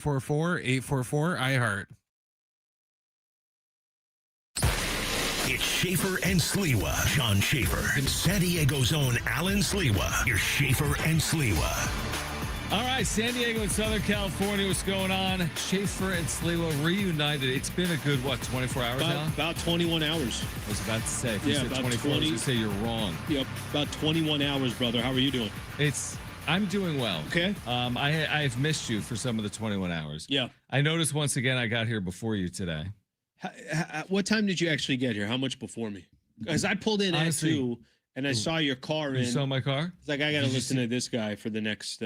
844 iHeart. It's Schaefer and Sliwa. John Schaefer and San Diego's own Alan Sliwa. You're Schaefer and Sliwa. All right, San Diego and Southern California, what's going on? Schaefer and Sliwa reunited. It's been a good, 24 hours now? About 21 hours. I was about to say, if you said 24, I was going to say you're wrong. Yep, about 21 hours, brother. How are you doing? I'm doing well. Okay. I've missed you for some of the 21 hours. Yeah. I noticed once again I got here before you today. What time did you actually get here? How much before me? Because I pulled in at 2, and I saw your car in. You saw my car? It's like, I got to listen to this guy for the next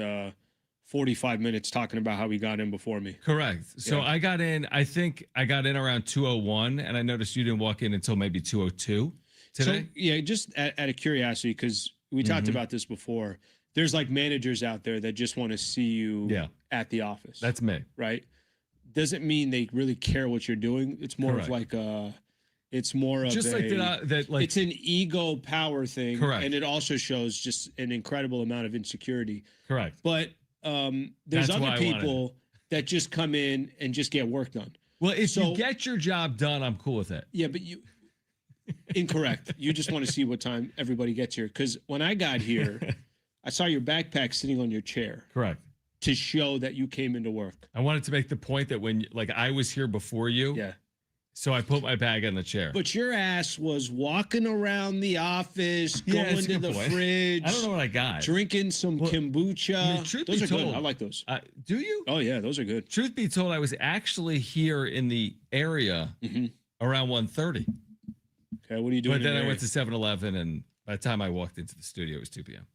45 minutes talking about how he got in before me. Correct. So I got in, I think I got in around 2:01, and I noticed you didn't walk in until maybe 2:02 today. So, yeah, just out of curiosity, because we talked about this before, there's like managers out there that just want to see you at the office. That's me. Right? Doesn't mean they really care what you're doing. It's more of like it's more of just like that like it's an ego power thing. Correct. And it also shows just an incredible amount of insecurity. Correct. But there's other people that just come in and just get work done. Well, if you get your job done, I'm cool with it. Yeah, but incorrect. You just want to see what time everybody gets here. Because when I got here, I saw your backpack sitting on your chair. Correct. To show that you came into work. I wanted to make the point that when, I was here before you. Yeah. So I put my bag on the chair. But your ass was walking around the office, going to the fridge. I don't know what I got. Drinking some kombucha. Those are good. I like those. Do you? Oh, yeah, those are good. Truth be told, I was actually here in the area around 1:30. Okay, what are you doing? But then I went to 7-Eleven, and by the time I walked into the studio, it was 2 p.m.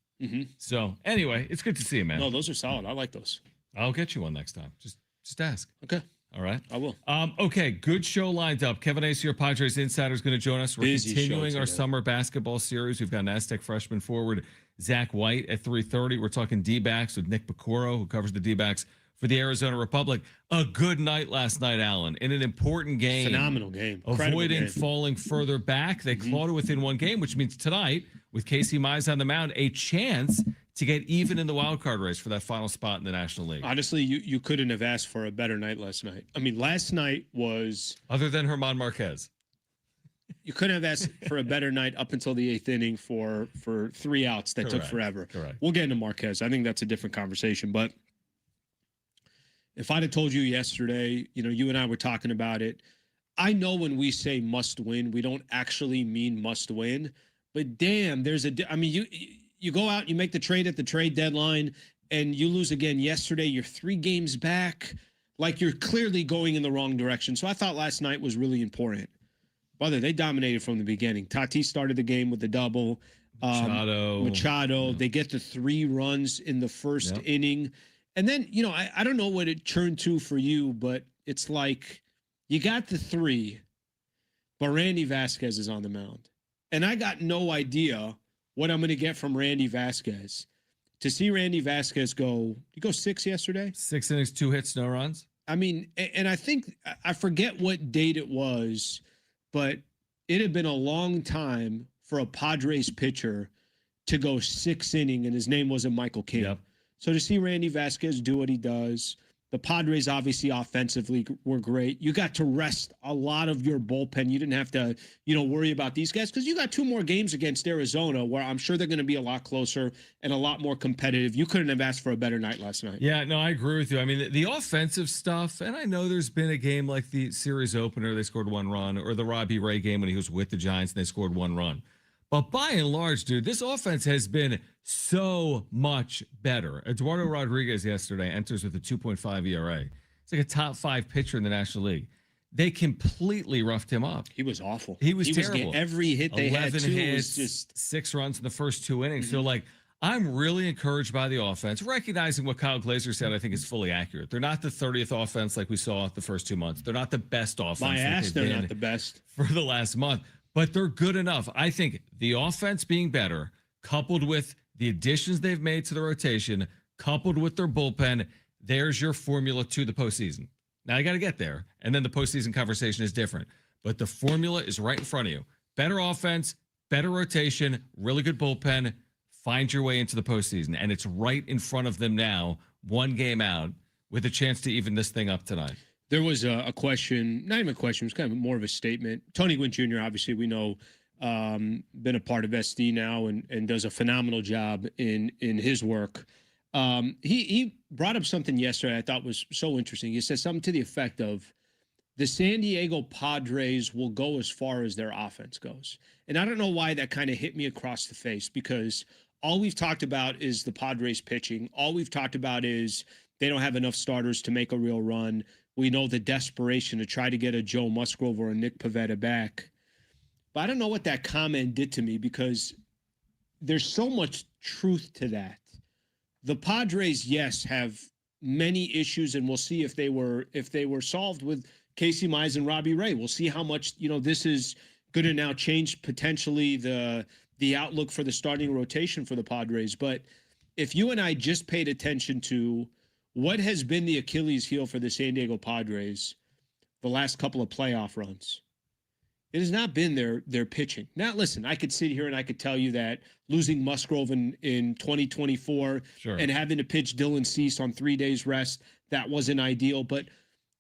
So anyway, it's good to see you, man. No, those are solid. I like those. I'll get you one next time. Just ask. Okay. All right. I will. Okay, good show lined up. Kevin Acee, your Padres Insider, is going to join us. We're Busy continuing our summer basketball series. We've got an Aztec freshman forward, Zach White, at 3:30. We're talking D-backs with Nick Piecoro, who covers the D-backs for the Arizona Republic. A good night last night, Alan, in an important game. Phenomenal game. Avoiding falling further back. They clawed it within one game, which means tonight, with Casey Mize on the mound, a chance to get even in the wild card race for that final spot in the National League. Honestly, you couldn't have asked for a better night last night. I mean, last night was... Other than German Marquez. You couldn't have asked for a better night up until the 8th inning for 3 outs that took forever. Correct. We'll get into Marquez. I think that's a different conversation. But if I'd have told you yesterday, you and I were talking about it. I know when we say must win, we don't actually mean must win. But damn, you go out, you make the trade at the trade deadline, and you lose again yesterday. You're 3 games back. Like, you're clearly going in the wrong direction. So I thought last night was really important. Brother, they dominated from the beginning. Tatis started the game with the double. Machado. They get the 3 runs in the first inning. And then, I don't know what it turned to for you, but it's like you got the 3, but Randy Vasquez is on the mound. And I got no idea what I'm going to get from Randy Vasquez. To see Randy Vasquez go 6 yesterday? 6 innings, 2 hits, no runs. I mean, and I think, I forget what date it was, but it had been a long time for a Padres pitcher to go 6 innings, and his name wasn't Michael King. Yep. So to see Randy Vasquez do what he does, the Padres obviously offensively were great. You got to rest a lot of your bullpen. You didn't have to, worry about these guys because you got 2 more games against Arizona where I'm sure they're going to be a lot closer and a lot more competitive. You couldn't have asked for a better night last night. Yeah, no, I agree with you. I mean, the offensive stuff, and I know there's been a game like the series opener, they scored 1 run, or the Robbie Ray game when he was with the Giants and they scored 1 run. But by and large, dude, this offense has been so much better. Eduardo Rodriguez yesterday enters with a 2.5 ERA. It's like a top 5 pitcher in the National League. They completely roughed him up. He was awful. He was terrible. Every hit they had, 11 hits, was just 6 runs in the first 2 innings. So, I'm really encouraged by the offense, recognizing what Kyle Glaser said. I think is fully accurate. They're not the 30th offense like we saw the first 2 months. They're not the best offense. My ass, they're not the best for the last month. But they're good enough. I think the offense being better, coupled with the additions they've made to the rotation, coupled with their bullpen, there's your formula to the postseason. Now you got to get there, and then the postseason conversation is different. But the formula is right in front of you. Better offense, better rotation, really good bullpen. Find your way into the postseason, and it's right in front of them now, 1 game out with a chance to even this thing up tonight. There was a question, not even a question, it was kind of more of a statement. Tony Gwynn Jr., obviously, we know, been a part of SD now and does a phenomenal job in his work. He brought up something yesterday I thought was so interesting. He said something to the effect of, the San Diego Padres will go as far as their offense goes. And I don't know why that kind of hit me across the face, because all we've talked about is the Padres pitching. All we've talked about is they don't have enough starters to make a real run. We know the desperation to try to get a Joe Musgrove or a Nick Pivetta back. But I don't know what that comment did to me, because there's so much truth to that. The Padres, yes, have many issues, and we'll see if they were solved with Casey Mize and Robbie Ray. We'll see how much, this is going to now change potentially the outlook for the starting rotation for the Padres. But if you and I just paid attention to what has been the Achilles heel for the San Diego Padres the last couple of playoff runs, it has not been their pitching. Now, listen, I could sit here and I could tell you that losing Musgrove in 2024 and having to pitch Dylan Cease on 3 days rest, that wasn't ideal. But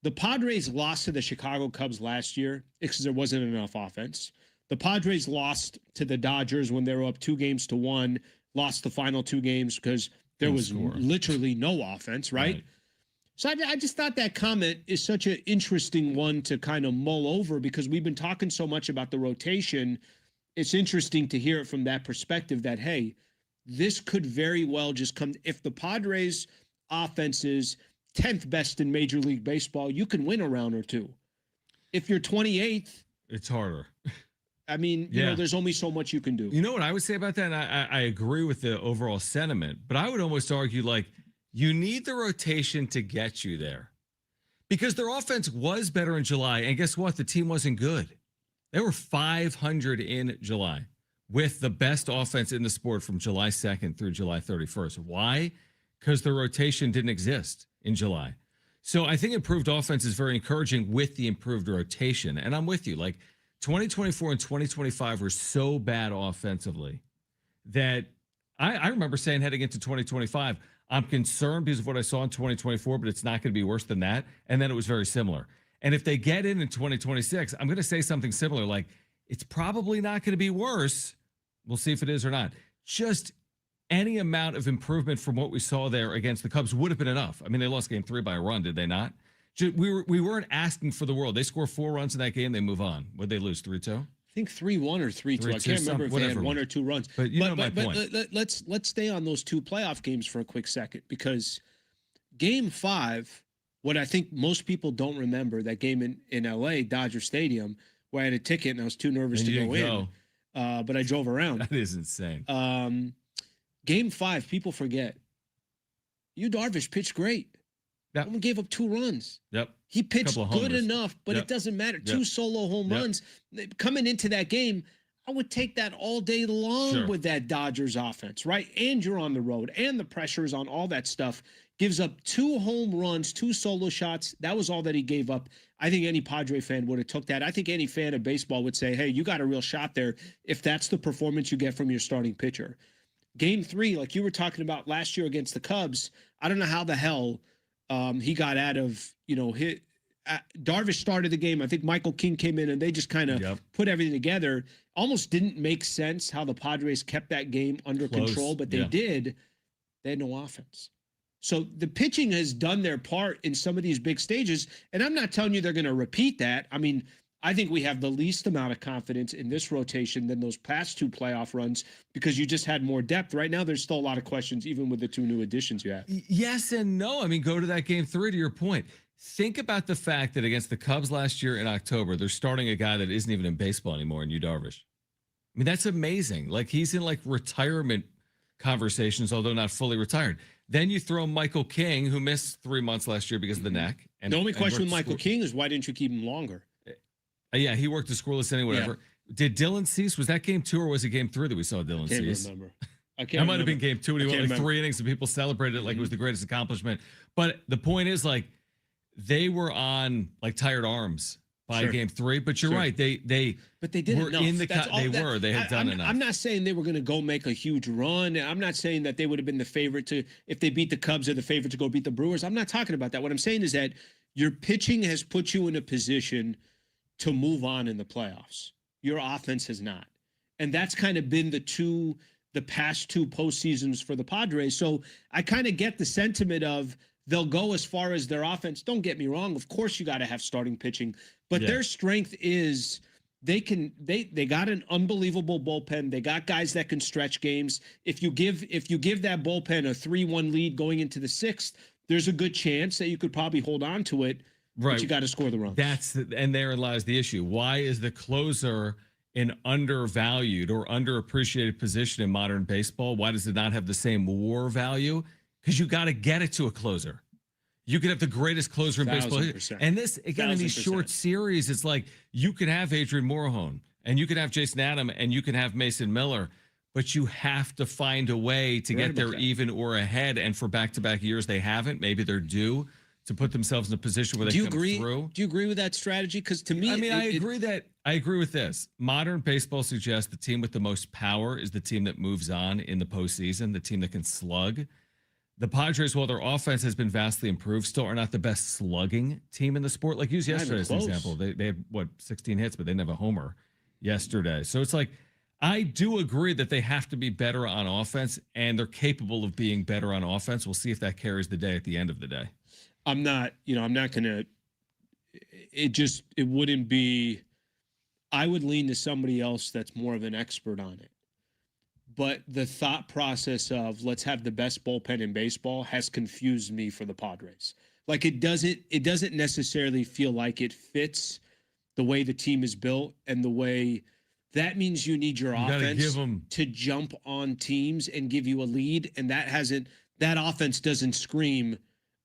the Padres lost to the Chicago Cubs last year because there wasn't enough offense. The Padres lost to the Dodgers when they were up 2-1, lost the final 2 games because there was literally no offense, right? So I just thought that comment is such an interesting one to kind of mull over, because we've been talking so much about the rotation. It's interesting to hear it from that perspective that, hey, this could very well just come. If the Padres offense is 10th best in Major League Baseball, you can win a round or two. If you're 28th, it's harder. I mean, you know, there's only so much you can do. You know what I would say about that? And I agree with the overall sentiment, but I would almost argue, like, you need the rotation to get you there, because their offense was better in July. And guess what? The team wasn't good. They were 500 in July with the best offense in the sport from July 2nd through July 31st. Why? Because the rotation didn't exist in July. So I think improved offense is very encouraging with the improved rotation. And I'm with you. Like, 2024 and 2025 were so bad offensively that I remember saying heading into 2025, I'm concerned because of what I saw in 2024, but it's not going to be worse than that. And then it was very similar. And if they get in 2026, I'm going to say something similar. Like, it's probably not going to be worse. We'll see if it is or not. Just any amount of improvement from what we saw there against the Cubs would have been enough. I mean, they lost game 3 by a run, did they not? We weren't asking for the world. They score 4 runs in that game, they move on. Would they lose 3-2? I think 3-1 or 3-2. I can't remember if they had 1 or 2 runs. But you know my point. Let's stay on those 2 playoff games for a quick second, because game 5, what I think most people don't remember, that game in LA, Dodger Stadium, where I had a ticket and I was too nervous to go in. But I drove around. That is insane. Game 5, people forget. Darvish pitched great. Yep. Only gave up 2 runs. Yep. He pitched good enough, but it doesn't matter. 2 solo home runs. Coming into that game, I would take that all day long with that Dodgers offense, right? And you're on the road, and the pressure is on, all that stuff. Gives up 2 home runs, 2 solo shots. That was all that he gave up. I think any Padre fan would have took that. I think any fan of baseball would say, hey, you got a real shot there if that's the performance you get from your starting pitcher. Game 3, like you were talking about last year against the Cubs, I don't know how the hell he got out of, Darvish started the game. I think Michael King came in and they just kind of put everything together. Almost didn't make sense how the Padres kept that game under control, but they did. They had no offense. So the pitching has done their part in some of these big stages. And I'm not telling you they're going to repeat that. I mean, I think we have the least amount of confidence in this rotation than those past 2 playoff runs, because you just had more depth. Right now, there's still a lot of questions, even with the 2 new additions you have. Yes and no. I mean, go to that game 3, to your point. Think about the fact that against the Cubs last year in October, they're starting a guy that isn't even in baseball anymore, in Darvish. I mean, that's amazing. Like, he's in like retirement conversations, although not fully retired. Then you throw Michael King, who missed 3 months last year because of the neck. And the only question with Michael King is, why didn't you keep him longer? Yeah, he worked the scoreless inning, whatever. Yeah. Did Dylan Cease, was that game 2 or was it game 3 that we saw Dylan Cease? I can't remember. That might have been game 2. He went like 3 innings and people celebrated it like it was the greatest accomplishment. But the point is, like, they were on like tired arms by game 3. But you're right. They but they did were enough. in the they had done enough. I'm not saying they were going to go make a huge run. I'm not saying that they would have been the favorite to, if they beat the Cubs, or the favorite to go beat the Brewers. I'm not talking about that. What I'm saying is that your pitching has put you in a position to move on in the playoffs. Your offense has not. And that's kind of been the past 2 postseasons for the Padres. So I kind of get the sentiment of they'll go as far as their offense. Don't get me wrong. Of course, you got to have starting pitching, but their strength is they got an unbelievable bullpen. They got guys that can stretch games. If you give that bullpen a 3-1 lead going into the 6th, there's a good chance that you could probably hold on to it. Right. But you got to score the runs. And therein lies the issue. Why is the closer an undervalued or underappreciated position in modern baseball? Why does it not have the same WAR value? Because you got to get it to a closer. You could have the greatest closer in baseball. And this, again, in these short series, it's like you could have Adrian Morejon, and you could have Jason Adam, and you can have Mason Miller, but you have to find a way to get there even or ahead. And for back-to-back years, they haven't. Maybe they're due to put themselves in a position where they come through. Do you agree with that strategy? Because to me, I agree with this. Modern baseball suggests the team with the most power is the team that moves on in the postseason, the team that can slug. The Padres, while their offense has been vastly improved, still are not the best slugging team in the sport. Like, use yesterday as an example. They had, 16 hits, but they didn't have a homer yesterday. So it's like, I do agree that they have to be better on offense, and they're capable of being better on offense. We'll see if that carries the day at the end of the day. I'm not going to, it wouldn't be, I would lean to somebody else that's more of an expert on it. But the thought process of let's have the best bullpen in baseball has confused me for the Padres. Like, it doesn't necessarily feel like it fits the way the team is built, and the way that means you need your offense to jump on teams and give you a lead. And that offense doesn't scream,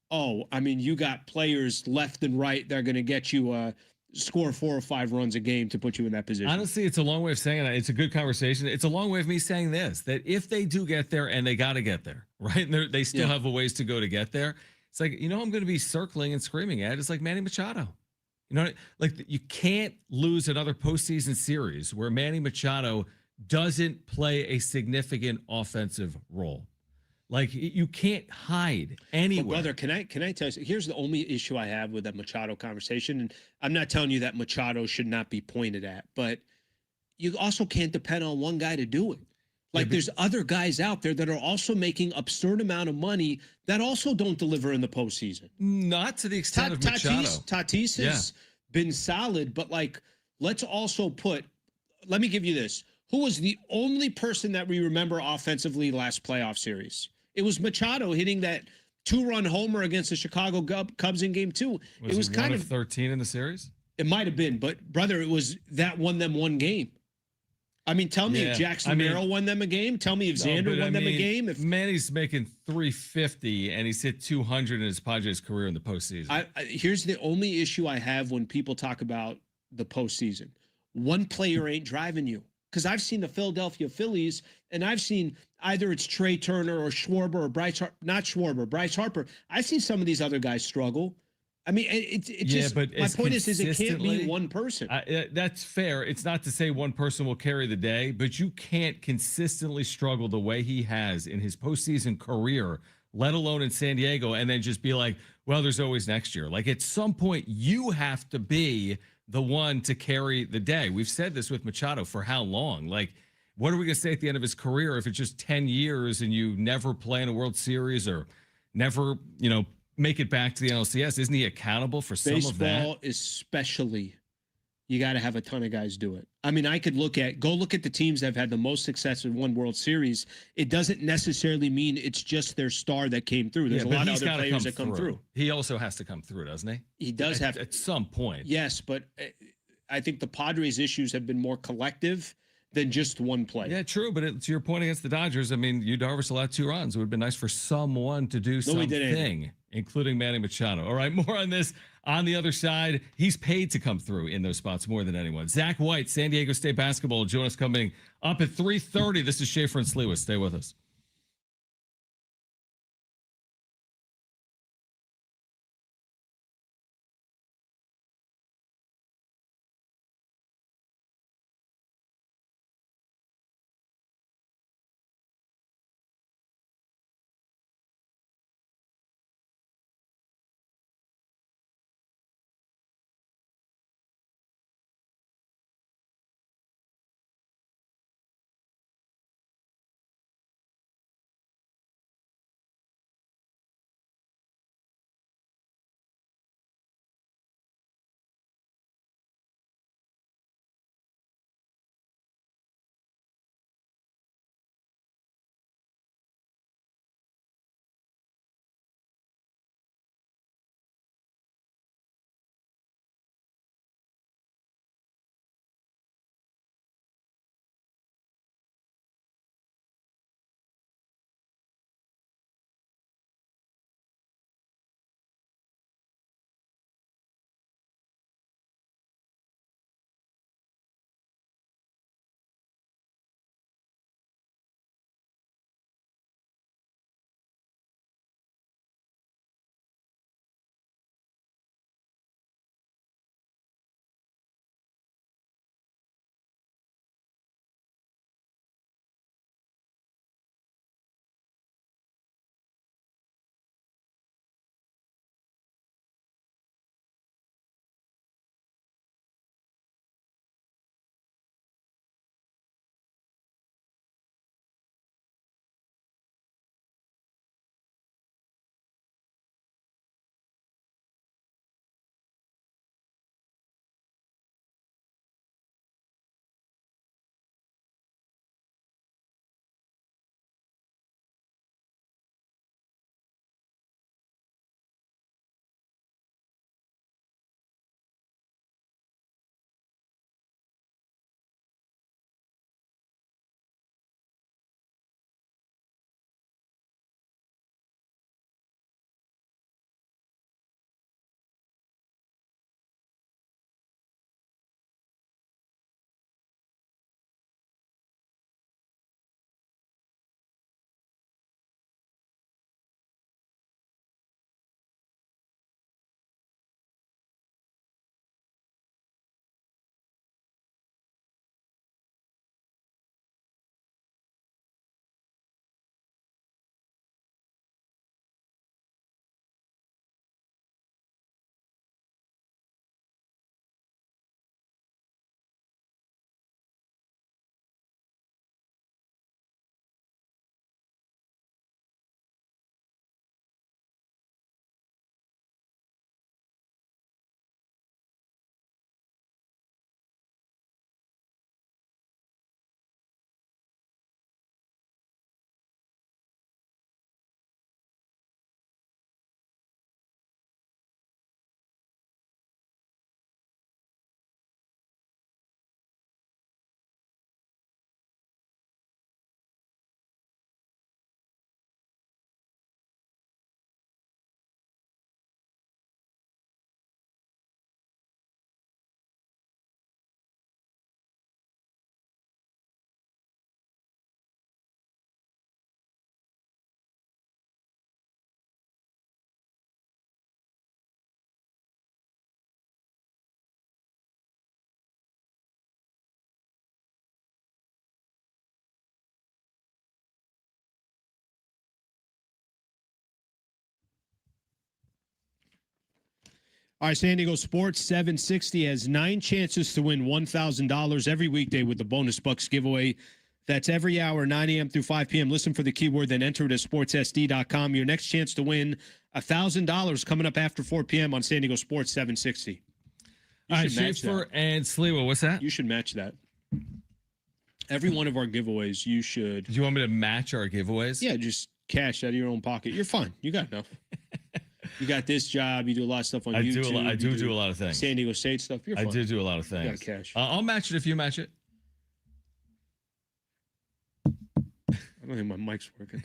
oh, I mean, you got players left and right that are going to get you score 4 or 5 runs a game to put you in that position. Honestly, it's a long way of saying it. It's a good conversation. It's a long way of me saying this, that if they do get there, and they got to get there, right? And they still have a ways to go to get there. It's like, I'm going to be circling and screaming at. It's like Manny Machado. Like, you can't lose another postseason series where Manny Machado doesn't play a significant offensive role. Like, you can't hide anywhere. But brother, can I tell you, here's the only issue I have with that Machado conversation. And I'm not telling you that Machado should not be pointed at, but you also can't depend on one guy to do it. Like, there's other guys out there that are also making absurd amount of money that also don't deliver in the postseason. Not to the extent of Machado. Tatis has been solid, but like, let me give you this. Who was the only person that we remember offensively last playoff series? It was Machado hitting that 2-run homer against the Chicago Cubs in game 2. It was kind of 13 in the series. It might have been, but brother, it was that won them one game. I mean, tell me if Jackson Merrill won them a game. Tell me if Xander won them a game. If Manny's making 350 and he's hit 200 in his Padres career in the postseason. Here's the only issue I have when people talk about the postseason. One player ain't driving you. Because I've seen the Philadelphia Phillies, and I've seen either it's Trey Turner or Schwarber or Bryce Harper. I've seen some of these other guys struggle. I mean, but my point is it can't be one person. That's fair. It's not to say one person will carry the day, but you can't consistently struggle the way he has in his postseason career, let alone in San Diego, and then just be like, well, there's always next year. Like, at some point, you have to be the one to carry the day. We've said this with Machado for how long? Like, what are we going to say at the end of his career if it's just 10 years and you never play in a World Series or never, make it back to the NLCS? Isn't he accountable for some of that? Baseball, especially, you got to have a ton of guys do it. I mean, I could go look at the teams that have had the most success in one World Series. It doesn't necessarily mean it's just their star that came through. There's a lot of other players that come through. He also has to come through, doesn't he? He does have at some point. Yes, but I think the Padres' issues have been more collective than just one play. Yeah, true. But to your point against the Dodgers, I mean, Yu Darvish allowed 2 runs. It would have been nice for someone to do something, including Manny Machado. All right, more on this on the other side. He's paid to come through in those spots more than anyone. Zach White, San Diego State basketball, will join us coming up at 3:30. This is Schaefer and Sliwa. Stay with us. All right, San Diego Sports 760 has 9 chances to win $1,000 every weekday with the Bonus Bucks giveaway. That's every hour, 9 a.m. through 5 p.m. Listen for the keyword, then enter it at sportssd.com. Your next chance to win $1,000 coming up after 4 p.m. on San Diego Sports 760. All right, Schaefer and Sliwa, what's that? You should match that. Every one of our giveaways, you should. Do you want me to match our giveaways? Yeah, just cash out of your own pocket. You're fine. You got enough. You got this job. You do a lot of stuff on YouTube. I do a lot of things. San Diego State stuff. You're fine. I do a lot of things. You got cash. I'll match it if you match it. I don't think my mic's working.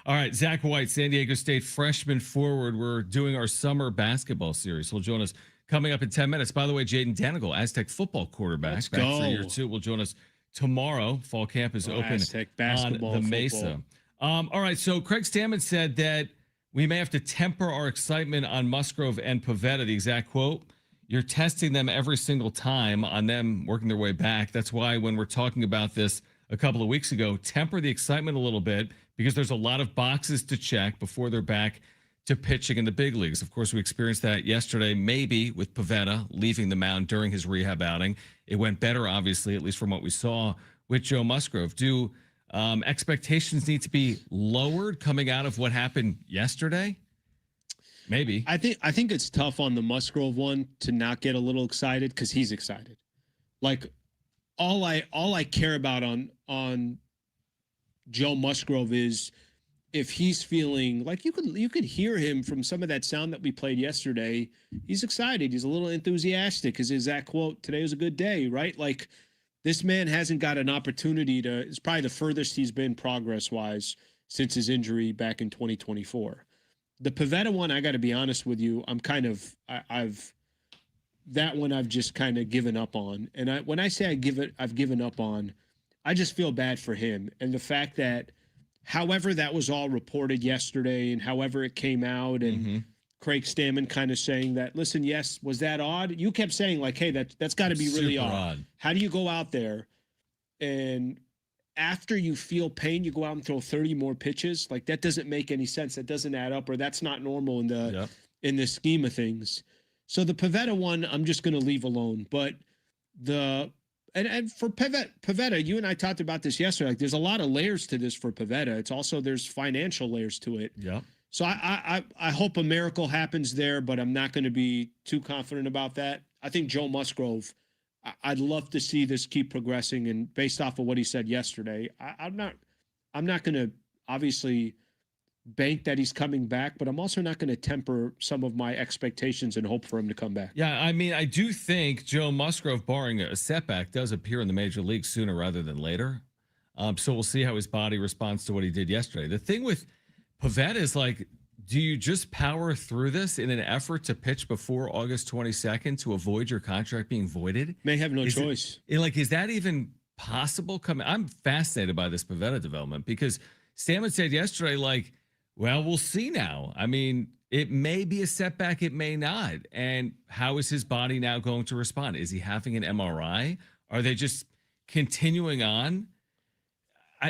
All right, Zach White, San Diego State freshman forward. We're doing our summer basketball series. He'll join us coming up in 10 minutes. By the way, Jaden Danigal, Aztec football quarterback, Let's back go. for year 2, will join us tomorrow. Fall camp is open Aztec basketball, on the Mesa. All right, so Craig Stammen said that we may have to temper our excitement on Musgrove and Pivetta. The exact quote: "You're testing them every single time on them working their way back. That's why when we're talking about this a couple of weeks ago, temper the excitement a little bit because there's a lot of boxes to check before they're back to pitching in the big leagues." Of course, we experienced that yesterday, maybe with Pivetta leaving the mound during his rehab outing. It went better, obviously, at least from what we saw with Joe Musgrove. Do expectations need to be lowered coming out of what happened yesterday? Maybe. I think it's tough on the Musgrove one to not get a little excited because he's excited. Like all I care about on Joe Musgrove is if he's feeling like you could hear him from some of that sound that we played yesterday. He's excited. He's a little enthusiastic. His exact quote, "Today was a good day," right? Like this man hasn't got an opportunity to, it's probably the furthest he's been progress-wise since his injury back in 2024. The Pivetta one, I got to be honest with you, that one I've just kind of given up on. And when I say I've given up on, I just feel bad for him. And the fact that however that was all reported yesterday and however it came out and Craig Stammen kind of saying that, listen, yes, was that odd? You kept saying like, hey, that's got to be really odd. How do you go out there and after you feel pain, you go out and throw 30 more pitches? Like that doesn't make any sense. That doesn't add up, or that's not normal in the scheme of things. So the Pivetta one, I'm just going to leave alone. But and for Pivetta, you and I talked about this yesterday. Like there's a lot of layers to this for Pivetta. It's also there's financial layers to it. Yeah. So I hope a miracle happens there, but I'm not going to be too confident about that. I think Joe Musgrove, I'd love to see this keep progressing, and based off of what he said yesterday, I'm not going to obviously bank that he's coming back, but I'm also not going to temper some of my expectations and hope for him to come back. Yeah, I mean, I do think Joe Musgrove, barring a setback, does appear in the major leagues sooner rather than later. So we'll see how his body responds to what he did yesterday. The thing with Pivetta is like, do you just power through this in an effort to pitch before August 22nd to avoid your contract being voided? May have no choice. Is that even possible? I'm fascinated by this Pivetta development because Stammen said yesterday, like, well, we'll see now. I mean, it may be a setback, it may not. And how is his body now going to respond? Is he having an MRI? Are they just continuing on?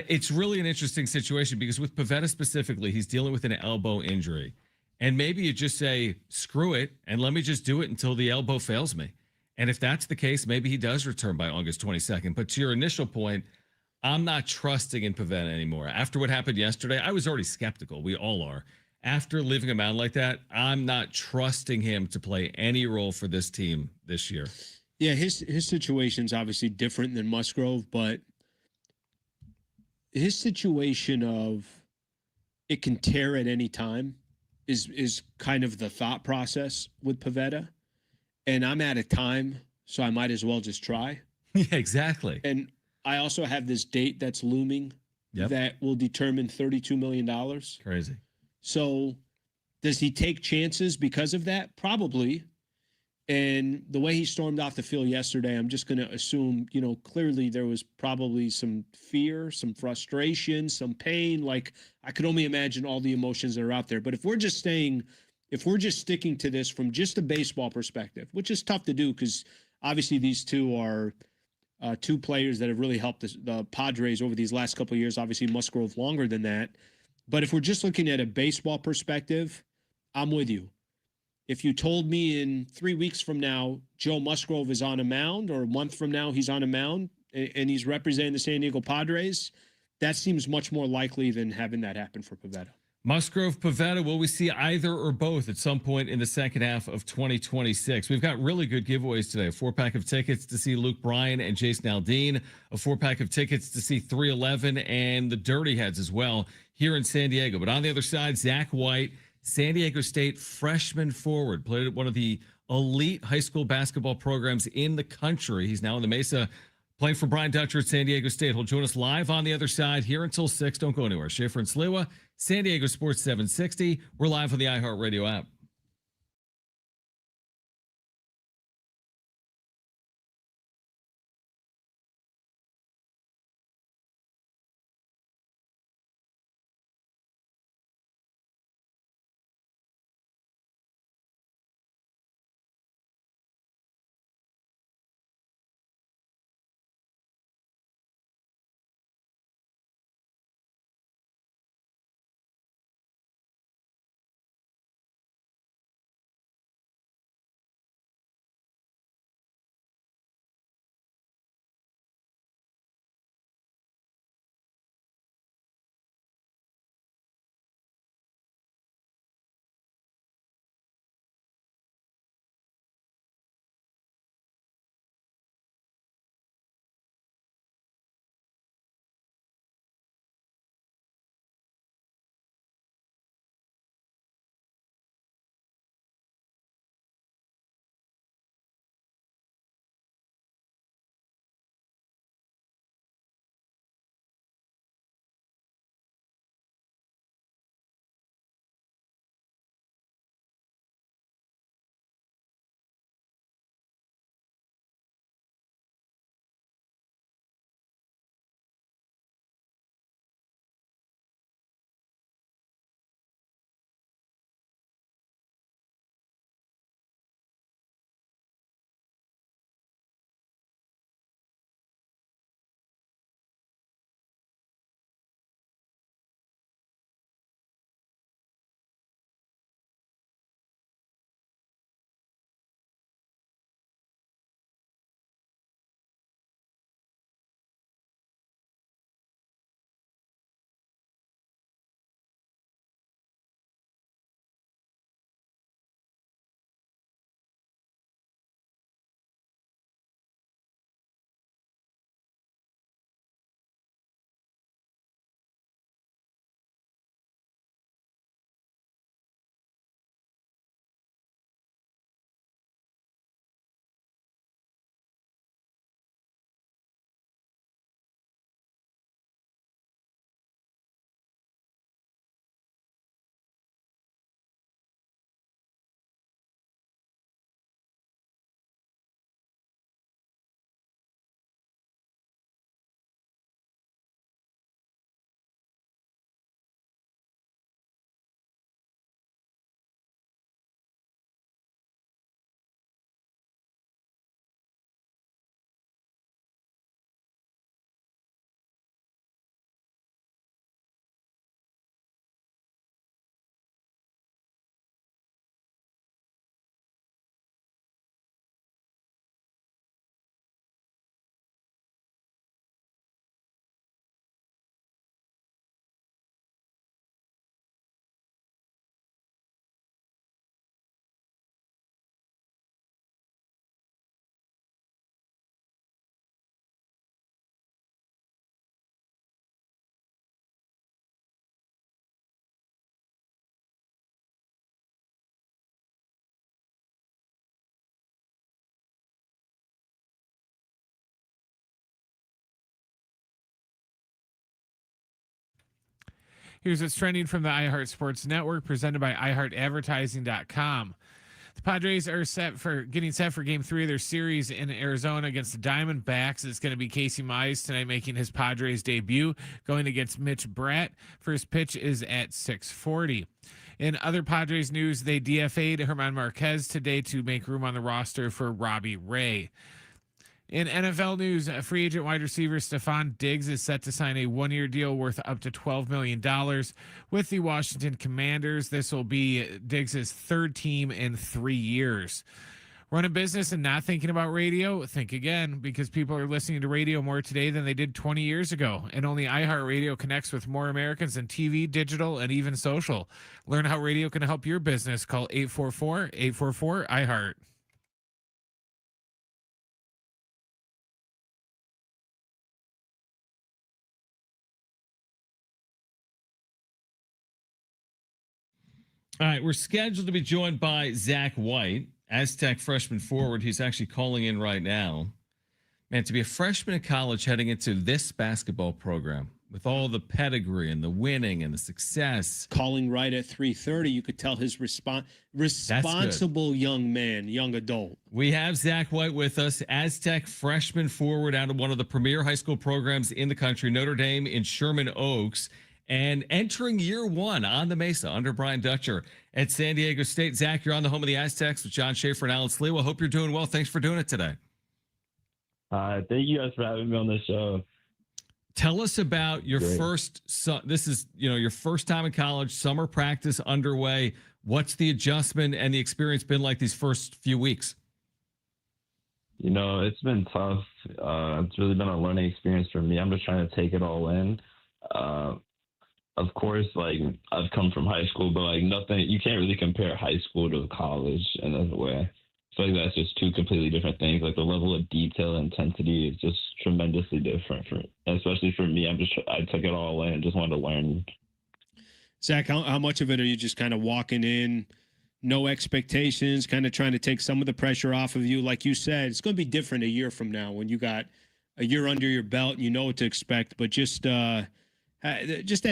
It's really an interesting situation because with Pivetta specifically, he's dealing with an elbow injury. And maybe you just say, screw it, and let me just do it until the elbow fails me. And if that's the case, maybe he does return by August 22nd. But to your initial point, I'm not trusting in Pivetta anymore. After what happened yesterday, I was already skeptical. We all are. After leaving him out like that, I'm not trusting him to play any role for this team this year. Yeah, his situation's obviously different than Musgrove, but his situation of it can tear at any time is kind of the thought process with Pivetta. And I'm out of time, so I might as well just try. Yeah, exactly. And I also have this date that's looming that will determine $32 million. Crazy. So does he take chances because of that? Probably. And the way he stormed off the field yesterday, I'm just going to assume, clearly there was probably some fear, some frustration, some pain. Like I could only imagine all the emotions that are out there. But if we're just sticking to this from just a baseball perspective, which is tough to do because obviously these two are two players that have really helped the Padres over these last couple of years. Obviously Musgrove longer than that. But if we're just looking at a baseball perspective, I'm with you. If you told me in 3 weeks from now, Joe Musgrove is on a mound, or a month from now he's on a mound and he's representing the San Diego Padres, that seems much more likely than having that happen for Pivetta. Musgrove, Pivetta, will we see either or both at some point in the second half of 2026? We've got really good giveaways today. A 4-pack of tickets to see Luke Bryan and Jason Aldean. A 4-pack of tickets to see 311 and the Dirty Heads as well here in San Diego. But on the other side, Zach White, San Diego State freshman forward, played at one of the elite high school basketball programs in the country. He's now in the Mesa playing for Brian Dutcher at San Diego State. He'll join us live on the other side here until 6. Don't go anywhere. Schaefer and Sliwa, San Diego Sports 760. We're live on the iHeartRadio app. Here's what's trending from the iHeart Sports Network, presented by iHeartAdvertising.com. The Padres are getting set for Game 3 of their series in Arizona against the Diamondbacks. It's going to be Casey Mize tonight making his Padres debut, going against Mitch Bratt. First pitch is at 6:40. In other Padres news, they DFA'd German Marquez today to make room on the roster for Robbie Ray. In NFL news, free agent wide receiver Stephon Diggs is set to sign a one-year deal worth up to $12 million with the Washington Commanders. This will be Diggs' third team in 3 years. Run a business and not thinking about radio? Think again, because people are listening to radio more today than they did 20 years ago. And only iHeartRadio connects with more Americans than TV, digital, and even social. Learn how radio can help your business. Call 844-844-iHeart. All right, we're scheduled to be joined by Zach White, Aztec freshman forward. He's actually calling in right now. Man, to be a freshman in college heading into this basketball program with all the pedigree and the winning and the success. Calling right at 3:30, you could tell his responsible young man, young adult. We have Zach White with us, Aztec freshman forward out of one of the premier high school programs in the country, Notre Dame in Sherman Oaks. And entering year one on the Mesa under Brian Dutcher at San Diego State. Zach, you're on the home of the Aztecs with John Schaefer and Alan Sliwa. Hope you're doing well. Thanks for doing it today. Thank you guys for having me on the show. Tell us about your first. This is your first time in college. Summer practice underway. What's the adjustment and the experience been like these first few weeks? It's been tough. It's really been a learning experience for me. I'm just trying to take it all in. Of course, I've come from high school, but nothing, you can't really compare high school to college in a way. So that's just two completely different things. The level of detail and intensity is just tremendously different, especially for me. I took it all in and just wanted to learn. Zach, how much of it are you just kind of walking in, no expectations, kind of trying to take some of the pressure off of you? Like you said, it's going to be different a year from now when you got a year under your belt and you know what to expect, but just that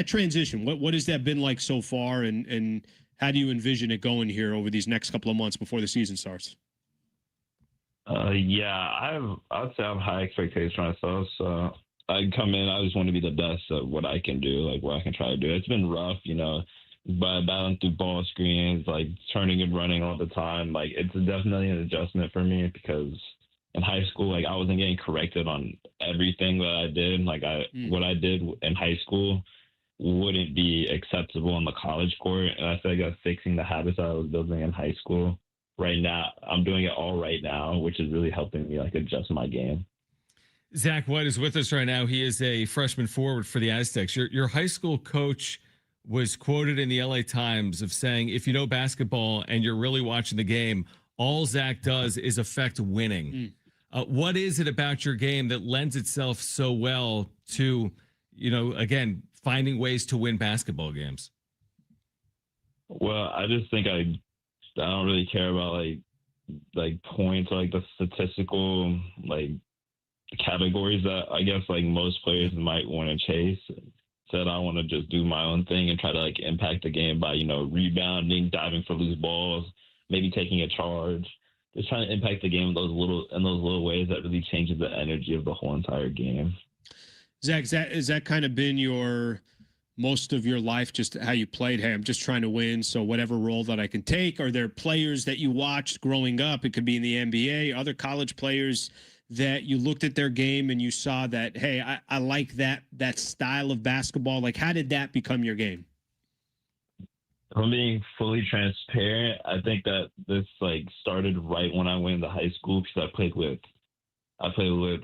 transition, what has that been like so far, and how do you envision it going here over these next couple of months before the season starts? I would say I have high expectations for myself. So I come in, I just want to be the best at what I can do, what I can try to do. It's been rough, by battling through ball screens, turning and running all the time. It's definitely an adjustment for me because in high school, I wasn't getting corrected on everything that I did. What I did in high school wouldn't be acceptable on the college court. And I feel like I'm fixing the habits that I was building in high school. Right now, I'm doing it all right now, which is really helping me adjust my game. Zach White is with us right now. He is a freshman forward for the Aztecs. Your high school coach was quoted in the LA Times of saying, if you know basketball and you're really watching the game, all Zach does is affect winning. What is it about your game that lends itself so well to, again, finding ways to win basketball games? Well, I just think I don't really care about points or the statistical categories that I guess most players might want to chase. Said I want to just do my own thing and try to impact the game by rebounding, diving for loose balls, maybe taking a charge. Just trying to impact the game in those little ways that really changes the energy of the whole entire game. Zach, has that kind of been most of your life, just how you played? Hey, I'm just trying to win, so whatever role that I can take. Are there players that you watched growing up? It could be in the NBA, other college players that you looked at their game and you saw that, hey, I like that style of basketball. How did that become your game? If I'm being fully transparent, I think that this started right when I went into high school because I played with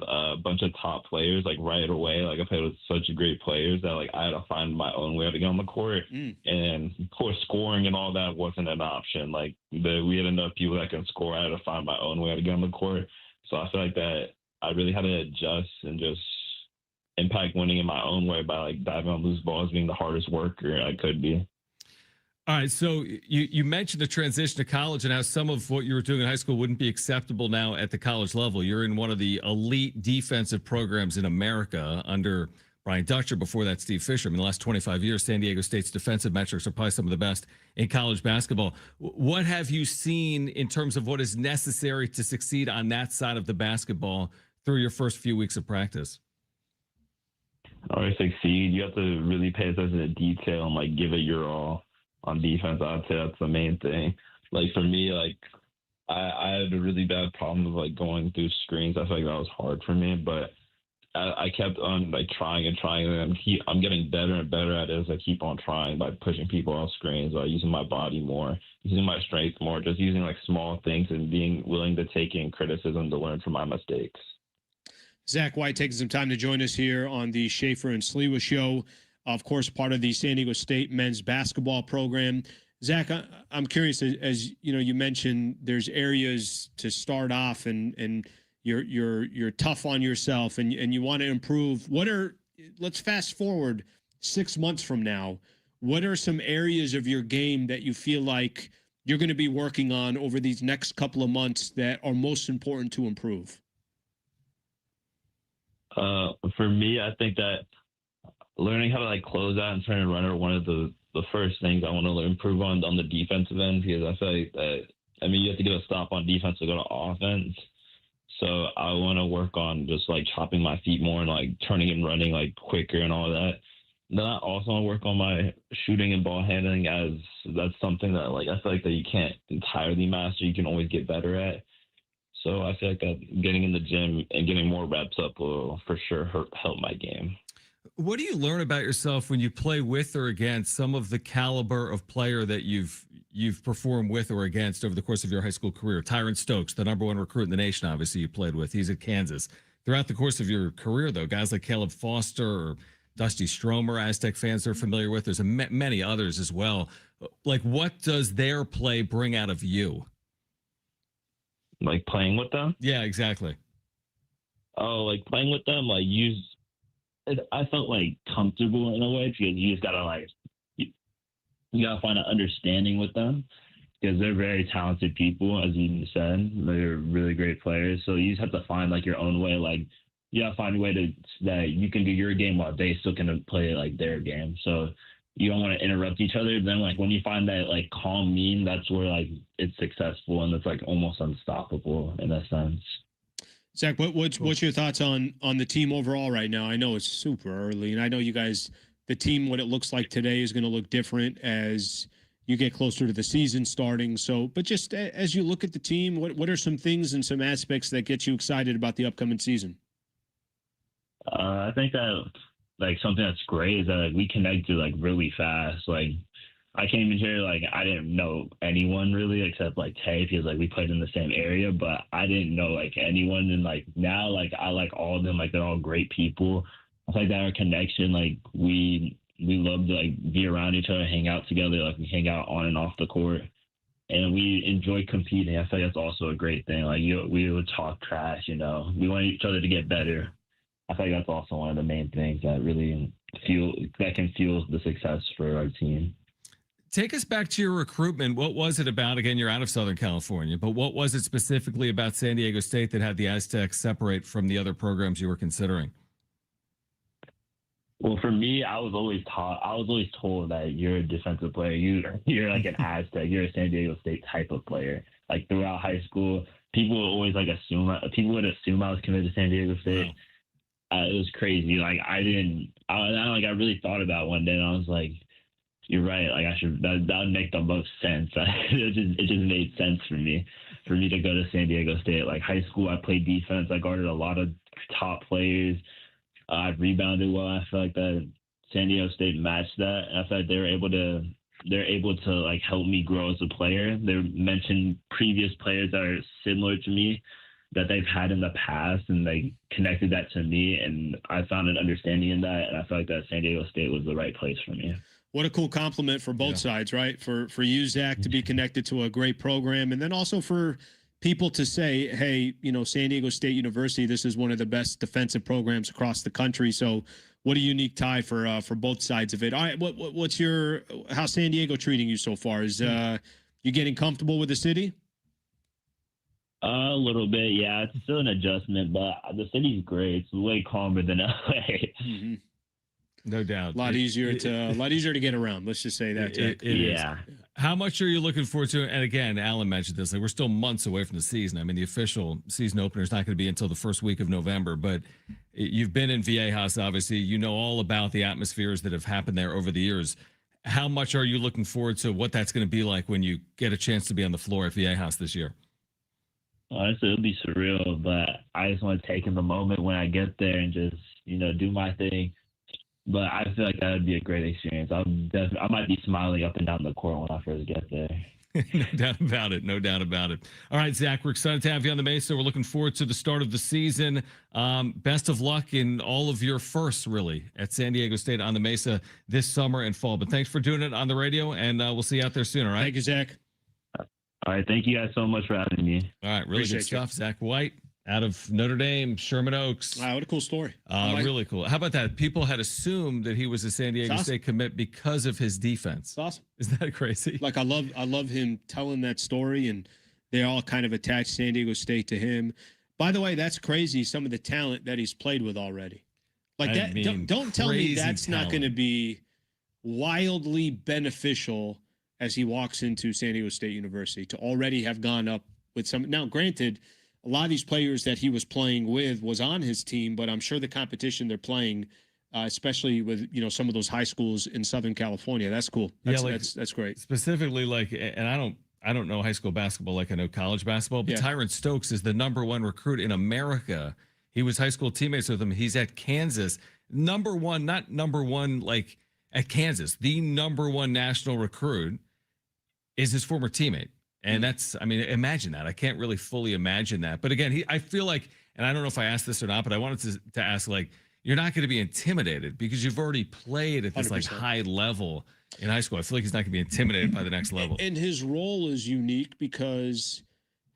a bunch of top players right away. I played with such great players that I had to find my own way to get on the court. And of course, scoring and all that wasn't an option. We had enough people that can score. I had to find my own way to get on the court. So I feel like that I really had to adjust and just impact winning in my own way by diving on loose balls, being the hardest worker I could be. All right, so you mentioned the transition to college and how some of what you were doing in high school wouldn't be acceptable now at the college level. You're in one of the elite defensive programs in America under Brian Dutcher. Before that, Steve Fisher. In the last 25 years, San Diego State's defensive metrics are probably some of the best in college basketball. What have you seen in terms of what is necessary to succeed on that side of the basketball through your first few weeks of practice? In order to succeed, you have to really pay attention to detail and give it your all. On defense, I'd say that's the main thing. For me, I had a really bad problem with like going through screens. I feel like that was hard for me, but I kept on like trying and trying, and I'm getting better and better at it as I keep on trying by pushing people off screens, by using my body more, using my strength more, just using like small things and being willing to take in criticism to learn from my mistakes. Zach White taking some time to join us here on the Schaefer and Sliwa show. Of course, part of the San Diego State men's basketball program. Zach, I'm curious, as you know, you mentioned there's areas to start off, and you're tough on yourself, and you want to improve. Let's fast forward 6 months from now. What are some areas of your game that you feel like you're going to be working on over these next couple of months that are most important to improve? For me, I think that learning how to like close out and turn and run are one of the first things I want to improve on the defensive end, because I feel like that, I mean, you have to get a stop on defense to go to offense. So I want to work on just like chopping my feet more and like turning and running like quicker and all that. Then I also want to work on my shooting and ball handling, as that's something that like I feel like that you can't entirely master. You can always get better at. So I feel like that getting in the gym and getting more reps up will for sure help my game. What do you learn about yourself when you play with or against some of the caliber of player that you've performed with or against over the course of your high school career? Tyron Stokes, the #1 recruit in the nation, obviously you played with. He's at Kansas. Throughout the course of your career, though, guys like Caleb Foster or Dusty Stromer, Aztec fans are familiar with. There's many others as well. Like, what does their play bring out of you? Like playing with them? Yeah, exactly. Oh, like playing with them, like I felt like comfortable in a way, because you just gotta like you gotta find an understanding with them, because they're very talented people, as you said. They're really great players. So you just have to find like your own way. Like you gotta find a way that you can do your game while they still can play like their game. So you don't want to interrupt each other. Then like when you find that like calm mean, that's where like it's successful and it's like almost unstoppable in a sense. Zach, what's your thoughts on the team overall right now? I know it's super early, and I know you guys, the team, what it looks like today is going to look different as you get closer to the season starting. So, but just as you look at the team, what are some things and some aspects that get you excited about the upcoming season? I think that like something that's great is that like we connected like really fast. Like I came in here, like I didn't know anyone really except like Tay, because like we played in the same area, but I didn't know like anyone. And like now, like I like all of them, like they're all great people. I think that our connection, like we love to like be around each other, hang out together, like we hang out on and off the court, and we enjoy competing. I feel like that's also a great thing. Like we would talk trash, we want each other to get better. I think that's also one of the main things that really can fuel the success for our team. Take us back to your recruitment. What was it about? Again, you're out of Southern California, but what was it specifically about San Diego State that had the Aztecs separate from the other programs you were considering? Well, for me, I was always told that you're a defensive player. You're like an Aztec. You're a San Diego State type of player. Like throughout high school, people would always like assume I was committed to San Diego State. Wow. It was crazy. Like I really thought about it one day, and I was like, you're right. Like that would make the most sense. It just made sense for me to go to San Diego State. Like high school, I played defense. I guarded a lot of top players. I rebounded well. I feel like that San Diego State matched that. And I feel like they're able to like help me grow as a player. They mentioned previous players that are similar to me that they've had in the past, and they connected that to me, and I found an understanding in that, and I feel like that San Diego State was the right place for me. What a cool compliment for both sides, right? For you, Zach, to be connected to a great program, and then also for people to say, hey, San Diego State University, this is one of the best defensive programs across the country. So what a unique tie for both sides of it. All right, what's how's San Diego treating you so far? Is you getting comfortable with the city? A little bit, yeah. It's still an adjustment, but the city's great. It's way calmer than LA. Mm-hmm. No doubt. A lot easier to get around. Let's just say that. Yeah. How much are you looking forward to? And again, Alan mentioned this. Like we're still months away from the season. I mean, the official season opener is not going to be until the first week of November. But you've been in Viejas, obviously. You know all about the atmospheres that have happened there over the years. How much are you looking forward to what that's going to be like when you get a chance to be on the floor at Viejas this year? Honestly, it'll be surreal, but I just want to take in the moment when I get there and just, do my thing. But I feel like that would be a great experience. I might be smiling up and down the court when I first get there. No doubt about it. No doubt about it. All right, Zach, we're excited to have you on the Mesa. We're looking forward to the start of the season. Best of luck in all of your firsts, really, at San Diego State on the Mesa this summer and fall. But thanks for doing it on the radio, and we'll see you out there soon, all right? Thank you, Zach. All right. Thank you guys so much for having me. All right, really Appreciate good stuff. Zach White out of Notre Dame, Sherman Oaks. Wow, what a cool story. Really cool. How about that? People had assumed that he was a San Diego State commit because of his defense. It's awesome. Isn't that crazy? Like I love him telling that story, and they all kind of attach San Diego State to him. By the way, that's crazy. Some of the talent that he's played with already, like that. Don't tell me that's not going to be wildly beneficial as he walks into San Diego State University to already have gone up with some. Now, granted, a lot of these players that he was playing with was on his team, but I'm sure the competition they're playing, especially with some of those high schools in Southern California, that's cool. That's great. Specifically, and I don't know high school basketball like I know college basketball, but Tyron Stokes is the #1 recruit in America. He was high school teammates with him. He's at Kansas, #1, not #1 like at Kansas. The #1 national recruit is his former teammate. And that's, imagine that. I can't really fully imagine that. But again, I feel like, and I don't know if I asked this or not, but I wanted to ask, you're not going to be intimidated because you've already played at this 100%. high level in high school. I feel like he's not going to be intimidated by the next level. And his role is unique because,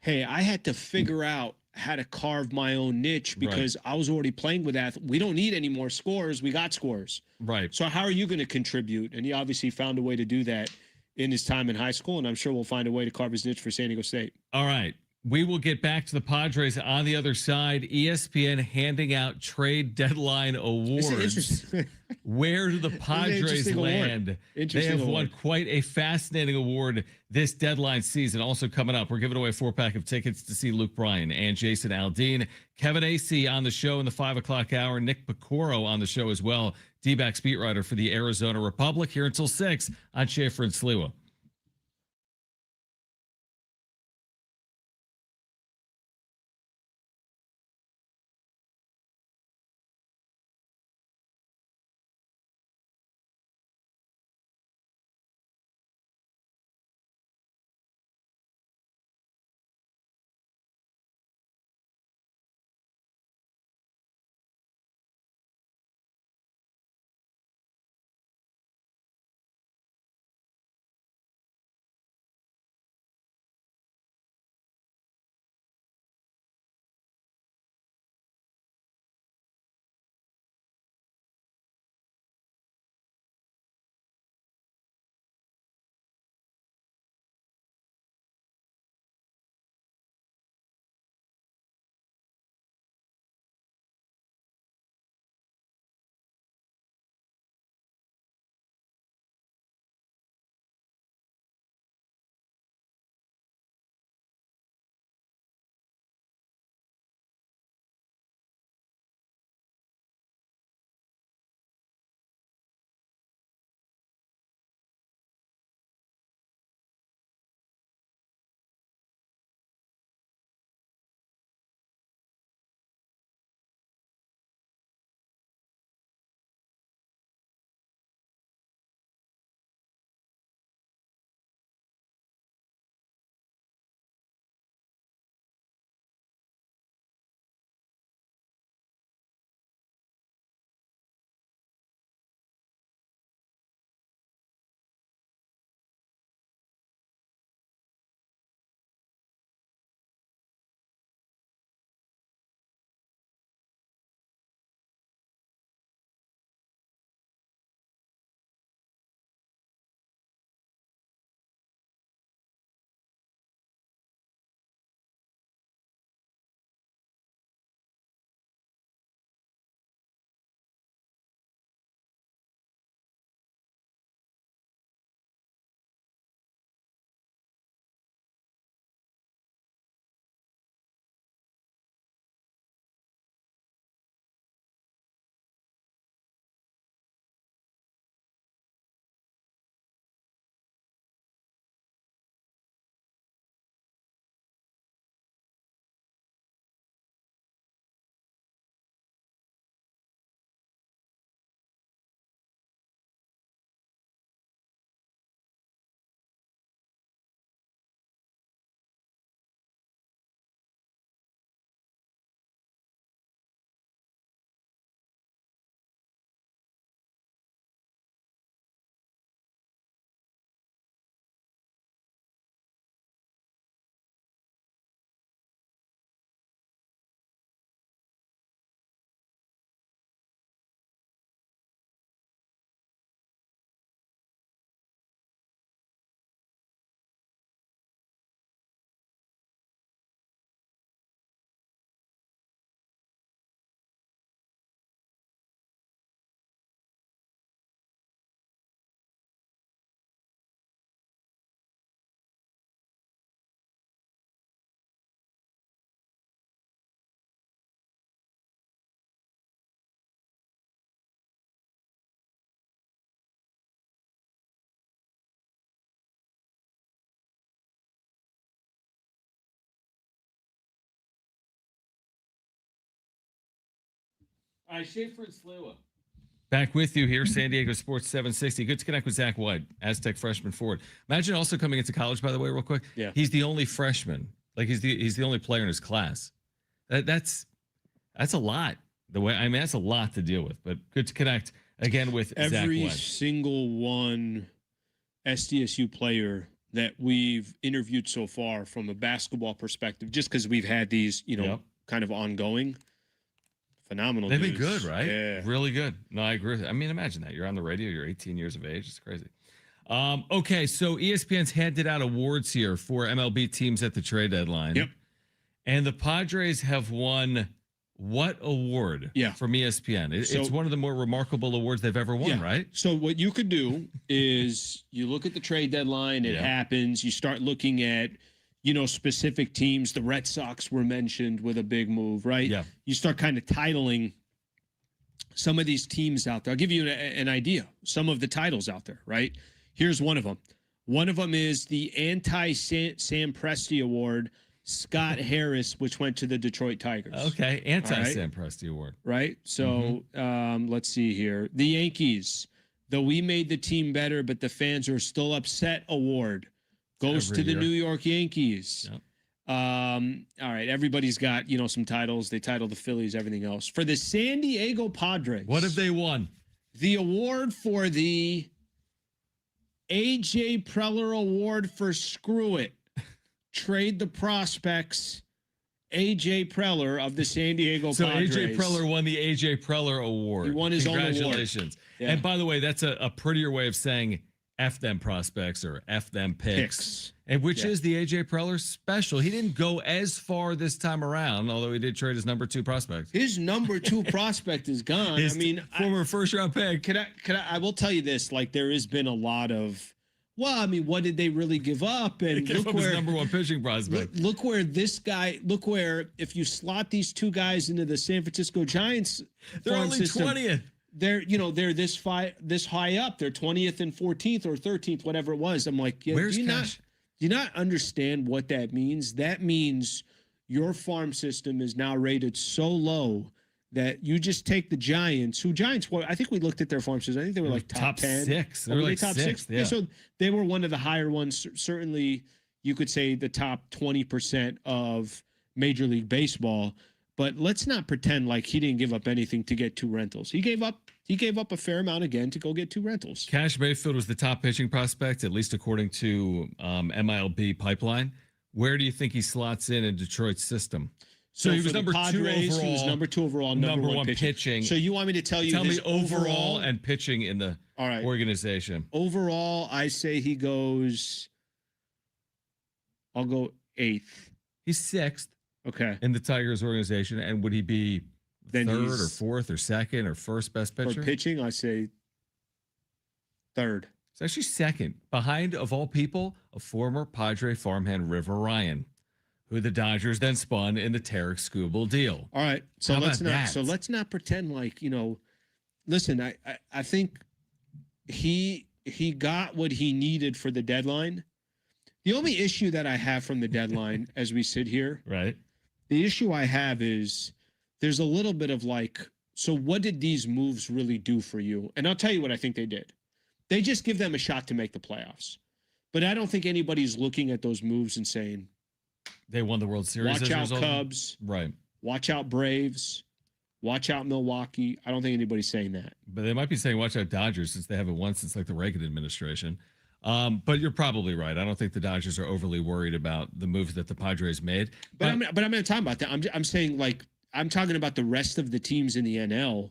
hey, I had to figure out how to carve my own niche because I was already playing with athletes. We don't need any more scores. We got scores. Right. So how are you going to contribute? And he obviously found a way to do that in his time in high school, and I'm sure we'll find a way to carve his niche for San Diego State. All right. We will get back to the Padres on the other side. ESPN handing out trade deadline awards. Where do the Padres land? They have won quite a fascinating award this deadline season. Also coming up, we're giving away a 4-pack of tickets to see Luke Bryan and Jason Aldean. Kevin Acee on the show in the 5 o'clock hour. Nick Piecoro on the show as well. DBacks beat writer for the Arizona Republic here until 6 on Schaefer and Sliwa. All right, Schaefer and Sliwa. Back with you here, San Diego Sports 760. Good to connect with Zach White, Aztec freshman forward. Imagine also coming into college, by the way, real quick. Yeah. He's the only freshman. Like he's the only player in his class. That's a lot. That's a lot to deal with. But good to connect again with Zach Every White. single one SDSU player that we've interviewed so far from a basketball perspective, just because we've had these, kind of ongoing. Phenomenal. They've been dudes. good, right? Yeah. Really good. No, I agree with it. I mean, imagine that. You're on the radio, you're 18 years of age. It's crazy. Okay, so ESPN's handed out awards here for MLB teams at the trade deadline. Yep. And the Padres have won what award from ESPN? It's one of the more remarkable awards they've ever won, right? So what you could do is you look at the trade deadline, it happens, you start looking at specific teams. The Red Sox were mentioned with a big move, right? Yeah. You start kind of titling some of these teams out there. I'll give you an idea. Some of the titles out there, right? Here's one of them. One of them is the anti-Sam Presti Award, Scott Harris, which went to the Detroit Tigers. Okay, anti-Sam Presti Award. Right? So let's see here. The Yankees, though we made the team better, but the fans are still upset award. Goes to the New York Yankees. Yep. All right. Everybody's got, some titles. They title the Phillies, everything else. For the San Diego Padres. What have they won? The award for the A.J. Preller Award for Screw It. Trade the prospects. A.J. Preller of the San Diego So Padres. A.J. Preller won the A.J. Preller Award. He won his own award. Congratulations. Yeah. And by the way, that's a prettier way of saying F them prospects or F them picks. And which is the A.J. Preller special. He didn't go as far this time around, although he did trade his number 2 prospect. His number 2 prospect is gone. His former first-round pick. I will tell you this, like there has been a lot of, what did they really give up? And look where his number 1 pitching prospect. Look where if you slot these 2 guys into the San Francisco Giants, they're only 20th. They're this high up. They're 20th and 14th or 13th, whatever it was. I'm like, where's do Cash? you not understand what that means? That means your farm system is now rated so low that you just take the Giants, I think we looked at their farm system. I think they were like top 10. 6. They were like top 6. Yeah. So they were one of the higher ones. Certainly, you could say the top 20% of Major League Baseball. But let's not pretend like he didn't give up anything to get 2 rentals. He gave up a fair amount again to go get 2 rentals. Cash Mayfield was the top pitching prospect, at least according to MLB Pipeline. Where do you think he slots in Detroit's system? So he was number 2 overall. He was number 2 overall, number 1 pitching. So you want me to tell you me overall and pitching in the organization. Overall, I say he goes, I'll go 8th. He's 6th. Okay. In the Tigers organization. And would he be third or 4th or 2nd or first best pitcher? For pitching, I say 3rd. It's actually 2nd, behind, of all people, a former Padre farmhand, River Ryan, who the Dodgers then spun in the Tarek Skubal deal. All right. So let's not pretend like, listen, I think he got what he needed for the deadline. The only issue that I have from the deadline as we sit here, right? The issue I have is there's a little bit of like, so what did these moves really do for you? And I'll tell you what I think they did. They just give them a shot to make the playoffs. But I don't think anybody's looking at those moves and saying, they won the World Series. Watch out Cubs. Right. Watch out Braves. Watch out Milwaukee. I don't think anybody's saying that. But they might be saying watch out Dodgers since they haven't won since like the Reagan administration. But you're probably right. I don't think the Dodgers are overly worried about the moves that the Padres made. But I'm not talking about that. I'm saying like I'm talking about the rest of the teams in the NL.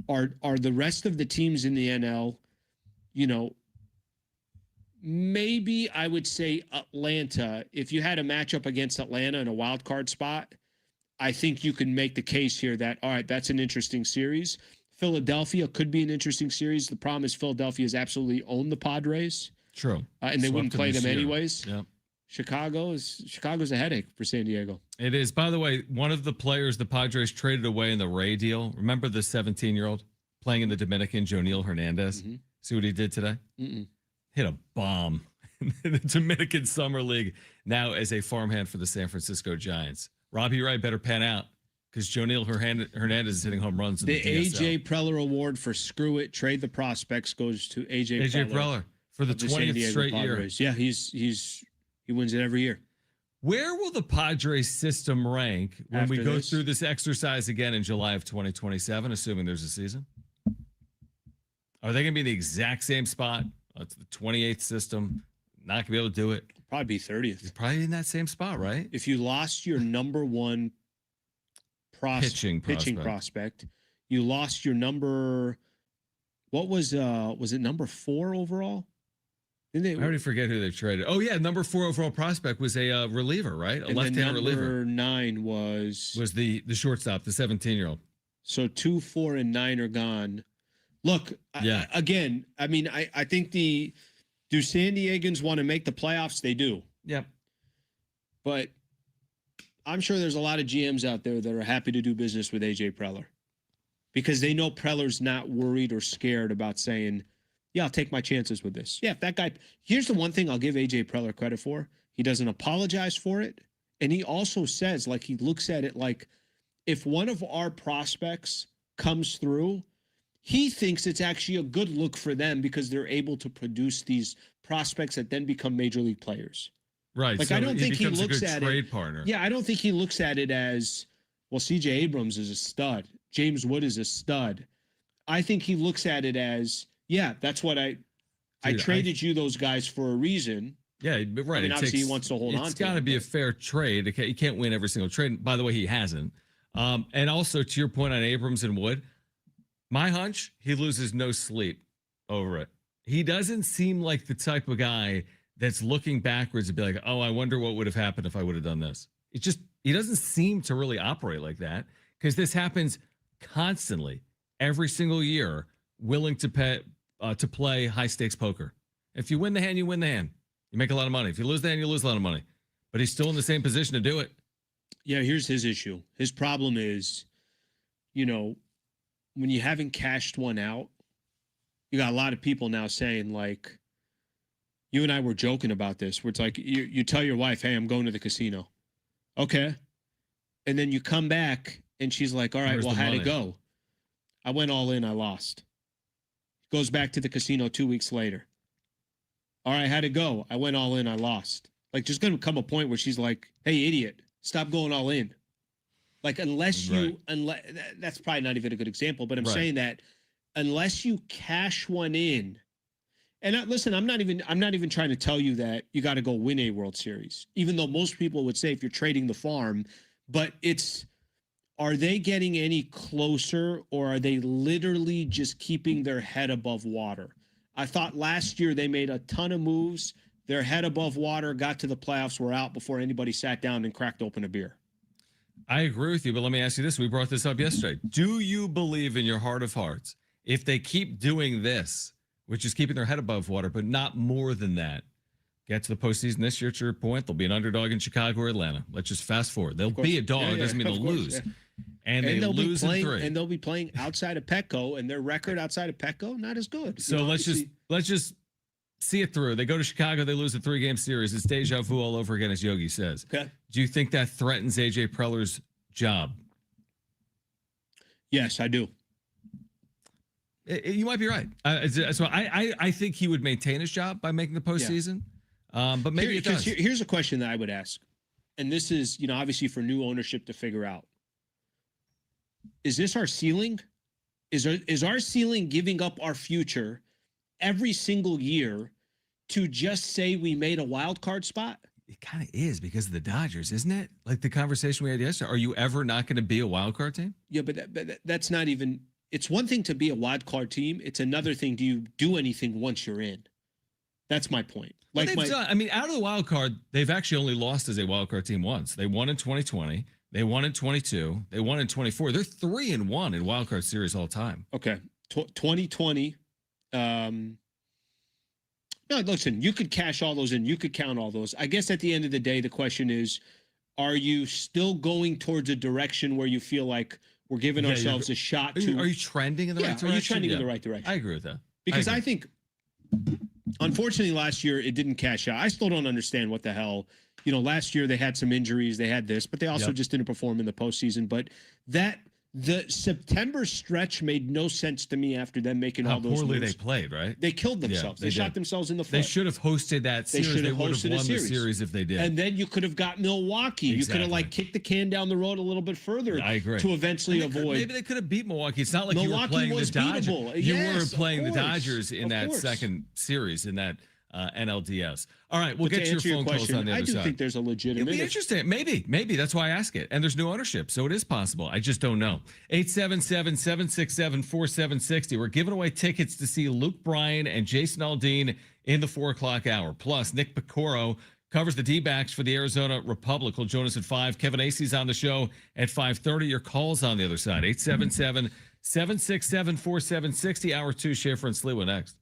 Are the rest of the teams in the NL, maybe I would say Atlanta. If you had a matchup against Atlanta in a wild card spot, I think you can make the case here that, all right, that's an interesting series. Philadelphia could be an interesting series. The problem is Philadelphia has absolutely owned the Padres. True. And they wouldn't play them anyways. Yeah. Chicago's a headache for San Diego. It is. By the way, one of the players the Padres traded away in the Ray deal, remember the 17-year-old playing in the Dominican, Jonil Hernandez? Mm-hmm. See what he did today? Mm-mm. Hit a bomb in the Dominican Summer League, now as a farmhand for the San Francisco Giants. Robbie Wright better pan out because Jonil Hernandez is hitting home runs. In The the AJ Preller Award for Screw It, Trade the Prospects goes to AJ Preller for the 20th straight Padres. year. Yeah, he wins it every year. Where will the Padres system rank when After we go this? through this exercise again in July of 2027, assuming there's a season? Are they going to be in the exact same spot? It's the 28th system. Not going to be able to do it. Probably be 30th. You're probably in that same spot, right? If you lost your number one Pitching prospect, you lost your number. What was it number 4 overall? I already forget who they traded. Oh yeah, number 4 overall prospect was a reliever, right? A left-hand reliever. Number 9 was the shortstop, the 17-year-old. So 2, 4, and 9 are gone. Look, yeah. Again, I mean, I think do San Diegans want to make the playoffs? They do. Yep. But I'm sure there's a lot of GMs out there that are happy to do business with AJ Preller because they know Preller's not worried or scared about saying, yeah, I'll take my chances with this. Yeah, if that guy, here's the one thing I'll give AJ Preller credit for. He doesn't apologize for it. And he also says, like, he looks at it like if one of our prospects comes through, he thinks it's actually a good look for them because they're able to produce these prospects that then become major league players. Right. Like, so I don't think he looks at trade partner. Yeah, I don't think he looks at it as, well, CJ Abrams is a stud. James Wood is a stud. I think he looks at it as, yeah, that's what I traded you those guys for a reason. Yeah, but right. I mean, obviously he wants to hold on to it. It's got to be a fair trade. He can't win every single trade. By the way, he hasn't. And also, to your point on Abrams and Wood, my hunch, he loses no sleep over it. He doesn't seem like the type of guy that's looking backwards and be like, oh, I wonder what would have happened if I would have done this. It's just, he doesn't seem to really operate like that because this happens constantly, every single year, willing to play high stakes poker. If you win the hand, you win the hand. You make a lot of money. If you lose the hand, you lose a lot of money. But he's still in the same position to do it. Yeah, here's his issue. His problem is, when you haven't cashed one out, you got a lot of people now saying, like, you and I were joking about this, where it's like you tell your wife, hey, I'm going to the casino. Okay. And then you come back and she's like, all right, Where's well, how'd money? it go? I went all in, I lost. Goes back to the casino 2 weeks later. All right, how'd it go? I went all in, I lost. Like, there's going to come a point where she's like, hey, idiot, stop going all in. Like, unless that's probably not even a good example, but I'm saying that unless you cash one in, and listen, I'm not even trying to tell you that you got to go win a World Series, even though most people would say if you're trading the farm, but are they getting any closer or are they literally just keeping their head above water? I thought last year they made a ton of moves. Their head above water, got to the playoffs, were out before anybody sat down and cracked open a beer. I agree with you, but let me ask you this. We brought this up yesterday. Do you believe in your heart of hearts, if they keep doing this, which is keeping their head above water, but not more than that, get to the postseason this year, to your point, they'll be an underdog in Chicago or Atlanta. Let's just fast forward. They'll be a dog. It doesn't mean they'll lose. Yeah. And they lose in 3. And they'll be playing outside of Petco, and their record outside of Petco, not as good. So let's just see it through. They go to Chicago, they lose a 3-game series. It's deja vu all over again, as Yogi says. Okay. Do you think that threatens AJ Preller's job? Yes, I do. You might be right. So I think he would maintain his job by making the postseason. But maybe it does. Here's a question that I would ask, and this is, obviously for new ownership to figure out. Is this our ceiling? Is our ceiling giving up our future every single year to just say we made a wild card spot? It kind of is because of the Dodgers, isn't it? Like the conversation we had yesterday. Are you ever not going to be a wild card team? Yeah, but that's not even. It's one thing to be a wild card team. It's another thing. Do you do anything once you're in? That's my point. Like out of the wild card, they've actually only lost as a wild card team once. They won in 2020. They won in 22. They won in 24. They're 3-1 in wild card series all time. Okay, 2020. No, listen. You could cash all those in. You could count all those. I guess at the end of the day, the question is, are you still going towards a direction where you feel like we're giving ourselves a shot to? Are you trending in the right direction? Are you trending in the right direction? I agree with that. Because I think, unfortunately, last year it didn't cash out. I still don't understand what the hell. last year they had some injuries, they had this, but they also just didn't perform in the postseason. But the September stretch made no sense to me after them making all those poorly moves. they played, right? They killed themselves. They shot themselves in the foot. They should have hosted that series. They would have won the series if they did. And then you could have got Milwaukee. Exactly. You could have like kicked the can down the road a little bit further. I agree. To eventually avoid. Maybe they could have beat Milwaukee. It's not like Milwaukee you were playing the Dodgers. beatable. You Yes, were playing of the course. Dodgers in Of that course. second series in that NLDS. All right, we'll But get to your answer phone calls question, on the other I do side. think there's a legitimate. It'd be interesting. Maybe. That's why I ask it. And there's new ownership, so it is possible. I just don't know. 877-767-4760. We're giving away tickets to see Luke Bryan and Jason Aldean in the 4 o'clock hour. Plus, Nick Piecoro covers the D-backs for the Arizona Republic. He'll join us at 5. Kevin Acee's on the show at 5:30. Your calls on the other side. 877-767-4760. Hour 2, Schaefer and Sliwa next.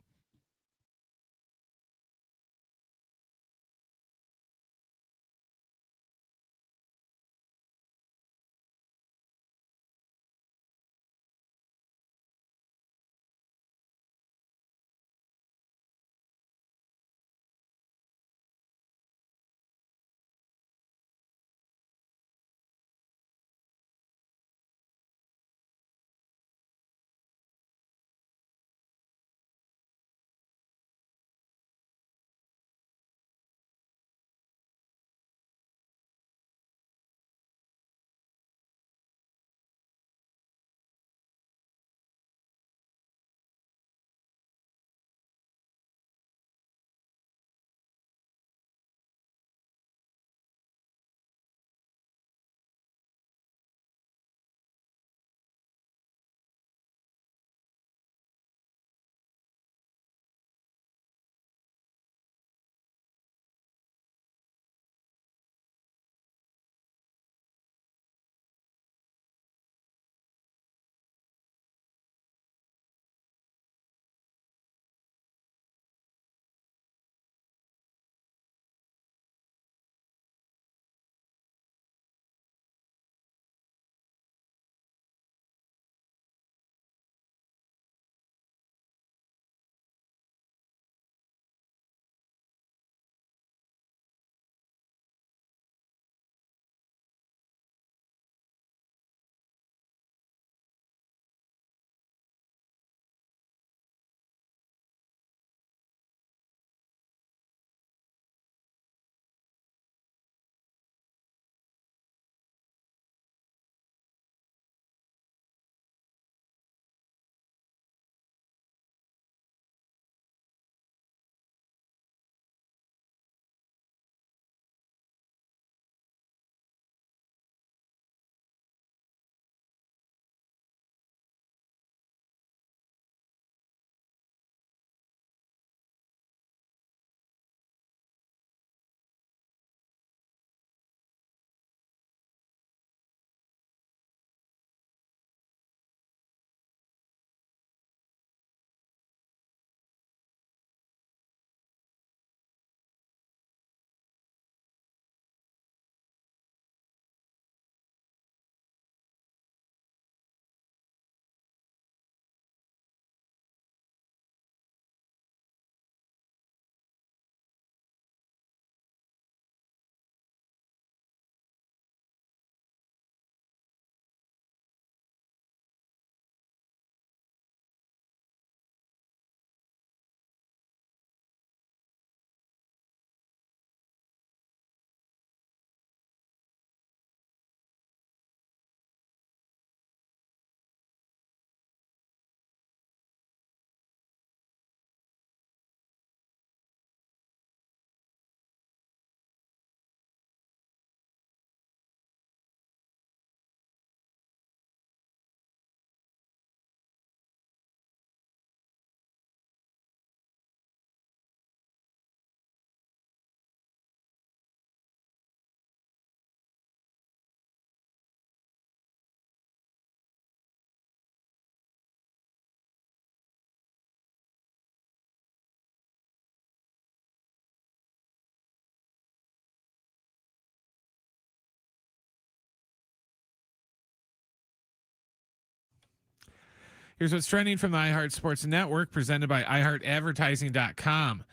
Here's what's trending from the iHeart Sports Network, presented by iHeartAdvertising.com.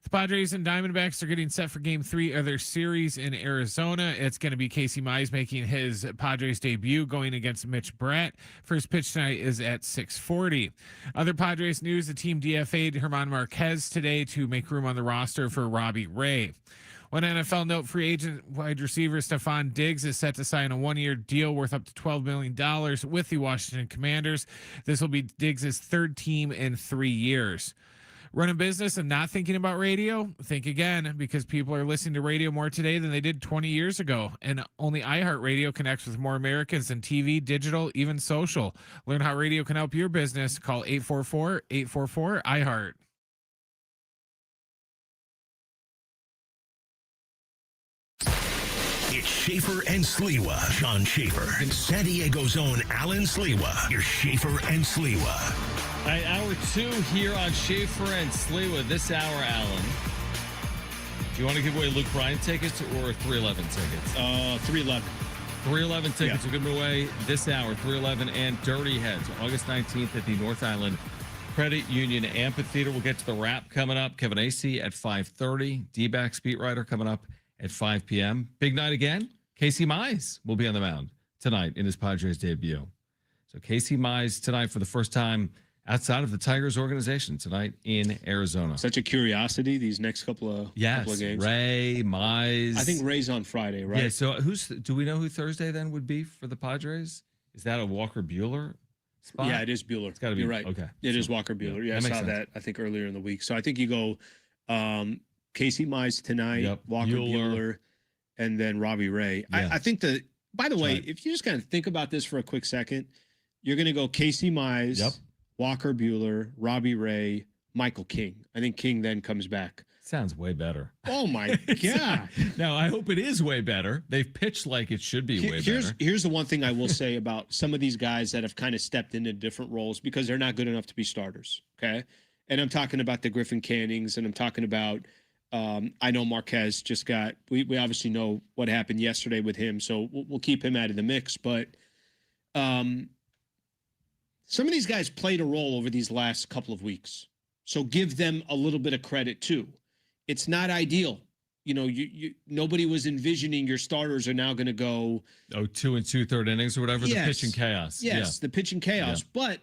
The Padres and Diamondbacks are getting set for game 3 of their series in Arizona. It's going to be Casey Mize making his Padres debut going against Mitch Bratt. First pitch tonight is at 6:40. Other Padres news, the team DFA'd German Marquez today to make room on the roster for Robbie Ray. One NFL note, free agent wide receiver Stephon Diggs is set to sign a 1-year deal worth up to $12 million with the Washington Commanders. This will be Diggs' third team in 3 years. Running business and not thinking about radio? Think again, because people are listening to radio more today than they did 20 years ago. And only iHeartRadio connects with more Americans than TV, digital, even social. Learn how radio can help your business. Call 844-844-iHeart. It's Schaefer and Sliwa. Sean Schaefer and San Diego's own Alan Sliwa. Your Schaefer and Sliwa. All right, hour 2 here on Schaefer and Sliwa. This hour, Alan. Do you want to give away Luke Bryan tickets or 311 tickets? 311. 311 tickets are given away this hour. 311 and Dirty Heads, August 19th at the North Island Credit Union Amphitheater. We'll get to the wrap coming up. Kevin Acee at 5:30. DBacks beat writer coming up at 5 p.m. Big night again. Casey Mize will be on the mound tonight in his Padres debut. So Casey Mize tonight for the first time outside of the Tigers organization tonight in Arizona. Such a curiosity these next couple of games. Ray, Mize. I think Ray's on Friday, right? Yeah, so do we know who Thursday then would be for the Padres? Is that a Walker Buehler spot? Yeah, it is Buehler. It's got to be. You're right. Okay. It is Walker Buehler. Yeah, I saw that, I think, earlier in the week. So I think you go Casey Mize tonight, Walker Buehler, and then Robbie Ray. Yeah. I think by the way, if you just kind of think about this for a quick second, you're going to go Casey Mize, Walker Buehler, Robbie Ray, Michael King. I think King then comes back. Sounds way better. Oh, my God. No, I hope it is way better. They've pitched like it should be way better. Here's the one thing I will say about some of these guys that have kind of stepped into different roles because they're not good enough to be starters, okay? And I'm talking about the Griffin Cannings, and I'm talking about I know Marquez just got – we obviously know what happened yesterday with him, so we'll keep him out of the mix. But some of these guys played a role over these last couple of weeks, so give them a little bit of credit too. It's not ideal. You know, nobody was envisioning your starters are now going to go 2 2/3 innings or whatever. The pitching chaos. Yes, the pitching chaos. Yeah. But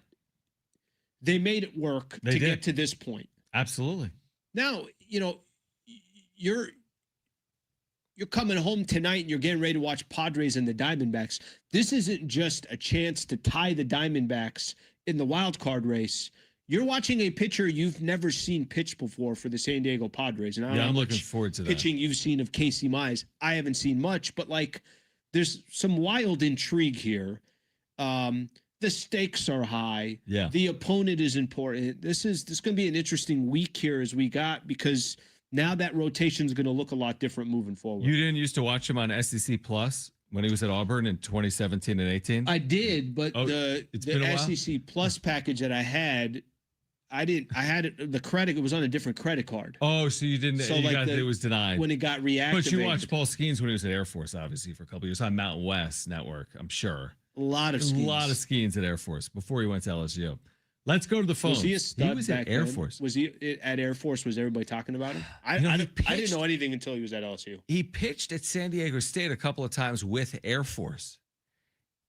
they made it work to get to this point. Absolutely. Now, you know, you're coming home tonight and you're getting ready to watch Padres and the Diamondbacks. This isn't just a chance to tie the Diamondbacks in the wild card race. You're watching a pitcher you've never seen pitch before for the San Diego Padres. And I'm looking forward to that. Pitching you've seen of Casey Mize. I haven't seen much, but like there's some wild intrigue here. The stakes are high. Yeah. The opponent is important. This is going to be an interesting week here as we got because now that rotation is going to look a lot different moving forward. You didn't used to watch him on SEC Plus when he was at Auburn in 2017 and 18? I did, but the SEC Plus package that I had, I had the credit. It was on a different credit card. Oh, so you didn't. So it was denied when it got reactivated. But you watched Paul Skeens when he was at Air Force, obviously, for a couple of years on Mountain West Network. I'm sure. A lot of Skeens at Air Force before he went to LSU. Let's go to the phone. Was he a stud? He was at Air Force. Was he at Air Force? Was everybody talking about him? I didn't know anything until he was at LSU. He pitched at San Diego State a couple of times with Air Force.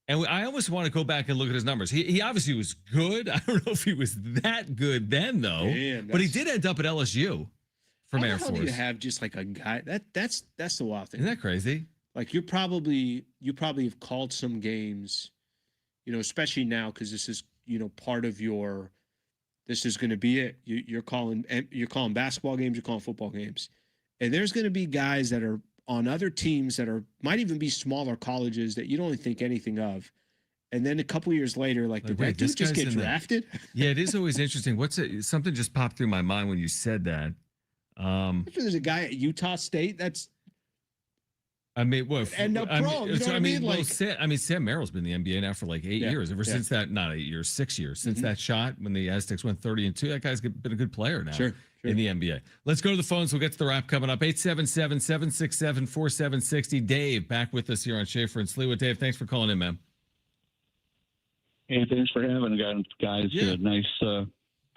And I almost want to go back and look at his numbers. He obviously was good. I don't know if he was that good then, though. Man, but he did end up at LSU from Air Force. How do you have just like a guy? That's the wild thing. Isn't that crazy? Like you probably have called some games, you know, especially now because this is, you know, part of your. This is going to be it. You're calling basketball games. You're calling football games, and there's going to be guys that are on other teams that might even be smaller colleges that you don't think anything of. And then a couple years later, did that dude just get drafted? Yeah, it is always interesting. Something just popped through my mind when you said that. There's a guy at Utah State that's end up pro. You know what I mean? Sam Merrill's been in the NBA now for like 8 years. Ever since that, not 8 years, 6 years since that shot when the Aztecs went 30-2. That guy's been a good player now. Sure. In the NBA. Let's go to the phones. We'll get to the wrap coming up. 877-767-4760. Dave back with us here on Schaefer and Sliwa. Dave, thanks for calling in, man. Hey, thanks for having guys. Yeah. Nice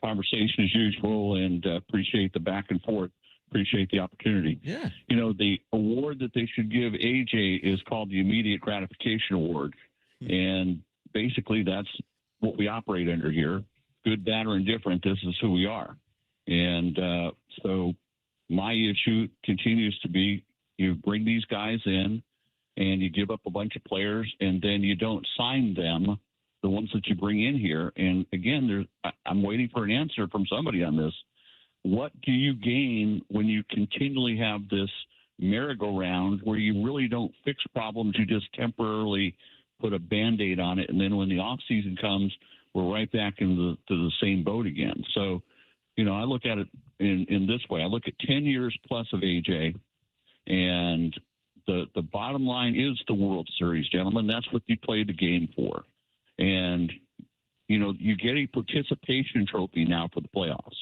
conversation as usual, and appreciate the back and forth. appreciate the opportunity. Yeah. You know, the award that they should give AJ is called the Immediate Gratification Award. And basically that's what we operate under here. Good, bad, or indifferent, this is who we are. And so my issue continues to be you bring these guys in and you give up a bunch of players and then you don't sign them, the ones that you bring in here. And again, I'm waiting for an answer from somebody on this. What do you gain when you continually have this merry-go-round where you really don't fix problems, you just temporarily put a Band-Aid on it, and then when the off-season comes, we're right back into the same boat again. So, you know, I look at it in this way. I look at 10 years plus of AJ, and the bottom line is the World Series, gentlemen. That's what you play the game for. And, you know, you get a participation trophy now for the playoffs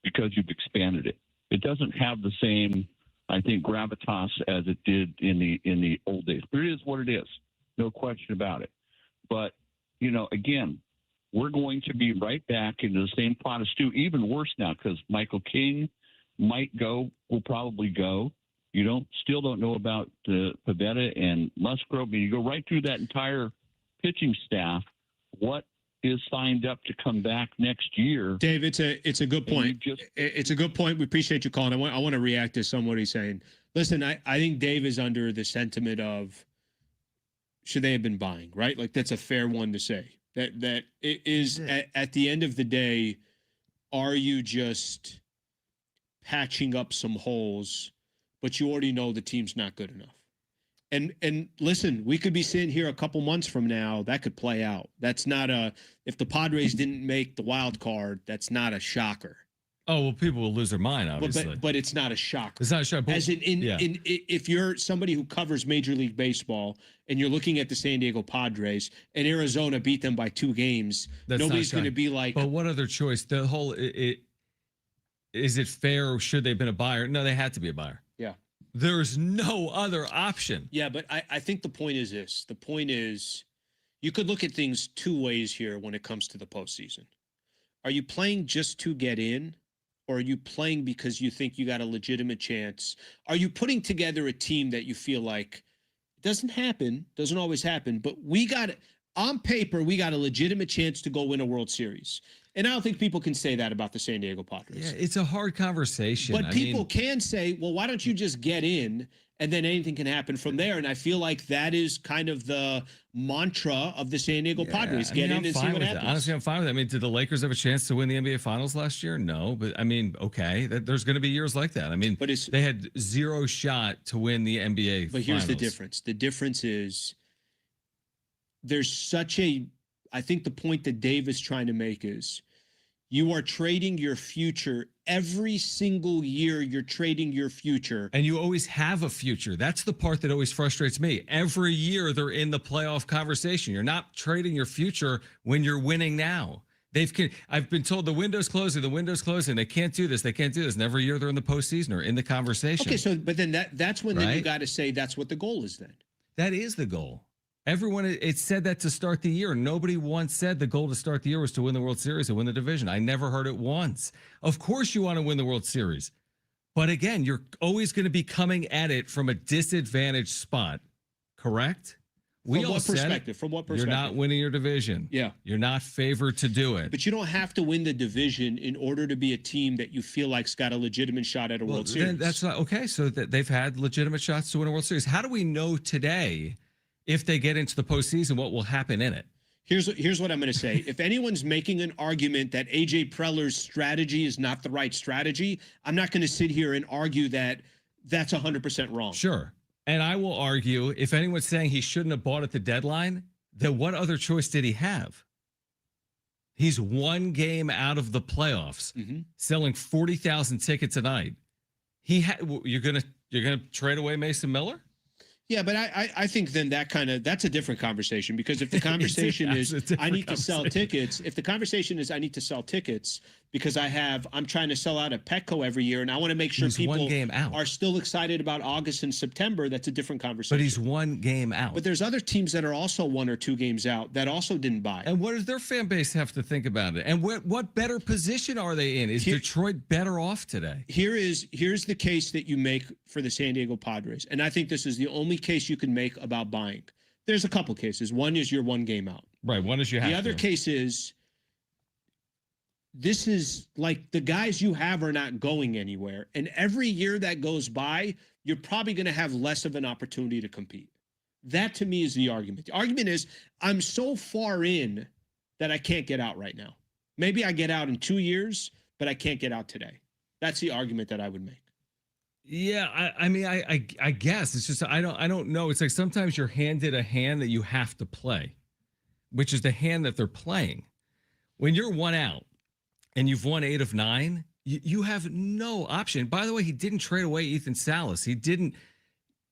because you've expanded it. It doesn't have the same, I think, gravitas as it did in the old days. But it is what it is. No question about it. But, you know, again, we're going to be right back into the same pot of stew, even worse now because Michael King might go, will probably go. You still don't know about Pivetta and Musgrove. I mean, you go right through that entire pitching staff. What is signed up to come back next year? Dave, it's a good point. It's a good point. We appreciate you calling. I want to react to what he's saying. Listen, I think Dave is under the sentiment of should they have been buying, right? Like that's a fair one to say. That it is at the end of the day, are you just patching up some holes, but you already know the team's not good enough? And listen, we could be sitting here a couple months from now, that could play out. That's not if the Padres didn't make the wild card, that's not a shocker. Oh, well, people will lose their mind, obviously. But it's not a shocker. It's not a shocker. As if you're somebody who covers Major League Baseball and you're looking at the San Diego Padres and Arizona beat them by 2 games, nobody's going to be like. But what other choice? The whole is it fair or should they have been a buyer? No, they had to be a buyer. Yeah. There's no other option. Yeah, but I think the point is this. The point is you could look at things 2 ways here when it comes to the postseason. Are you playing just to get in? Or are you playing because you think you got a legitimate chance? Are you putting together a team that you feel like it doesn't always happen, but on paper, we got a legitimate chance to go win a World Series. And I don't think people can say that about the San Diego Padres. Yeah, it's a hard conversation. But people can say, well, why don't you just get in and then anything can happen from there? And I feel like that is kind of the mantra of the San Diego Padres. Get in and see what happens. Honestly, I'm fine with that. I mean, did the Lakers have a chance to win the NBA Finals last year? No. But, I mean, okay, there's going to be years like that. I mean, they had 0 shot to win the NBA Finals. But here's the difference. The difference is there's I think the point that Dave is trying to make is you are trading your future every single year. You're trading your future. And you always have a future. That's the part that always frustrates me. Every year they're in the playoff conversation. You're not trading your future when you're winning now. I've been told the window's closing, They can't do this. And every year they're in the postseason or in the conversation. Okay, but then that's when then you got to say that's what the goal is then. That is the goal. Everyone, it said that to start the year. Nobody once said the goal to start the year was to win the World Series and win the division. I never heard it once. Of course you want to win the World Series. But again, you're always going to be coming at it from a disadvantaged spot, correct? From what perspective? You're not winning your division. Yeah. You're not favored to do it. But you don't have to win the division in order to be a team that you feel like's got a legitimate shot at a World Series. That's not okay. So they've had legitimate shots to win a World Series. How do we know today, if they get into the postseason, what will happen in it? Here's what I'm going to say. If anyone's making an argument that AJ Preller's strategy is not the right strategy, I'm not going to sit here and argue that that's 100% wrong. Sure. And I will argue, if anyone's saying he shouldn't have bought at the deadline, then what other choice did he have? He's 1 game out of the playoffs, selling 40,000 tickets a night. You're gonna trade away Mason Miller? Yeah, but I think then that's a different conversation, because if the conversation is I need to sell tickets, because I'm trying to sell out at Petco every year, and I want to make sure He's people one game out. are still excited about August and September. That's a different conversation. But he's one game out. But there's other teams that are also 1 or 2 games out that also didn't buy. And what does their fan base have to think about it? And what better position are they in? Is Detroit better off today? Here's the case that you make for the San Diego Padres, and I think this is the only case you can make about buying. There's a couple cases. One is you're 1 game out. Right. One is you have The other case is this is like the guys you have are not going anywhere. And every year that goes by, you're probably going to have less of an opportunity to compete. That to me is the argument. The argument is I'm so far in that I can't get out right now. Maybe I get out in 2 years, but I can't get out today. That's the argument that I would make. Yeah, I mean, I guess it's just I don't know. It's like sometimes you're handed a hand that you have to play, which is the hand that they're playing. When you're 1 out and you've won 8 of 9, you have no option. By the way, he didn't trade away Ethan Salas. He didn't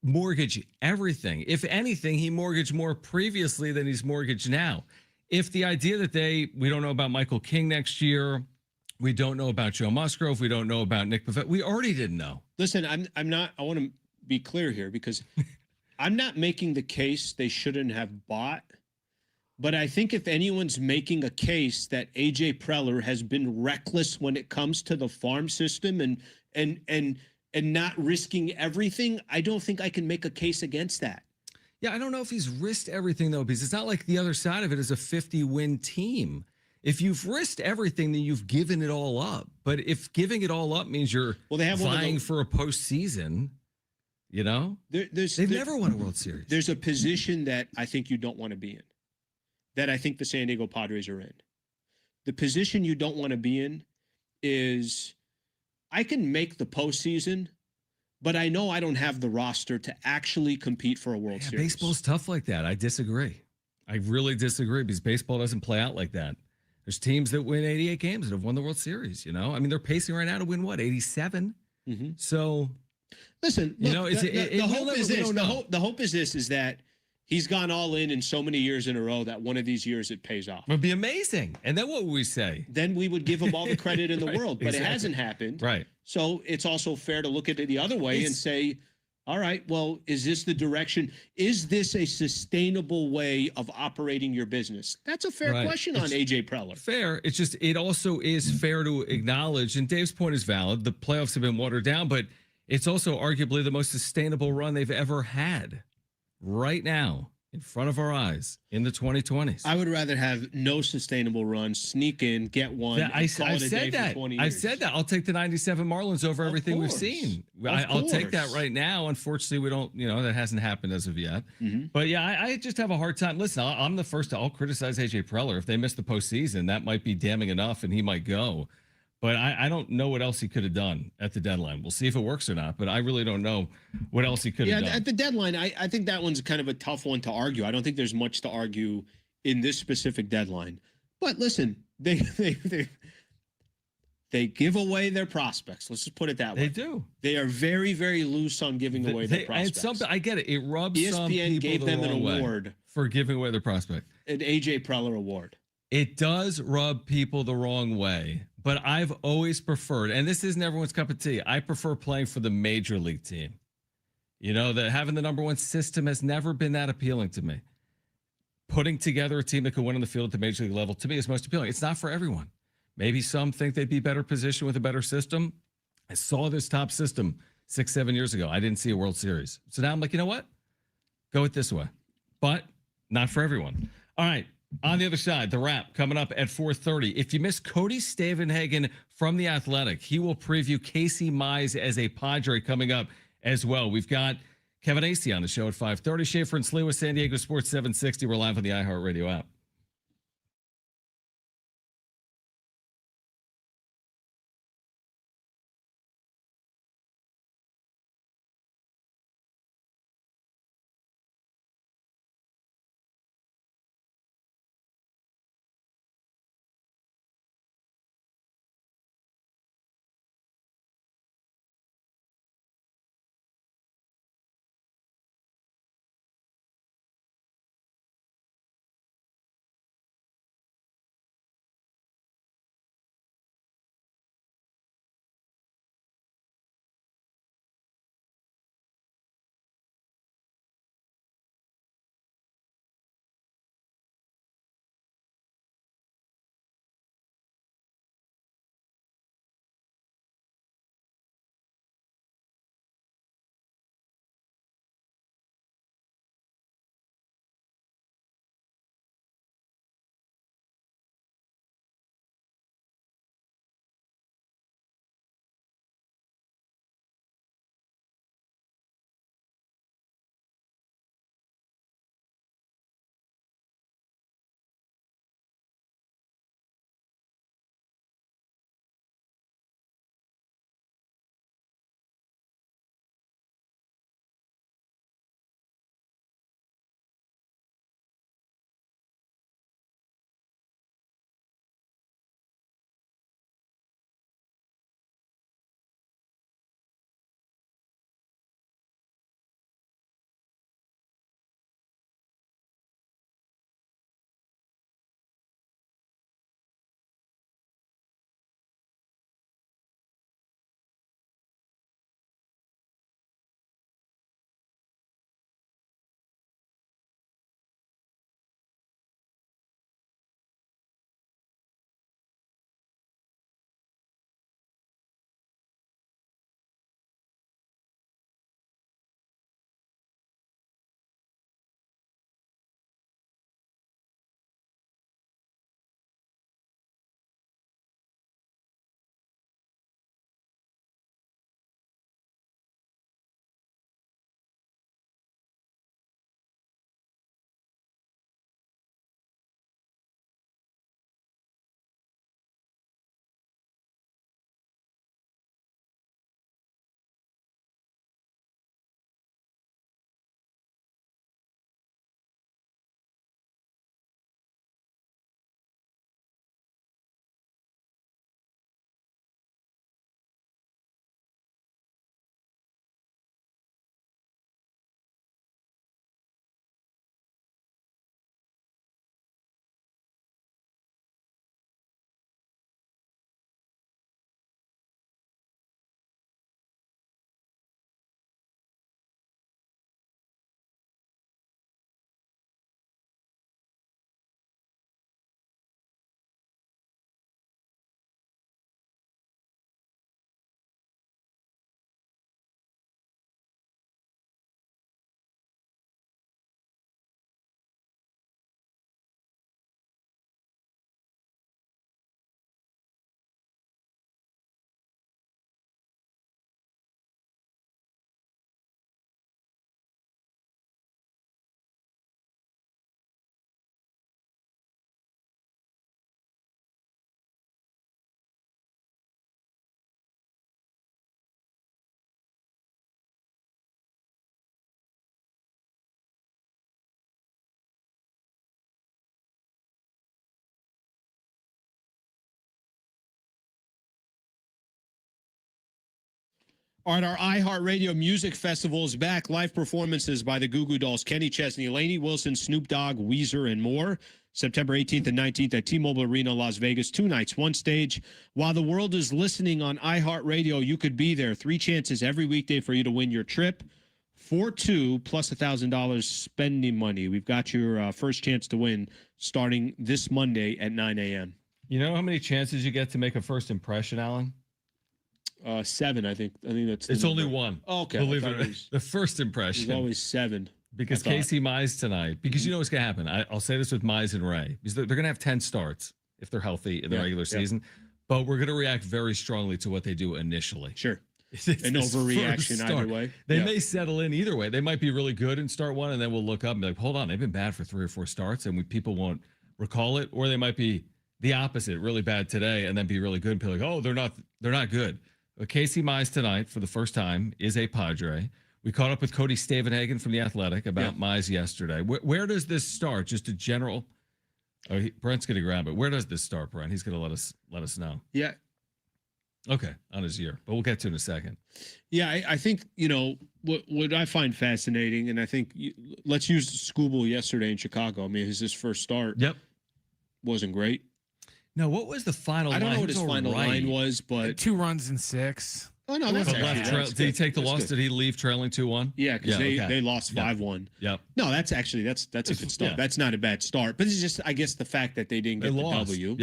mortgage everything. If anything, he mortgaged more previously than he's mortgaged now. If the idea that we don't know about Michael King next year, we don't know about Joe Musgrove, we don't know about Nick Pivetta, we already didn't know. Listen, I'm not. I want to be clear here because I'm not making the case they shouldn't have bought. But I think if anyone's making a case that AJ Preller has been reckless when it comes to the farm system and not risking everything, I don't think I can make a case against that. Yeah, I don't know if he's risked everything though, because it's not like the other side of it is a 50-win team. If you've risked everything, then you've given it all up. But if giving it all up means you're vying for a postseason, you know, they've never won a World Series. There's a position that I think you don't want to be in, that I think the San Diego Padres are in. The position you don't want to be in is I can make the postseason, but I know I don't have the roster to actually compete for a World Series. Baseball's tough like that. I disagree. I really disagree because baseball doesn't play out like that. There's teams that win 88 games that have won the World Series, you know? I mean, they're pacing right now to win, 87? Mm-hmm. So, listen, look, you know, the hope is this. The hope is this, is that he's gone all in so many years in a row that one of these years it pays off. It would be amazing. And then what would we say? Then we would give him all the credit in the world, but It hasn't happened. Right. So it's also fair to look at it the other way and say, all right, well, is this the direction? Is this a sustainable way of operating your business? That's a fair question on AJ Preller. Fair. It's just, it also is fair to acknowledge, and Dave's point is valid, the playoffs have been watered down, but it's also arguably the most sustainable run they've ever had right now in front of our eyes in the 2020s. I would rather have no sustainable run, sneak in, get one. I've said that. I've said that. I'll take the 97 Marlins over everything we've seen. I'll take that right now. Unfortunately, we don't, that hasn't happened as of yet. Mm-hmm. But yeah, I just have a hard time. Listen, I'm the first I'll criticize AJ Preller. If they miss the postseason, that might be damning enough and he might go. But I don't know what else he could have done at the deadline. We'll see if it works or not, but I really don't know what else he could have done. At the deadline, I think that one's kind of a tough one to argue. I don't think there's much to argue in this specific deadline. But listen, they give away their prospects. Let's just put it that way. They do. They are very, very loose on giving away their prospects. And I get it. It rubs ESPN some people gave them an award for giving away their prospect. An AJ Preller award. It does rub people the wrong way, but I've always preferred, and this isn't everyone's cup of tea, I prefer playing for the major league team. That having the number one system has never been that appealing to me. Putting together a team that can win on the field at the major league level, to me, is most appealing. It's not for everyone. Maybe some think they'd be better positioned with a better system. I saw this top system 6-7 years ago. I didn't see a World Series. So now I'm like, you know what? Go it this way. But not for everyone. All right. On the other side, the wrap coming up at 4:30. If you missed Cody Stavenhagen from The Athletic, he will preview Casey Mize as a Padre coming up as well. We've got Kevin Acee on the show at 5:30. Schaefer and Sliwa, San Diego Sports 760. We're live on the iHeartRadio app. All right, our iHeartRadio Music Festival is back. Live performances by the Goo Goo Dolls, Kenny Chesney, Lainey Wilson, Snoop Dogg, Weezer, and more. September 18th and 19th at T-Mobile Arena, Las Vegas. 2 nights, 1 stage. While the world is listening on iHeartRadio, you could be there. 3 chances every weekday for you to win your trip. 4-2 plus $1,000 spending money. We've got your first chance to win starting this Monday at 9 a.m. You know how many chances you get to make a first impression, Alan? 7, I think. I think that's. It's only 1. Oh, okay. Believe it or not. The first impression. There's always 7. Because Casey Mize tonight, because you know what's going to happen. I'll say this with Mize and Ray, because they're going to have 10 starts if they're healthy in the regular season, but we're going to react very strongly to what they do initially. Sure. It's an overreaction either way. They may settle in either way. They might be really good and start one, and then we'll look up and be like, hold on, they've been bad for 3 or 4 starts, and people won't recall it. Or they might be the opposite, really bad today, and then be really good and be like, oh, they're not good. But Casey Mize tonight, for the first time, is a Padre. We caught up with Cody Stavenhagen from The Athletic about Mize yesterday. Where does this start? Just a general. Oh, Brent's going to grab it. Where does this start, Brent? He's going to let us know. Yeah. Okay, on his year, but we'll get to it in a second. Yeah, I think, what I find fascinating, and I think let's use Scooble yesterday in Chicago. I mean, his first start wasn't great. No, what was the final line? I don't know what his final line was, but 2 runs and 6. Oh, no, that's did he take the loss? Did he leave trailing 2-1? Yeah, because they lost 5-1. Yep. No, that's a good start. Yeah. That's not a bad start. But it's just, I guess, the fact that they didn't get the W,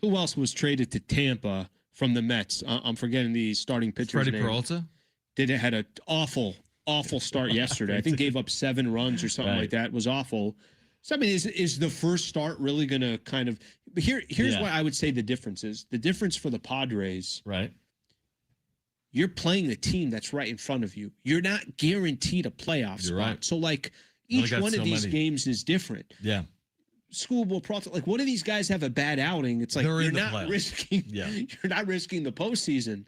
who else was traded to Tampa from the Mets? I'm forgetting the starting pitcher's name. Freddie Peralta? Had an awful start yesterday. I think gave up 7 runs or something like that. It was awful. So, I mean, is the first start really going to kind of – here's what I would say the difference is. The difference for the Padres – right. You're playing the team that's right in front of you. You're not guaranteed a playoff spot. Right. So, each one of these games is different. Yeah. Schoolboy, one of these guys have a bad outing. It's like you're not risking the postseason.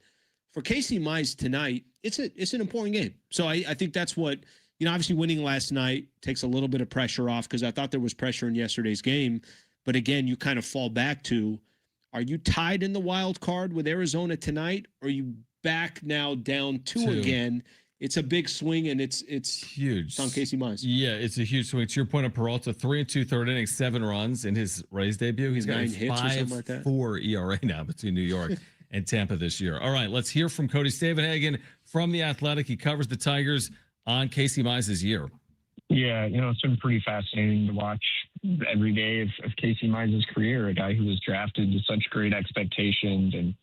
For Casey Mize tonight, it's an important game. So I think that's what – obviously winning last night takes a little bit of pressure off because I thought there was pressure in yesterday's game. But again, you kind of fall back to, are you tied in the wild card with Arizona tonight? Or are you back now down 2 again? It's a big swing, and it's huge. It's on Casey Mize. Yeah, it's a huge swing. To your point of Peralta, 3 2/3 innings, 7 runs in his Rays debut. He's got 9 hits or something like that. 5.4 ERA now between New York and Tampa this year. All right, let's hear from Cody Stavenhagen from The Athletic. He covers the Tigers on Casey Mize's year. Yeah, it's been pretty fascinating to watch every day of Casey Mize's career, a guy who was drafted to such great expectations and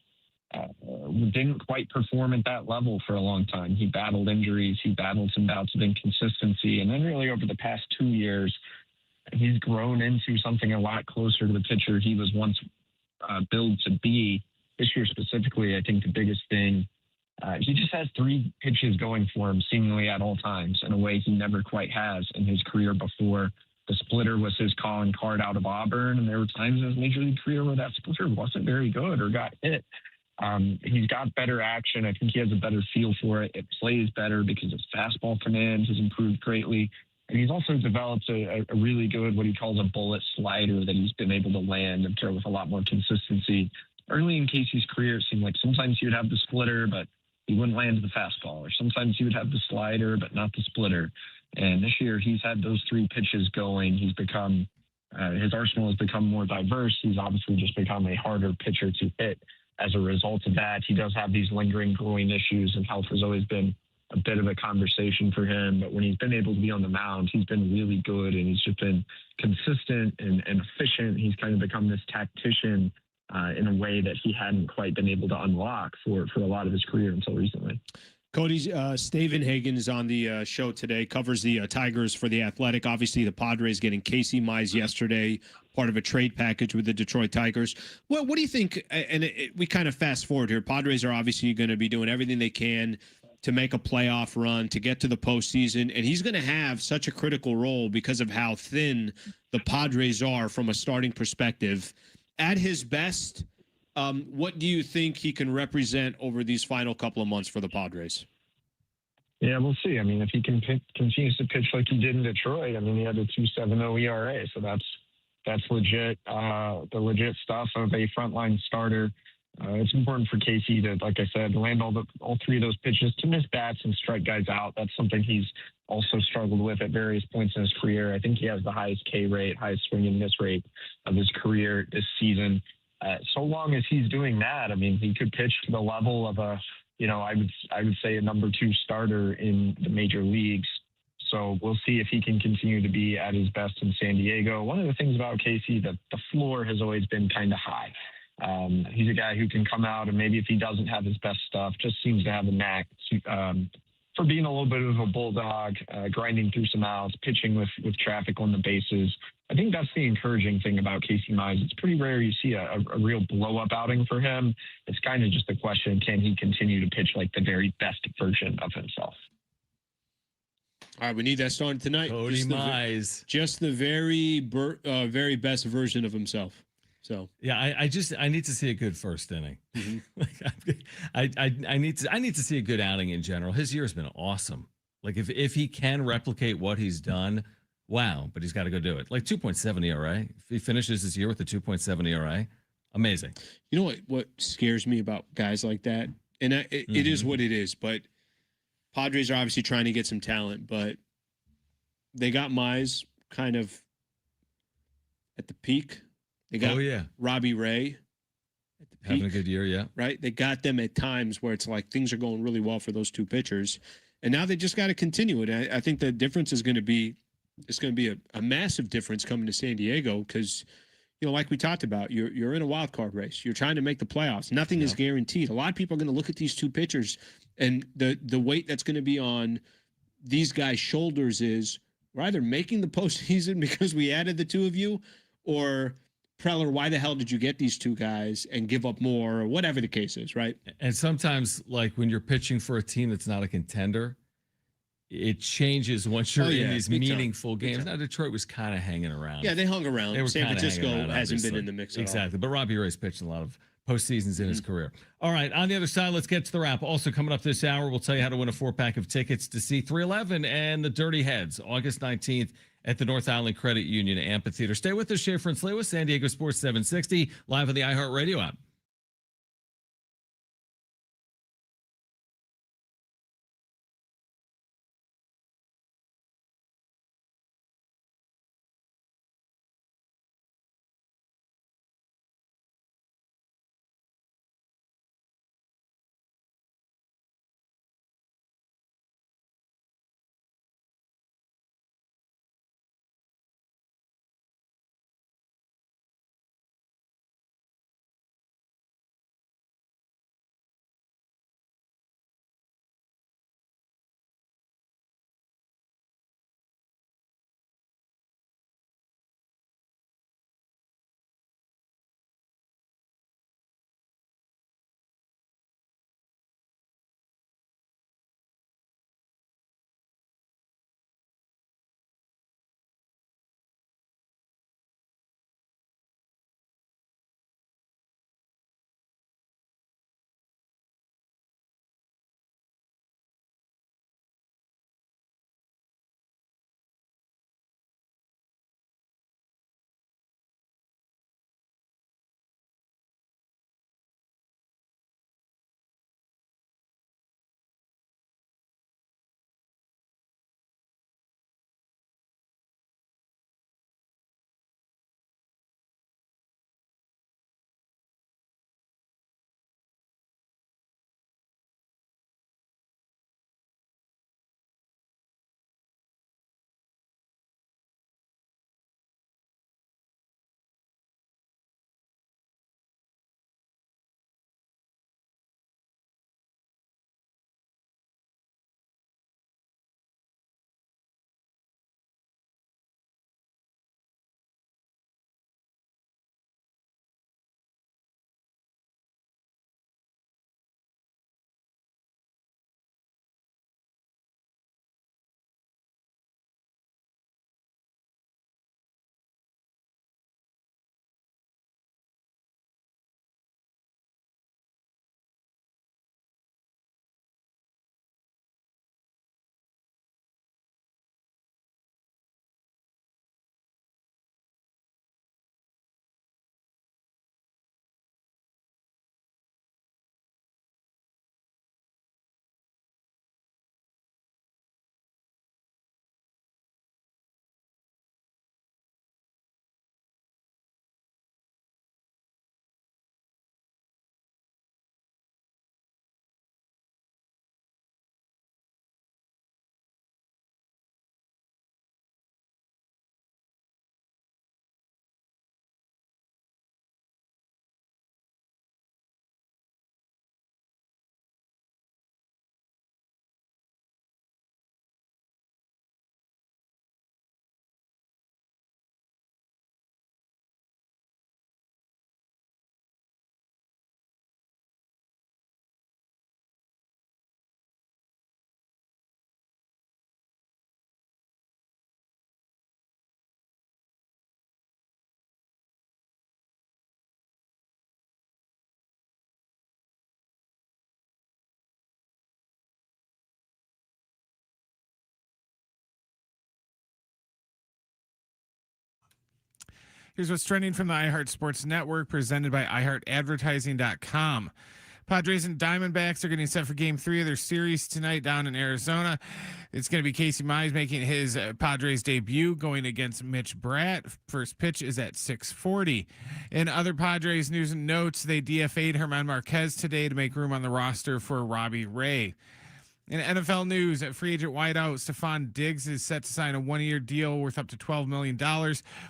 didn't quite perform at that level for a long time. He battled injuries. He battled some bouts of inconsistency. And then really over the past 2 years, he's grown into something a lot closer to the pitcher he was once billed to be. This year specifically, I think the biggest thing, he just has 3 pitches going for him seemingly at all times in a way he never quite has in his career before. The splitter was his calling card out of Auburn, and there were times in his major league career where that splitter wasn't very good or got hit. He's got better action. I think he has a better feel for it. It plays better because his fastball command has improved greatly. And he's also developed a really good, what he calls a bullet slider that he's been able to land and throw with a lot more consistency. Early in Casey's career, it seemed like sometimes he would have the splitter, but he wouldn't land the fastball. Or sometimes he would have the slider, but not the splitter. And this year, he's had those 3 pitches going. He's become, his arsenal has become more diverse. He's obviously just become a harder pitcher to hit. As a result of that, he does have these lingering groin issues, and health has always been a bit of a conversation for him. But when he's been able to be on the mound, he's been really good, and he's just been consistent and efficient. He's kind of become this tactician in a way that he hadn't quite been able to unlock for a lot of his career until recently. Cody Stavenhagen is on the show today, covers the Tigers for The Athletic. Obviously, the Padres getting Casey Mize yesterday, part of a trade package with the Detroit Tigers. Well, what do you think? And we kind of fast forward here. Padres are obviously going to be doing everything they can to make a playoff run, to get to the postseason. And he's going to have such a critical role because of how thin the Padres are from a starting perspective. At his best, what do you think he can represent over these final couple of months for the Padres? Yeah, we'll see. I mean, if he continues to pitch like he did in Detroit, I mean, he had a 2.70 ERA, so that's legit. The legit stuff of a frontline starter. It's important for Casey to, like I said, land all three of those pitches, to miss bats and strike guys out. That's something he's also struggled with at various points in his career. I think he has the highest K rate, highest swing and miss rate of his career this season. So long as he's doing that, I mean, he could pitch to the level of a, I would say a number 2 starter in the major leagues. So we'll see if he can continue to be at his best in San Diego. One of the things about Casey, the floor has always been kind of high. He's a guy who can come out and maybe if he doesn't have his best stuff, just seems to have a knack for being a little bit of a bulldog, grinding through some outs, pitching with traffic on the bases. I think that's the encouraging thing about Casey Mize. It's pretty rare you see a real blow-up outing for him. It's kind of just a question, can he continue to pitch like the very best version of himself? All right, we need that starting tonight. Cody Mize. Just the very best version of himself. So yeah, I need to see a good first inning. I need to see a good outing in general. His year's been awesome. Like if he can replicate what he's done, wow. But he's got to go do it. Like 2.7 ERA. If he finishes his year with a 2.7 ERA, amazing. You know what scares me about guys like that, and it is what it is. But Padres are obviously trying to get some talent, but they got Mize kind of at the peak. They got Robbie Ray at the peak. Having a good year, yeah. Right? They got them at times where it's like things are going really well for those two pitchers. And now they just got to continue it. I think the difference is going to be a massive difference coming to San Diego because, like we talked about, you're in a wild card race. You're trying to make the playoffs. Nothing is guaranteed. A lot of people are going to look at these two pitchers and the weight that's going to be on these guys' shoulders is we're either making the postseason because we added the two of you or – Preller, why the hell did you get these two guys and give up more or whatever the case is, right? And sometimes, like when you're pitching for a team that's not a contender, it changes once you're in these meaningful games. Now, Detroit was kind of hanging around. Yeah, they hung around. San Francisco hasn't been in the mix at all. Exactly. But Robbie Ray's pitched a lot of postseasons in his career. All right, on the other side, let's get to the wrap. Also coming up this hour, we'll tell you how to win a 4-pack of tickets to see 311 and the Dirty Heads, August 19th. At the North Island Credit Union Amphitheater. Stay with us, Schaefer and Sliwa, San Diego Sports 760, live on the iHeartRadio app. Here's what's trending from the iHeart Sports Network, presented by iHeartAdvertising.com. Padres and Diamondbacks are getting set for Game 3 of their series tonight down in Arizona. It's going to be Casey Mize making his Padres debut, going against Mitch Bratt. First pitch is at 6:40. In other Padres news and notes, they DFA'd German Marquez today to make room on the roster for Robbie Ray. In NFL news, free agent wideout Stephon Diggs is set to sign a one-year deal worth up to $12 million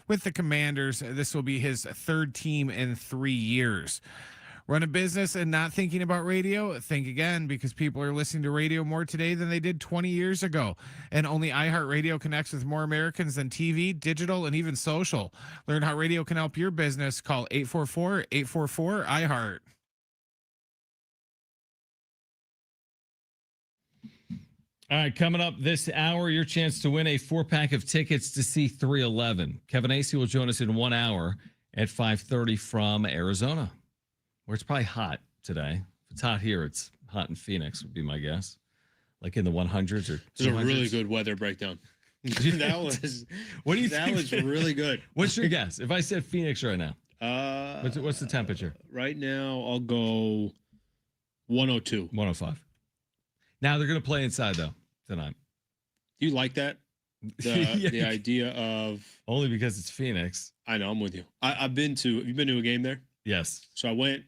with the Commanders. This will be his third team in 3 years. Run a business and not thinking about radio? Think again, because people are listening to radio more today than they did 20 years ago. And only iHeartRadio connects with more Americans than TV, digital, and even social. Learn how radio can help your business. Call 844-844-iHeart. All right, coming up this hour, your chance to win a 4-pack of tickets to see 311. Kevin Acee will join us in 1 hour at 5:30 from Arizona, where it's probably hot today. If it's hot here, it's hot in Phoenix, would be my guess. Like in the 100s or 200s. It's a really good weather breakdown. that was what do you that think? was really good. What's your guess? If I said Phoenix right now, what's the temperature? Right now, I'll go 102. 105. Now they're going to play inside, though, tonight. Do you like that? The idea of... Only because it's Phoenix. I know, I'm with you. Have you been to a game there? Yes. So I went,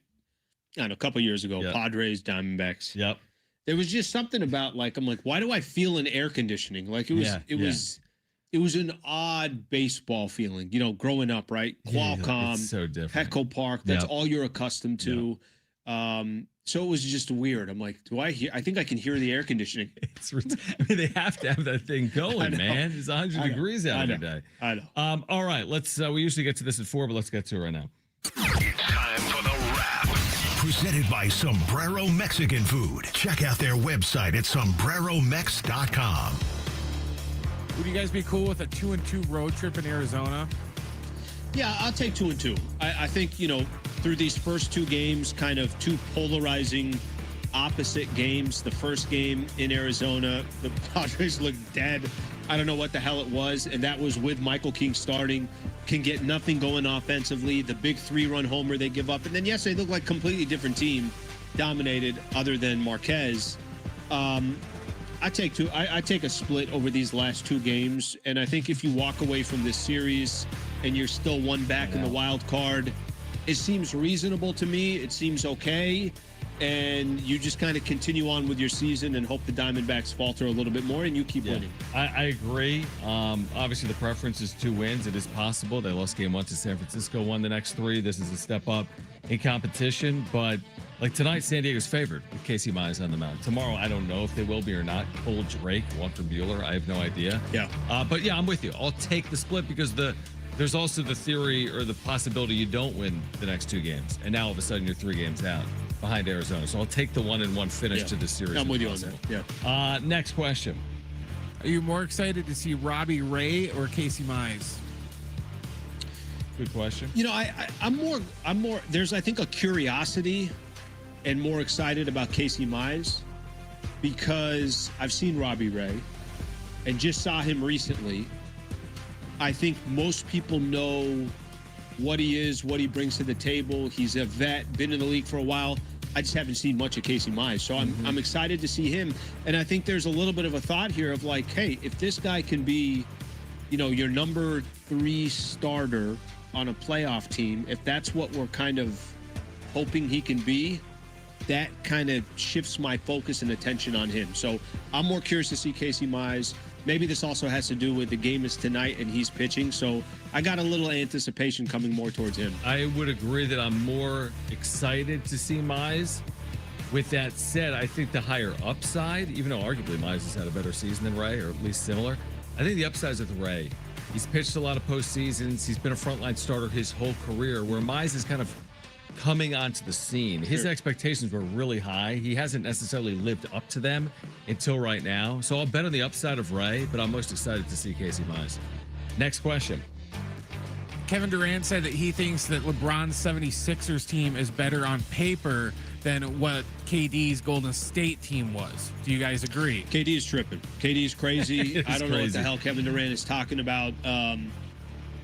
a couple years ago, Yep. Padres, Diamondbacks. Yep. There was just something about, I'm like, why do I feel an air conditioning? Like, it was an odd baseball feeling, growing up, right? Qualcomm, it's so different. Petco Park, that's Yep. all you're accustomed to. So it was just weird. I'm like, I think I can hear the air conditioning. They have to have that thing going, man. It's 100 degrees out today. I know. All right, let's. We usually get to this at 4, but let's get to it right now. It's time for the wrap. Presented by Sombrero Mexican Food. Check out their website at sombreromex.com. Would you guys be cool with a 2-2 road trip in Arizona? Yeah, I'll take 2-2. I think, through these first 2 games, kind of 2 polarizing opposite games. The first game in Arizona, the Padres looked dead. I don't know what the hell it was, and that was with Michael King starting. Can get nothing going offensively. The big 3-run homer they give up. And then, yes, they look like a completely different team, dominated other than Marquez. I take 2. I take a split over these last 2 games, and I think if you walk away from this series and you're still one back in the wild card, it seems reasonable to me. It seems okay. And you just kind of continue on with your season and hope the Diamondbacks falter a little bit more and you keep winning. I agree. Obviously, the preference is 2 wins. It is possible. They lost game 1 to San Francisco, won the next 3. This is a step up in competition. But like tonight, San Diego's favored with Casey Mize on the mound. Tomorrow, I don't know if they will be or not. Cole Drake, Walter Buehler, I have no idea. Yeah. But yeah, I'm with you. I'll take the split because there's also the theory or the possibility you don't win the next 2 games. And now all of a sudden you're 3 games out behind Arizona. So I'll take the 1-1 finish to the series. I'm with you on that. Yeah. Next question. Are you more excited to see Robbie Ray or Casey Mize? Good question. I'm more, there's, I think, a curiosity and more excited about Casey Mize because I've seen Robbie Ray and just saw him recently. I think most people know what he is, what he brings to the table. He's a vet, been in the league for a while. I just haven't seen much of Casey Mize. So I'm excited to see him. And I think there's a little bit of a thought here of like, hey, if this guy can be, your number 3 starter on a playoff team, if that's what we're kind of hoping he can be, that kind of shifts my focus and attention on him. So I'm more curious to see Casey Mize. Maybe this also has to do with the game is tonight and he's pitching. So I got a little anticipation coming more towards him. I would agree that I'm more excited to see Mize. With that said, I think the higher upside, even though arguably Mize has had a better season than Ray, or at least similar, I think the upside is with Ray. He's pitched a lot of postseasons. He's been a frontline starter his whole career, where Mize is kind of coming onto the scene. His expectations were really high. He hasn't necessarily lived up to them until right now. So I'll bet on the upside of Ray, but I'm most excited to see Casey Mize. Next question. Kevin Durant said that he thinks that LeBron's 76ers team is better on paper than what KD's Golden State team was. Do you guys agree? KD is tripping. KD is crazy. I don't know what the hell Kevin Durant is talking about.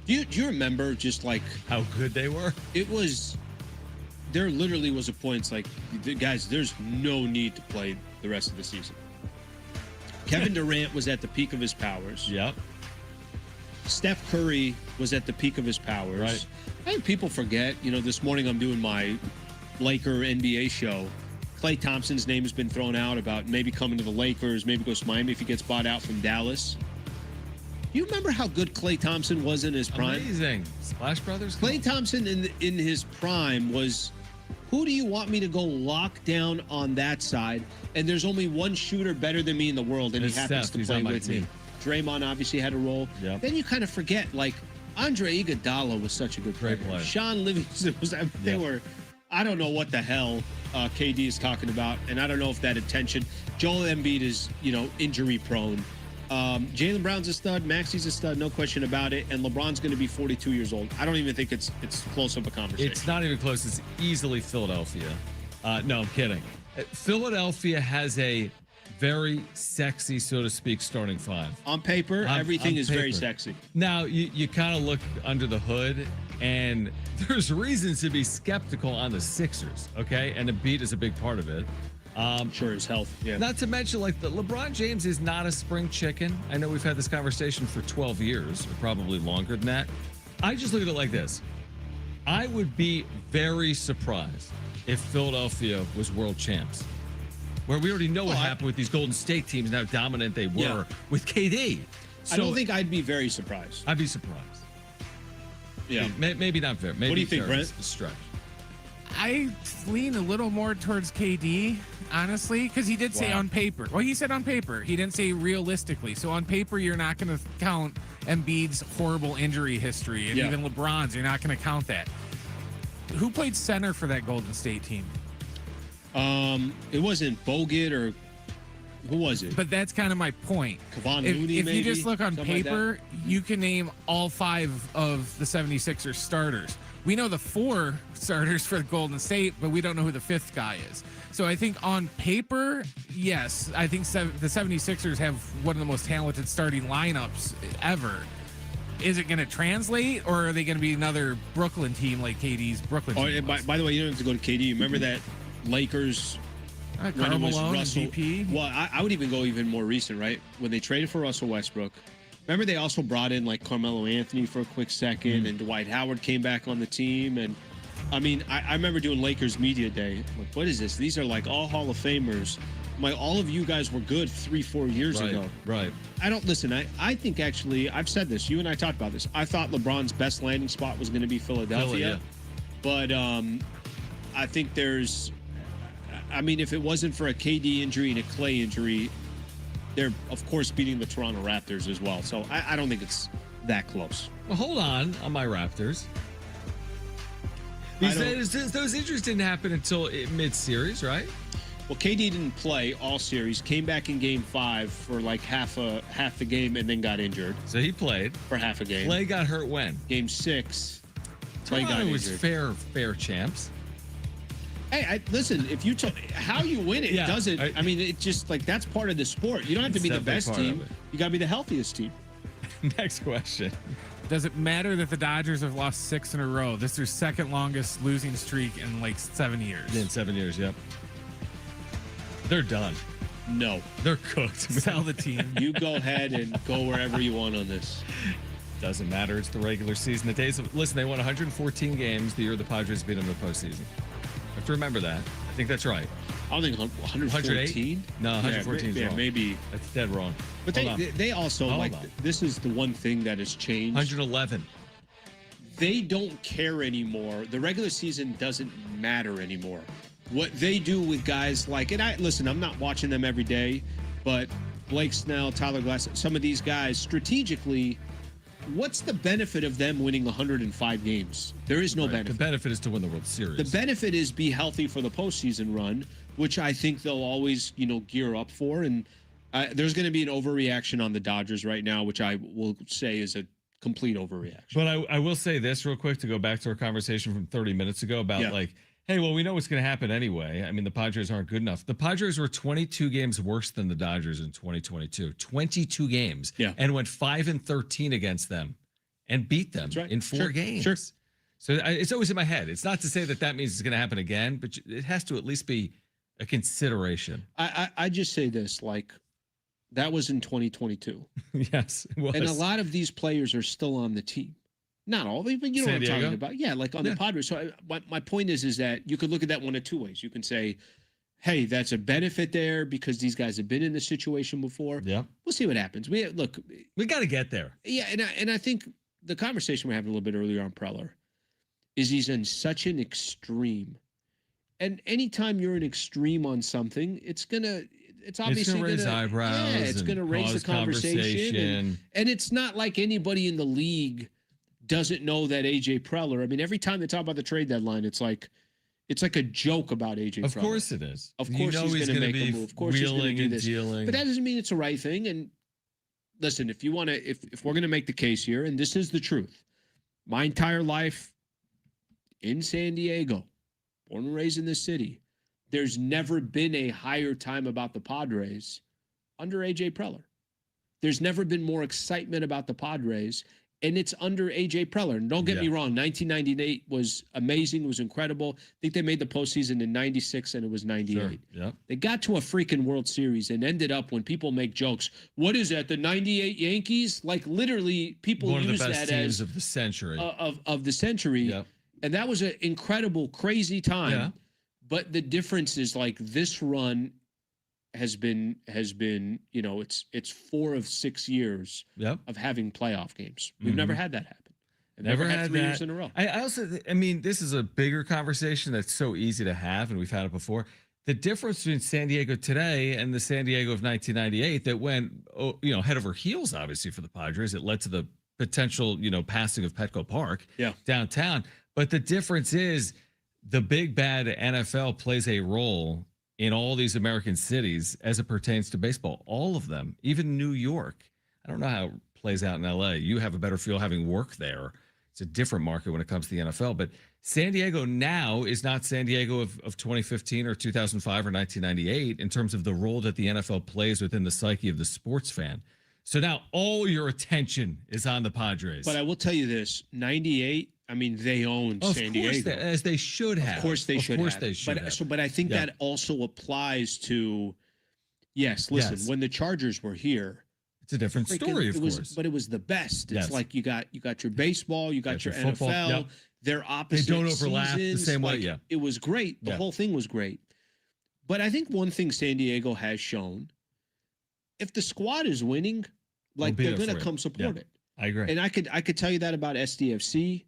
Do you remember just like How good they were? it was? There literally was a point. It's like, guys, there's no need to play the rest of the season. Kevin Durant was at the peak of his powers. Yep. Steph Curry was at the peak of his powers. Right. I think people forget. This morning I'm doing my Laker NBA show. Klay Thompson's name has been thrown out about maybe coming to the Lakers, maybe goes to Miami if he gets bought out from Dallas. You remember how good Klay Thompson was in his prime? Amazing. Splash Brothers? Come Klay on. Thompson in his prime was, who do you want me to go lock down on that side? And there's only one shooter better than me in the world, and It's he happens Steph. to He's play on my with me. team. Draymond obviously had a role. Yep. Then you kind of forget, like, Andre Iguodala was such a good player. Great player. Sean Livingston was, they Yep. were, I don't know what the hell KD is talking about, and I don't know if that attention. Joel Embiid is, injury prone. Jaylen Brown's a stud. Maxi's a stud, no question about it. And LeBron's going to be 42 years old. I don't even think it's close of a conversation. It's not even close. It's easily Philadelphia. No, I'm kidding. Philadelphia has a very sexy, so to speak, starting five. On paper, everything on is very paper. sexy. Now, you kind of look under the hood, and there's reasons to be skeptical on the Sixers, okay? And Embiid is a big part of it. Sure, his health. Yeah. Not to mention, like, the LeBron James is not a spring chicken. I know we've had this conversation for 12 years, or probably longer than that. I just look at it like this. I would be very surprised if Philadelphia was world champs, where we already know what happened with these Golden State teams and how dominant they were Yeah. with KD. So I don't think I'd be very surprised. I'd be surprised. Yeah. Maybe not very. Maybe What do you think, very Brent? Stretch. I lean a little more towards KD, honestly, because he did say Wow. on paper. Well, he said on paper. He didn't say realistically. So on paper, you're not going to count Embiid's horrible injury history, and Yeah. even LeBron's. You're not going to count that. Who played center for that Golden State team? It wasn't Bogut or who was it? But that's kind of my point. Kevon If, Looney, if you maybe? just look on Something like that. paper, you can name all 5 of the 76ers starters. We know the 4 starters for Golden State, but we don't know who the 5th guy is. So I think on paper, yes, I think the 76ers have one of the most talented starting lineups ever. Is it going to translate, or are they going to be another Brooklyn team like KD's Brooklyn Oh, team and was? by the way, you don't have to go to KD. Remember that Lakers when it was Carmelo and Russell? DP? Well, I would even go even more recent, right? When they traded for Russell Westbrook. Remember they also brought in like Carmelo Anthony for a quick second, and Dwight Howard came back on the team. And I mean, I remember doing Lakers media day. Like, what is this? These are like all Hall of Famers. I'm like, all of you guys were good 3-4 years ago. Right. I don't listen. I think actually, I've said this. You and I talked about this. I thought LeBron's best landing spot was going to be Philadelphia, but I think there's. I mean, if it wasn't for a KD injury and a Clay injury, they're of course beating the Toronto Raptors as well. So I don't think it's that close. Well, hold on my Raptors. Those injuries didn't happen until mid-series, right? Well, KD didn't play all series. Came back in Game 5 for like half the game, and then got injured So he played. for half a game. Clay got hurt when? Game 6, Clay got Toronto was injured. fair champs. Hey, listen. If you how you win it Yeah, doesn't. I- I mean, it just like that's part of the sport. You don't have to It's be the definitely best part of team. it. You got to be the healthiest team. Next question. Does it matter that the Dodgers have lost 6 in a row? This is their second longest losing streak in like 7 years. In 7 years, yep. They're done. No, They're cooked. Sell the team. you go ahead and go wherever you want on this. Doesn't matter. It's the regular season. The days of listen, they won 114 games the year the Padres beat them in the postseason. You have to remember that. I think that's right. I don't think 114. No, 114 is yeah, wrong. maybe. That's dead wrong. But Hold on. they also Hold like on. this is the one thing that has changed. 111. They don't care anymore. The regular season doesn't matter anymore. What they do with guys like, and I'm not watching them every day, but Blake Snell, Tyler Glass, some of these guys strategically, what's the benefit of them winning 105 games? There is no Right. benefit. The benefit is to win the World Series. The benefit is be healthy for the postseason run, which I think they'll always, gear up for. And there's going to be an overreaction on the Dodgers right now, which I will say is a complete overreaction. But I will say this real quick to go back to our conversation from 30 minutes ago about hey, well, we know what's going to happen anyway. I mean, the Padres aren't good enough. The Padres were 22 games worse than the Dodgers in 2022. 22 games. Yeah. And went 5-13 against them. and beat them right. in 4 Sure. games. Sure. So it's always in my head. It's not to say that means it's going to happen again, but it has to at least be a consideration. I just say this, like, that was in 2022. Yes, it was. And a lot of these players are still on the team. Not all of them, but you know San what I'm Diego? talking about. Yeah, like on the Padres. So my point is that you could look at that one of 2 ways. You can say, hey, that's a benefit there because these guys have been in this situation before. Yeah. We'll see what happens. We got to get there. Yeah, and I think the conversation we had a little bit earlier on Preller is he's in such an extreme. And anytime you're an extreme on something, it's obviously going to raise eyebrows. Yeah, it's going to raise the conversation. And it's not like anybody in the league doesn't know that AJ Preller. I mean, every time they talk about the trade deadline, it's like a joke about AJ Preller. Of course it is. Of course he's going to make a move. Of course he's going to do this. Dealing. But that doesn't mean it's the right thing. And listen, if we're going to make the case here, and this is the truth, my entire life in San Diego, born and raised in this city, there's never been a higher time about the Padres under AJ Preller. There's never been more excitement about the Padres, and it's under AJ Preller. And don't get me wrong, 1998 was amazing, was incredible. I think they made the postseason in 96 and it was 98. Sure. Yeah. They got to a freaking World Series and ended up, when people make jokes, what is that, the 98 Yankees? Like, literally, people One use of the best that teams as of the century. Of the century. Yep. And that was an incredible, crazy time. Yeah. But the difference is, like, this run has been, it's 4 of 6 years of having playoff games. We've never had that happen. And never had 3 years in a row. I mean, this is a bigger conversation that's so easy to have, and we've had it before. The difference between San Diego today and the San Diego of 1998 that went, head over heels, obviously, for the Padres. It led to the potential, passing of Petco Park downtown. But the difference is the big bad NFL plays a role in all these American cities as it pertains to baseball. All of them, even New York. I don't know how it plays out in LA. You have a better feel having worked there. It's a different market when it comes to the NFL. But San Diego now is not San Diego of 2015 or 2005 or 1998 in terms of the role that the NFL plays within the psyche of the sports fan. So now all your attention is on the Padres. But I will tell you this, 98, I mean, they owned San Diego. As they should have. Of course they should have. But I think that also applies to, listen, when the Chargers were here, it's a different story, of course. But it was the best. It's like you got your baseball, you got your football, NFL. They're opposite. They don't overlap seasons. the same way, It was great. The whole thing was great. But I think one thing San Diego has shown, if the squad is winning, like, they're going to come support it. I agree. And I could tell you that about SDFC.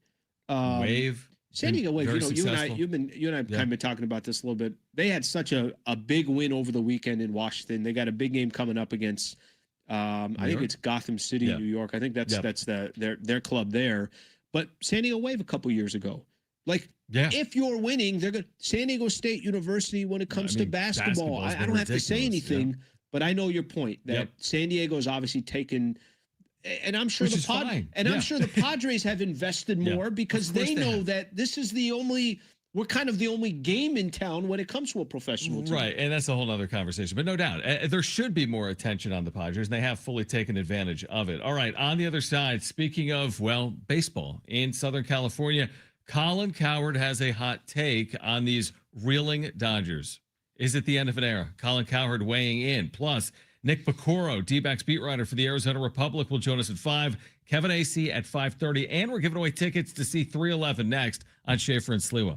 Wave. San Diego Wave, you and I have kind of been talking about this a little bit. They had such a big win over the weekend in Washington. They got a big game coming up against I think it's Gotham City, New York. I think that's their club there. But San Diego Wave a couple years ago. Like, if you're winning, they're good. San Diego State University, when it comes to basketball, I don't have to say anything, but I know your point that San Diego is obviously taken. And I'm sure I'm sure the Padres have invested more because they know that this is we're kind of the only game in town when it comes to a professional team. Right, and that's a whole other conversation. But no doubt, there should be more attention on the Padres, and they have fully taken advantage of it. All right, on the other side, speaking of, baseball in Southern California, Colin Cowherd has a hot take on these reeling Dodgers. Is it the end of an era? Colin Cowherd weighing in. Plus, Nick Piecoro, DBacks beat writer for the Arizona Republic, will join us at 5. Kevin Acee at 5:30. And we're giving away tickets to see 311 next on Schaefer and Sliwa.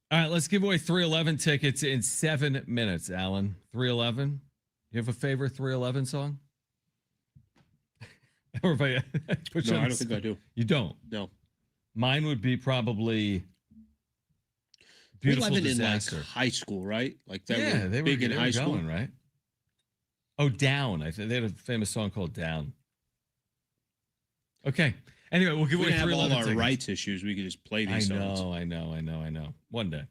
All right, let's give away 311 tickets in 7 minutes, Alan. 311. You have a favorite 311 song? Everybody, No, I don't think I do. You don't? No. Mine would be probably Beautiful 311 Disaster. in like high school, right? Like that. Yeah, were they big in were high school, going, right? Oh, Down. I think they had a famous song called Down. Okay. Anyway, we'll give We away have all 311 our tickets. rights issues. We could just play these songs. I know. One day.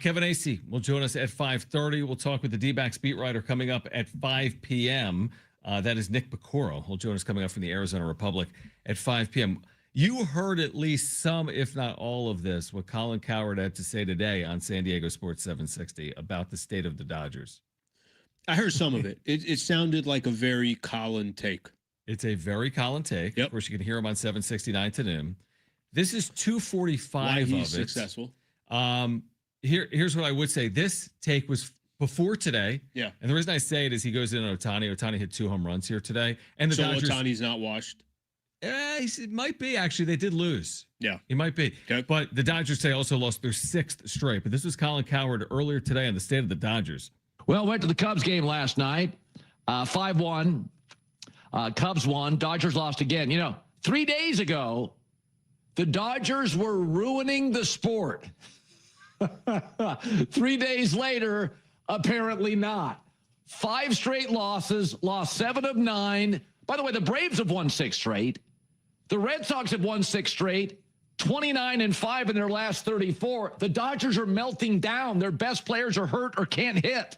Kevin Acee will join us at 5:30. We'll talk with the D-backs beat writer coming up at 5 p.m. That is Nick Piecoro. He'll join us coming up from the Arizona Republic at 5 p.m. You heard at least some, if not all of this, what Colin Cowherd had to say today on San Diego Sports 760 about the state of the Dodgers. I heard some of it. It sounded like a very Colin take. It's a very Colin take. Yep. Of course, you can hear him on 769 to noon. This is 245 Why of he's it. successful. Here's what I would say. This take was before today. Yeah. And the reason I say it is he goes in on Ohtani. Ohtani hit 2 home runs here today. And the So Dodgers. Ohtani's not washed. It might be, actually. They did lose. Yeah. He might be. Okay. But the Dodgers today also lost their 6th straight. But this was Colin Cowherd earlier today on the state of the Dodgers. Well, went to the Cubs game last night. 5-1. Cubs won. Dodgers lost again. 3 days ago, the Dodgers were ruining the sport. 3 days later, apparently not. 5 straight losses, lost 7 of 9. By the way, the Braves have won 6 straight. The Red Sox have won 6 straight. 29-5 in their last 34. The Dodgers are melting down. Their best players are hurt or can't hit.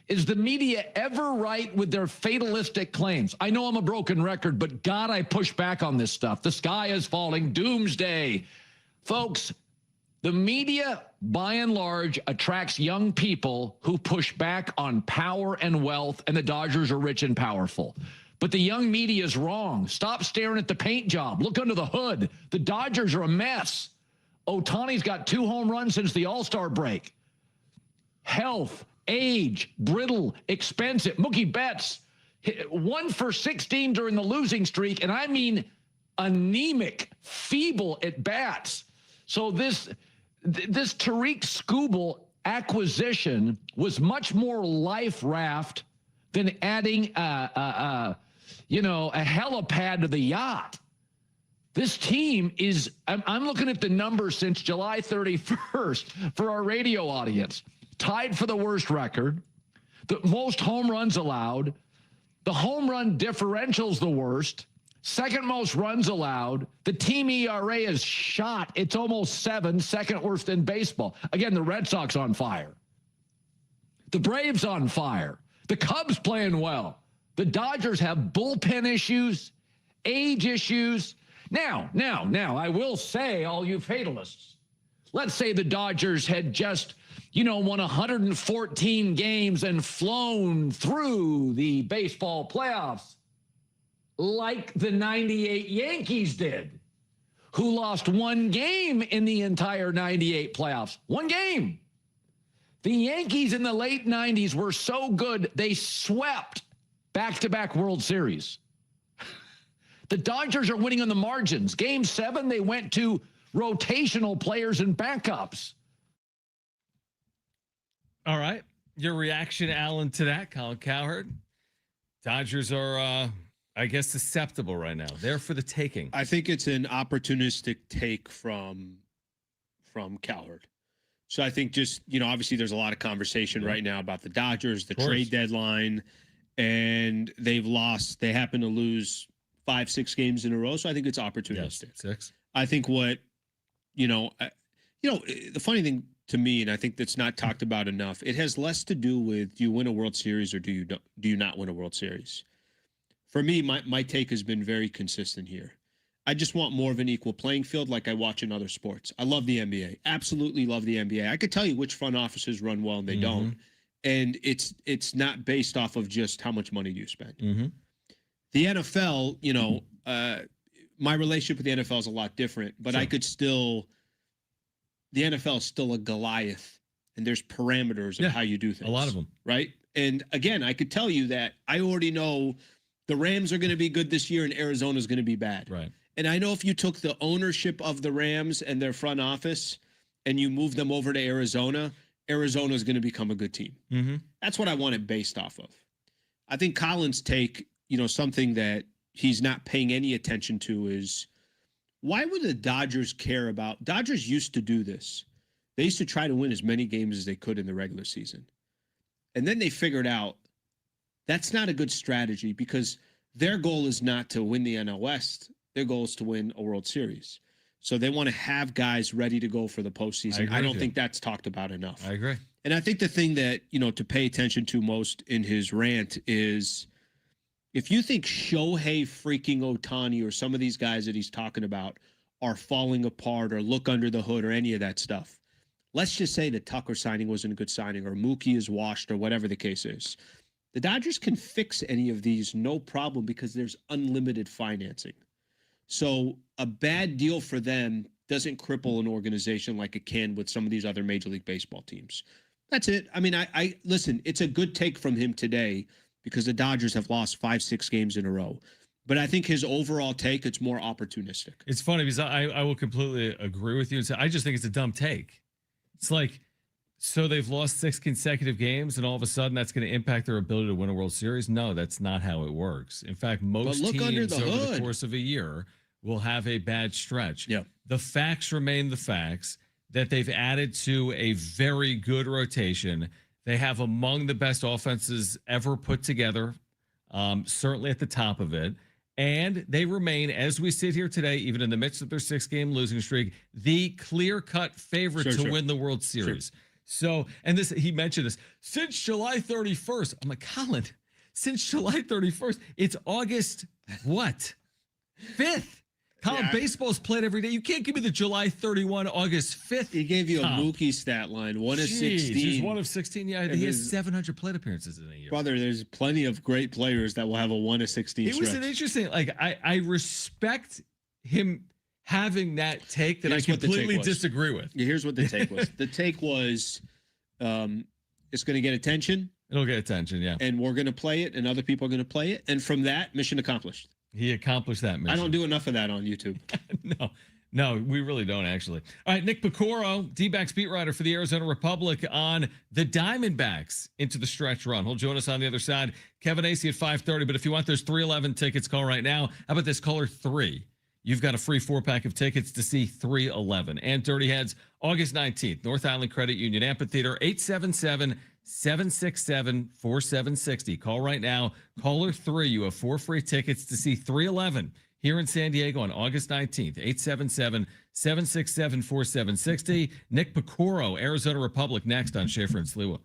Is the media ever right with their fatalistic claims? I know I'm a broken record, but God, I push back on this stuff. The sky is falling. Doomsday. Folks, the media, by and large, attracts young people who push back on power and wealth, and the Dodgers are rich and powerful. But the young media is wrong. Stop staring at the paint job. Look under the hood. The Dodgers are a mess. Ohtani's got 2 home runs since the All-Star break. Health, age, brittle, expensive. Mookie Betts, 1 for 16 during the losing streak, and I mean anemic, feeble at bats. So this Tariq Skubal acquisition was much more life raft than adding a helipad to the yacht. This team is, I'm looking at the numbers since July 31st for our radio audience. Tied for the worst record, the most home runs allowed, the home run differential's the worst, second most runs allowed, the team ERA is shot. It's almost 7, second worst in baseball. Again, the Red Sox on fire. The Braves on fire. The Cubs playing well. The Dodgers have bullpen issues, age issues. Now, I will say, all you fatalists, let's say the Dodgers had just, won 114 games and flown through the baseball playoffs like the 98 Yankees did, who lost 1 game in the entire 98 playoffs. 1 game. The Yankees in the late 90s were so good, they swept back-to-back World Series. The Dodgers are winning on the margins. Game 7, they went to rotational players and backups. All right. Your reaction, Alan, to that, Colin Cowherd? Dodgers are, I guess, susceptible right now. They're for the taking. I think it's an opportunistic take from Cowherd. So I think just, obviously there's a lot of conversation right now about the Dodgers, the trade deadline, and they happen to lose 5-6 games in a row. So I think it's opportunistic. Yes, 6. I think the funny thing to me, and I think that's not talked about enough, it has less to do with, do you win a World Series or do you not win a World Series? For me, my take has been very consistent here. I just want more of an equal playing field like I watch in other sports. I love the NBA. Absolutely love the NBA. I could tell you which front offices run well and they don't. And it's not based off of just how much money do you spend. The NFL, my relationship with the NFL is a lot different, but I could still, the NFL is still a Goliath, and there's parameters of how you do things. A lot of them. Right? And again, I could tell you that I already know the Rams are going to be good this year and Arizona is going to be bad. Right. And I know if you took the ownership of the Rams and their front office and you move them over to Arizona, Arizona is going to become a good team. Mm-hmm. That's what I want it based off of. I think Collins' take, something that he's not paying any attention to is, why would the Dodgers care about? Dodgers used to do this. They used to try to win as many games as they could in the regular season. And then they figured out that's not a good strategy because their goal is not to win the NL West. Their goal is to win a World Series. So they want to have guys ready to go for the postseason. I don't think that's talked about enough. I agree. And I think the thing that, to pay attention to most in his rant is, if you think Shohei freaking Ohtani or some of these guys that he's talking about are falling apart or look under the hood or any of that stuff, let's just say the Tucker signing wasn't a good signing or Mookie is washed or whatever the case is. The Dodgers can fix any of these no problem because there's unlimited financing. So a bad deal for them doesn't cripple an organization like it can with some of these other Major League Baseball teams. That's it. I mean, I listen, it's a good take from him today because the Dodgers have lost 5-6 games in a row. But I think his overall take, it's more opportunistic. It's funny because I will completely agree with you and say I just think it's a dumb take. It's like, so they've lost 6 consecutive games and all of a sudden that's going to impact their ability to win a World Series? No, that's not how it works. In fact, most teams over the course of a year will have a bad stretch. Yeah. The facts remain the facts that they've added to a very good rotation. They have among the best offenses ever put together, certainly at the top of it. And they remain, as we sit here today, even in the midst of their 6-game losing streak, the clear-cut favorite to win the World Series. So, and this, he mentioned this, since July 31st. I'm like, Colin, since July 31st, it's August, what? 5th. Colin, baseball's played every day. You can't give me the July 31, August 5th. He gave you a Mookie stat line, 1 of 16. He's 1 of 16. Yeah, he has 700 plate appearances in a year. Brother, there's plenty of great players that will have a 1 of 16 It was an interesting, I respect him having that take that I completely disagree with. Here's what the take was. The take was, it's going to get attention. It'll get attention, yeah. And we're going to play it, and other people are going to play it. And from that, mission accomplished. He accomplished that mission. I don't do enough of that on YouTube. No, we really don't, actually. All right, Nick Piecoro, D-backs beat writer for the Arizona Republic on the Diamondbacks into the stretch run. He'll join us on the other side. Kevin Acee at 5:30. But if you want those 311 tickets, call right now. How about this, caller 3? You've got a free 4-pack of tickets to see 311. And Dirty Heads, August 19th, North Island Credit Union Amphitheater, 877-767-4760. Call right now. Caller 3, you have 4 free tickets to see 311 here in San Diego on August 19th, 877-767-4760. Nick Piecoro, Arizona Republic, next on Schaefer and Sliwa.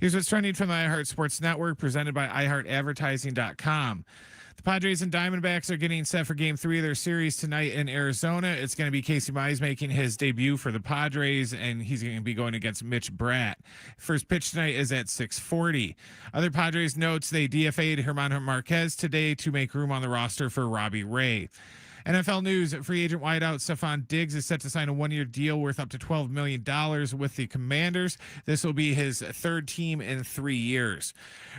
Here's what's trending from the iHeart Sports Network, presented by iHeartAdvertising.com. The Padres and Diamondbacks are getting set for Game 3 of their series tonight in Arizona. It's going to be Casey Mize making his debut for the Padres, and he's going to be going against Mitch Bratt. First pitch tonight is at 6:40. Other Padres notes they DFA'd German Marquez today to make room on the roster for Robbie Ray. NFL news, free agent wideout Stephon Diggs is set to sign a one-year deal worth up to $12 million with the Commanders. This will be his third team in 3 years.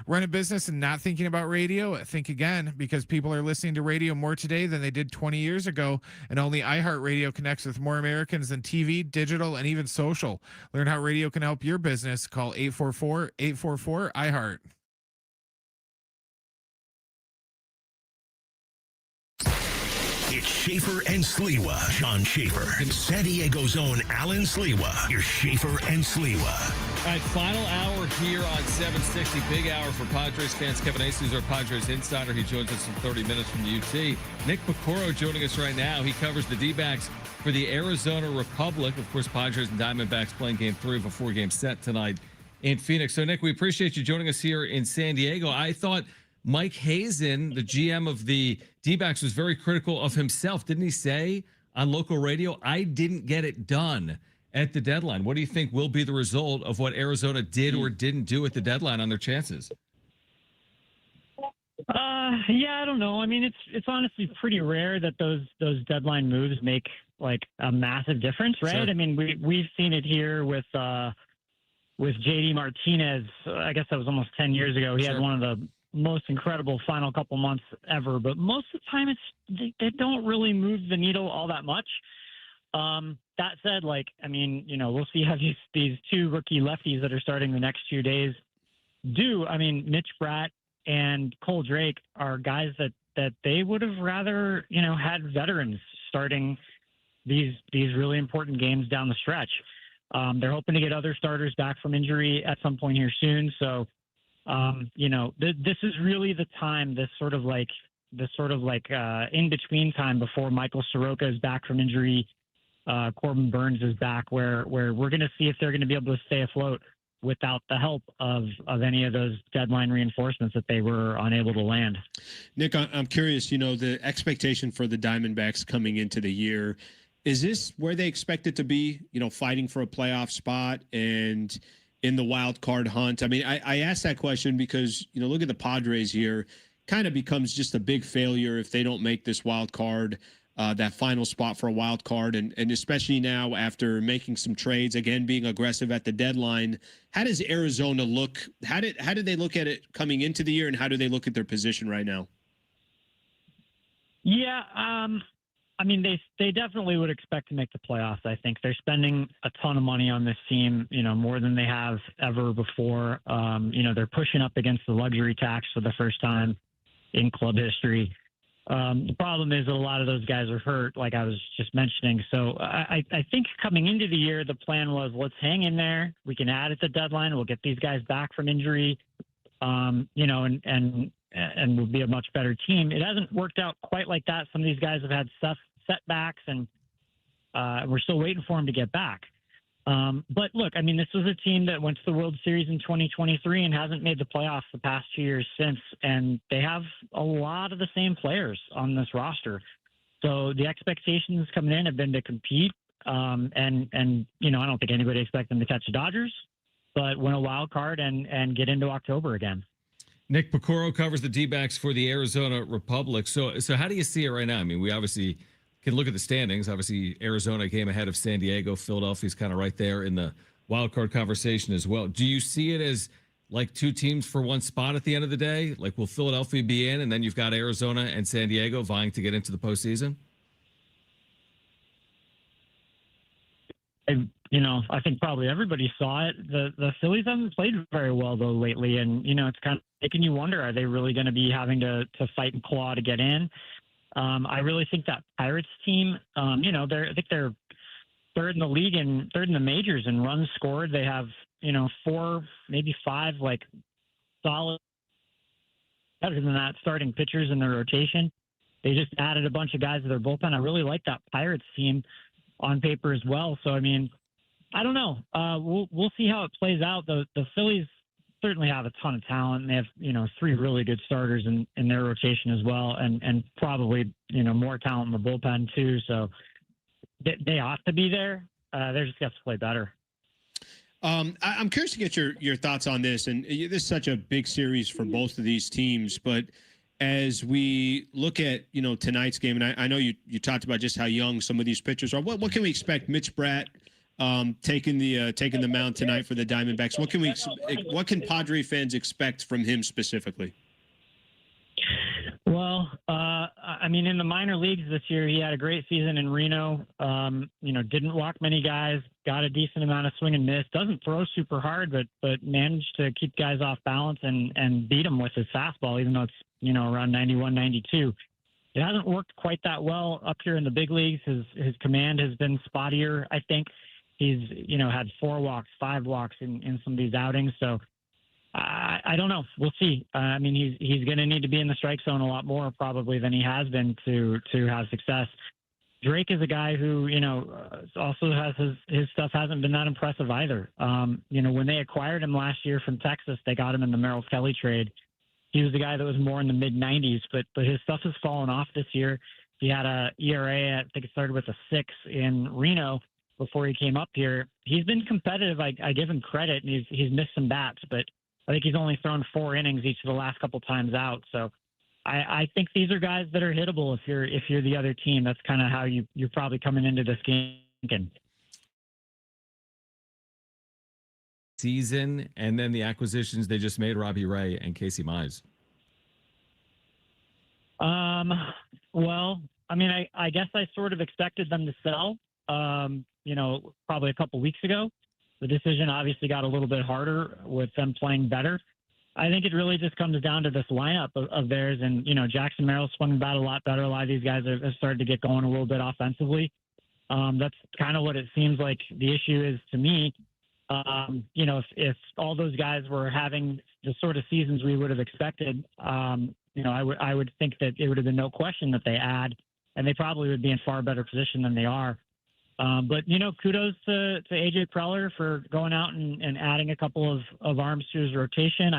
Run a business and not thinking about radio? Think again, because people are listening to radio more today than they did 20 years ago, and only iHeartRadio connects with more Americans than TV, digital, and even social. Learn how radio can help your business. Call 844-844-iHeart. It's Schaefer and Sliwa. Sean Schaefer and San Diego's own Alan Sliwa. Your Schaefer and Sliwa. All right, final hour here on 760. Big hour for Padres fans. Kevin Acee is our Padres Insider. He joins us in 30 minutes from the UT. Nick Piecoro joining us right now. He covers the DBacks for the Arizona Republic. Of course, Padres and Diamondbacks playing Game 3 of a 4-game set tonight in Phoenix. So, Nick, we appreciate you joining us here in San Diego. I thought Mike Hazen, the GM of the D-backs, was very critical of himself. Didn't he say on local radio, I didn't get it done at the deadline? What do you think will be the result of what Arizona did or didn't do at the deadline on their chances? Yeah, I don't know. I mean, it's honestly pretty rare that those deadline moves make like a massive difference, right? Sure. I mean, we've seen it here with JD Martinez. I guess that was almost 10 years ago. He had one of the most incredible final couple months ever, but most of the time they don't really move the needle all that much. That said, like, I mean, you know, we'll see how these two rookie lefties that are starting the next 2 days do. I mean, Mitch Bratt and Cole Drake are guys that they would have rather, you know, had veterans starting these really important games down the stretch. They're hoping to get other starters back from injury at some point here soon. So, you know, this is really the time, this sort of like in between time before Michael Soroka is back from injury, Corbin Burns is back, where we're going to see if they're going to be able to stay afloat without the help of any of those deadline reinforcements that they were unable to land. Nick, I'm curious, you know, the expectation for the Diamondbacks coming into the year, is this where they expect it to be, you know, fighting for a playoff spot and in the wild card hunt? I mean, I asked that question because, you know, look at the Padres here, kind of becomes just a big failure if they don't make this wild card, that final spot for a wild card. And especially now after making some trades, again, being aggressive at the deadline, how does Arizona look? How did they look at it coming into the year, and how do they look at their position right now? Yeah, I mean, they definitely would expect to make the playoffs. I think they're spending a ton of money on this team, you know, more than they have ever before. You know, they're pushing up against the luxury tax for the first time in club history. The problem is that a lot of those guys are hurt, like I was just mentioning. So I think coming into the year, the plan was, let's hang in there. We can add at the deadline. We'll get these guys back from injury, you know, and we'll be a much better team. It hasn't worked out quite like that. Some of these guys have had setbacks, and we're still waiting for them to get back. But look, I mean, this was a team that went to the World Series in 2023 and hasn't made the playoffs the past 2 years since, and they have a lot of the same players on this roster. So the expectations coming in have been to compete, and you know, I don't think anybody expects them to catch the Dodgers, but win a wild card and get into October again. Nick Piecoro covers the D-backs for the Arizona Republic. So how do you see it right now? I mean, we obviously can look at the standings. Obviously, Arizona came ahead of San Diego. Philadelphia's kind of right there in the wild card conversation as well. Do you see it as like two teams for one spot at the end of the day? Like, will Philadelphia be in, and then you've got Arizona and San Diego vying to get into the postseason? You know, I think probably everybody saw it. The Phillies haven't played very well, though, lately. And, you know, it's kind of making you wonder, are they really going to be having to fight and claw to get in? I really think that Pirates team, you know, I think they're third in the league and third in the majors in runs scored. They have, you know, 4, maybe 5, like, solid, better than that, starting pitchers in their rotation. They just added a bunch of guys to their bullpen. I really like that Pirates team on paper as well. So, I mean, I don't know. We'll see how it plays out. The Phillies certainly have a ton of talent, and they have, you know, 3 really good starters in their rotation as well, and probably, you know, more talent in the bullpen too. So they ought to be there. They're just got to play better. I'm curious to get your thoughts on this, and this is such a big series for both of these teams. But as we look at, you know, tonight's game, and I know you talked about just how young some of these pitchers are. What can we expect? Mitch Bratt taking the mound tonight for the Diamondbacks. What can Padre fans expect from him specifically? Well, I mean, in the minor leagues this year, he had a great season in Reno. You know, didn't walk many guys, got a decent amount of swing and miss. Doesn't throw super hard, but managed to keep guys off balance and beat them with his fastball, even though it's, you know, around 91, 92. It hasn't worked quite that well up here in the big leagues. His command has been spottier, I think. He's, you know, had 4 walks, 5 walks in some of these outings. So I don't know. We'll see. I mean, he's going to need to be in the strike zone a lot more probably than he has been to have success. Drake is a guy who, you know, also has his stuff hasn't been that impressive either. You know, when they acquired him last year from Texas, they got him in the Merrill Kelly trade. He was the guy that was more in the mid 90s, but his stuff has fallen off this year. He had a ERA, I think it started with a 6 in Reno before he came up here. He's been competitive. I give him credit, and he's missed some bats, but I think he's only thrown 4 innings each of the last couple times out. So I think these are guys that are hittable if you're the other team. That's kind of how you're probably coming into this game thinking. Season, and then the acquisitions they just made, Robbie Ray and Casey Mize. Well, I mean, I guess I sort of expected them to sell, you know, probably a couple weeks ago. The decision obviously got a little bit harder with them playing better. I think it really just comes down to this lineup of theirs. And, you know, Jackson Merrill swung the bat a lot better. A lot of these guys have started to get going a little bit offensively. That's kind of what it seems like the issue is to me. You know, if all those guys were having the sort of seasons we would have expected, you know, I would think that it would have been no question that they add, and they probably would be in far better position than they are. But, you know, kudos to AJ Preller for going out and adding a couple of arms to his rotation.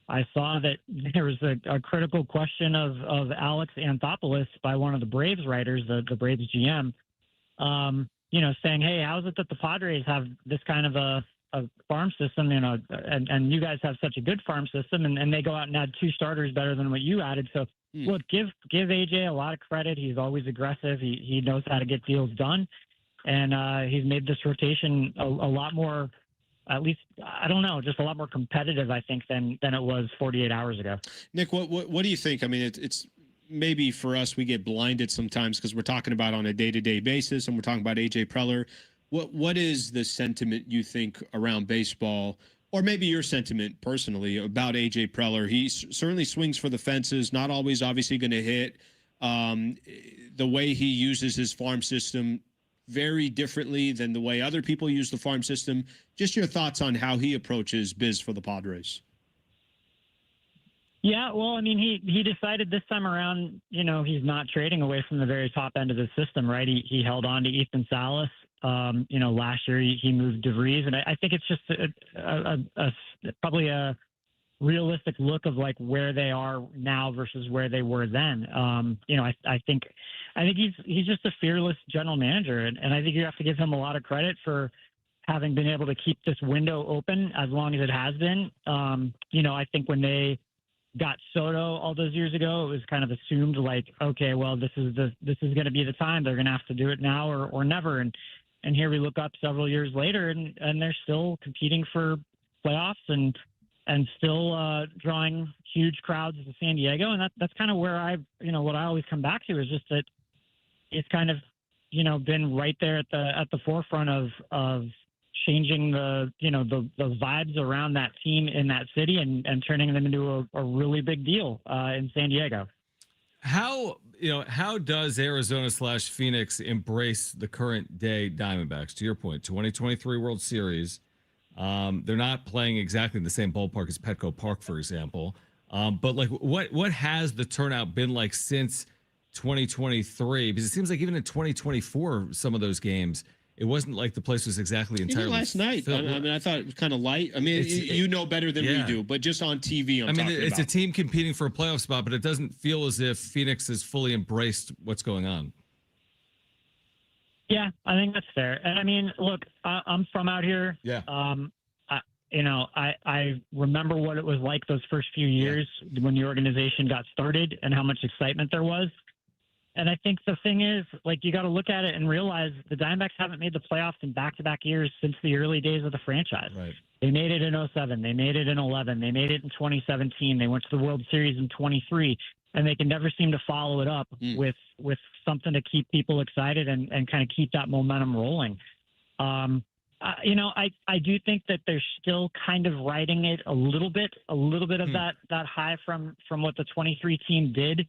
I saw that there was a critical question of Alex Anthopoulos by one of the Braves writers, the Braves GM, you know, saying, hey, how is it that the Padres have this kind of a farm system, you know, and you guys have such a good farm system, and they go out and add 2 starters better than what you added. So, look, give AJ a lot of credit. He's always aggressive. He knows how to get deals done. And he's made this rotation a lot more, at least, I don't know, just a lot more competitive, I think, than it was 48 hours ago. Nick, what do you think? I mean, it's maybe for us, we get blinded sometimes because we're talking about on a day-to-day basis, and we're talking about AJ Preller. What is the sentiment you think around baseball, or maybe your sentiment personally about AJ Preller? He certainly swings for the fences, not always obviously going to hit. The way he uses his farm system very differently than the way other people use the farm system. Just your thoughts on how he approaches biz for the Padres. Yeah, well, I mean, he decided this time around, you know, he's not trading away from the very top end of the system, right? He held on to Ethan Salas. You know, last year he moved DeVries, and I think it's just probably a realistic look of like where they are now versus where they were then. You know, I think he's just a fearless general manager, and I think you have to give him a lot of credit for having been able to keep this window open as long as it has been. You know, I think when they got Soto all those years ago, it was kind of assumed like, okay, well, this is going to be the time. They're going to have to do it now or never. And here we look up several years later, and they're still competing for playoffs and still drawing huge crowds to San Diego. And that's kind of where what I always come back to is just that it's kind of, you know, been right there at the forefront of changing the vibes around that team in that city and turning them into a really big deal in San Diego. How does Arizona / Phoenix embrace the current day Diamondbacks? To your point, 2023 World Series. They're not playing exactly in the same ballpark as Petco Park, for example. But like, what has the turnout been like since 2023? Because it seems like even in 2024, some of those games, it wasn't like the place was exactly entirely Even last night, filled. I mean, I thought it was kind of light. I mean, you know better than we do, but just on TV, I mean, it's about. a team competing for a playoff spot, but it doesn't feel as if Phoenix has fully embraced what's going on. Yeah, I think that's fair. And I mean, look, I'm from out here. Yeah. I remember what it was like those first few years when the organization got started and how much excitement there was. And I think the thing is, like, you got to look at it and realize the Diamondbacks haven't made the playoffs in back-to-back years since the early days of the franchise. Right. They made it in 07. They made it in 11. They made it in 2017. They went to the World Series in 23. And they can never seem to follow it up with something to keep people excited and kind of keep that momentum rolling. I do think that they're still kind of riding it a little bit of that high from what the 23 team did.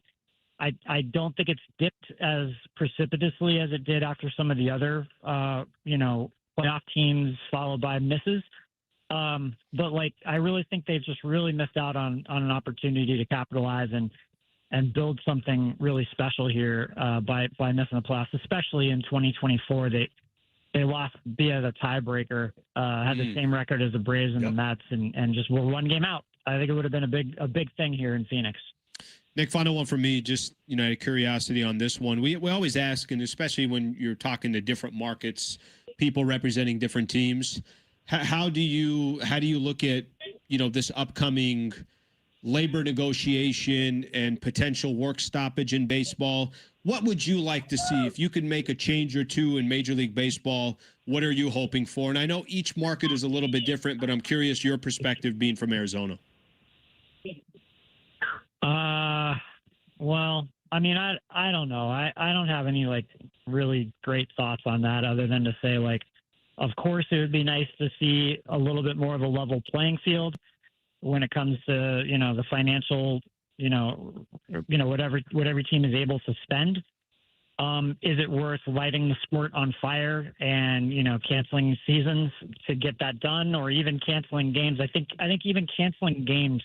I don't think it's dipped as precipitously as it did after some of the other, playoff teams followed by misses. But like, I really think they've just really missed out on an opportunity to capitalize and build something really special here by missing the playoffs, especially in 2024. They lost via the tiebreaker, had the same record as the Braves and the Mets, and just were one game out. I think it would have been a big thing here in Phoenix. Nick, final one for me, just, out of curiosity on this one. We always ask, and especially when you're talking to different markets, people representing different teams, how do you look at, this upcoming labor negotiation and potential work stoppage in baseball? What would you like to see? If you could make a change or two in Major League Baseball, what are you hoping for? And I know each market is a little bit different, but I'm curious your perspective being from Arizona. Well, I mean, I don't know. I don't have any like really great thoughts on that other than to say, like, of course it would be nice to see a little bit more of a level playing field when it comes to, the financial, whatever every team is able to spend. Is it worth lighting the sport on fire and, canceling seasons to get that done, or even canceling games? I think even canceling games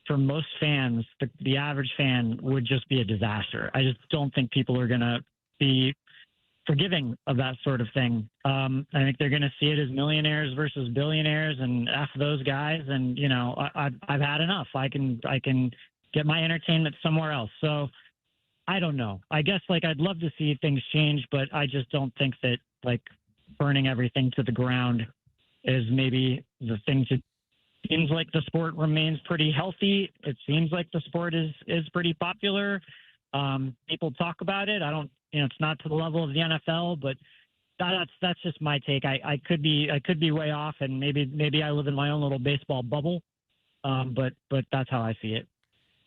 for most fans, the average fan, would just be a disaster. I just don't think people are going to be forgiving of that sort of thing. I think they're going to see it as millionaires versus billionaires, and F those guys. And, I've had enough. I can get my entertainment somewhere else. So I don't know. I guess, like, I'd love to see things change, but I just don't think that, like, burning everything to the ground is maybe the thing to. Seems like the sport remains pretty healthy. It seems like the sport is pretty popular. People talk about it. I don't, it's not to the level of the NFL, but that's just my take. I could be way off, and maybe I live in my own little baseball bubble. But that's how I see it.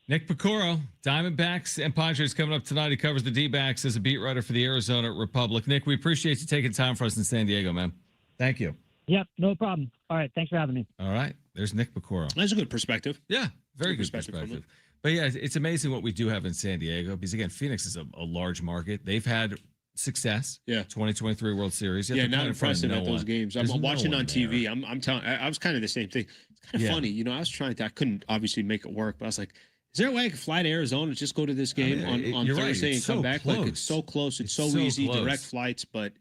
Nick Piecoro, Diamondbacks and Padres coming up tonight. He covers the D-backs as a beat writer for the Arizona Republic. Nick, we appreciate you taking time for us in San Diego, man. Thank you. Yep, no problem. All right, thanks for having me. All right, there's Nick Piecoro. That's a good perspective. Yeah, very good perspective. But yeah, it's amazing what we do have in San Diego, because again, Phoenix is a large market. They've had success. Yeah. 2023 World Series. Not impressive at those games. I'm watching on TV. I'm telling. I was kind of the same thing. It's kind of funny, I was trying to. I couldn't obviously make it work, but I was like, is there a way I could fly to Arizona and just go to this game on Thursday and come back? Close. Like, it's so close. It's so easy. Close. Direct flights, but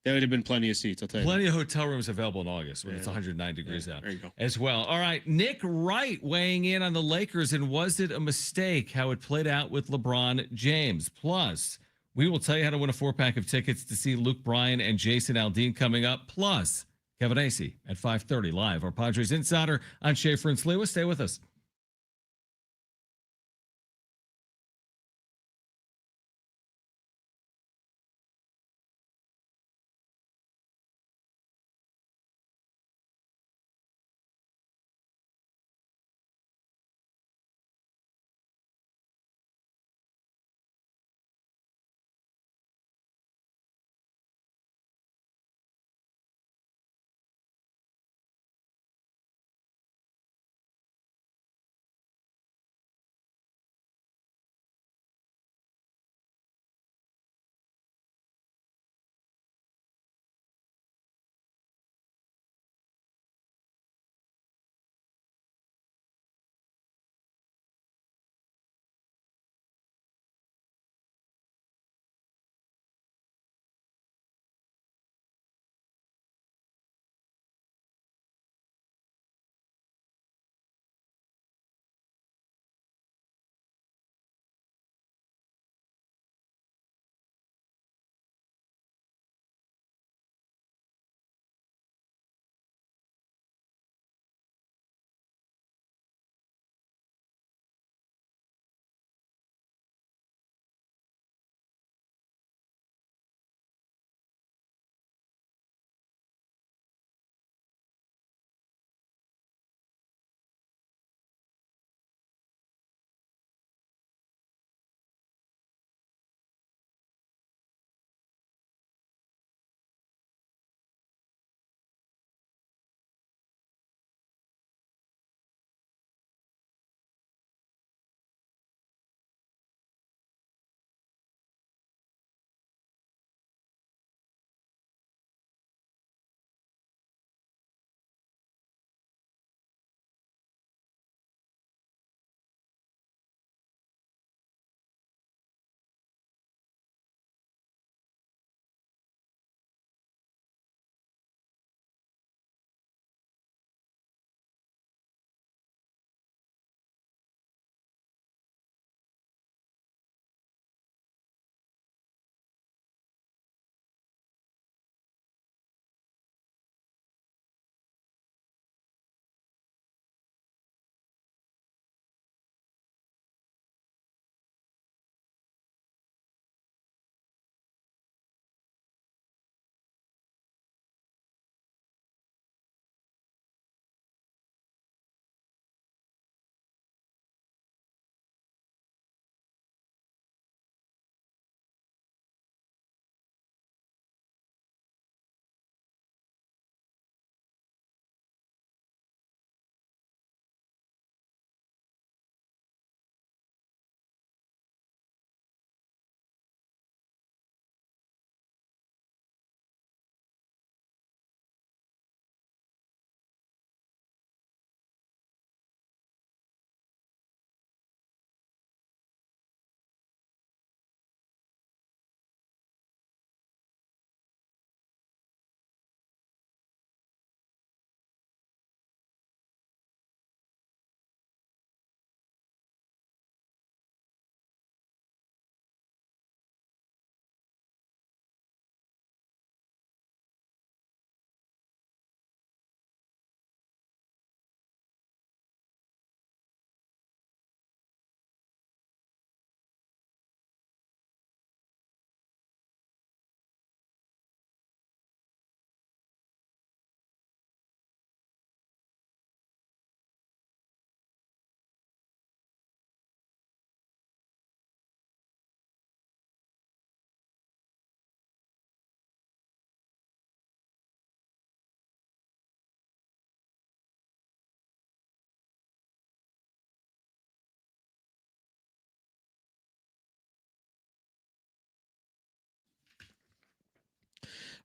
there would have been plenty of seats. I'll tell you. Plenty of hotel rooms available in August when it's 109 degrees out. There you go. As well. All right, Nick Wright weighing in on the Lakers, and was it a mistake how it played out with LeBron James? Plus, we will tell you how to win a 4-pack of tickets to see Luke Bryan and Jason Aldean coming up. Plus, Kevin Acee at 5:30 live. Our Padres Insider on Schaefer and Sliwa. Stay with us.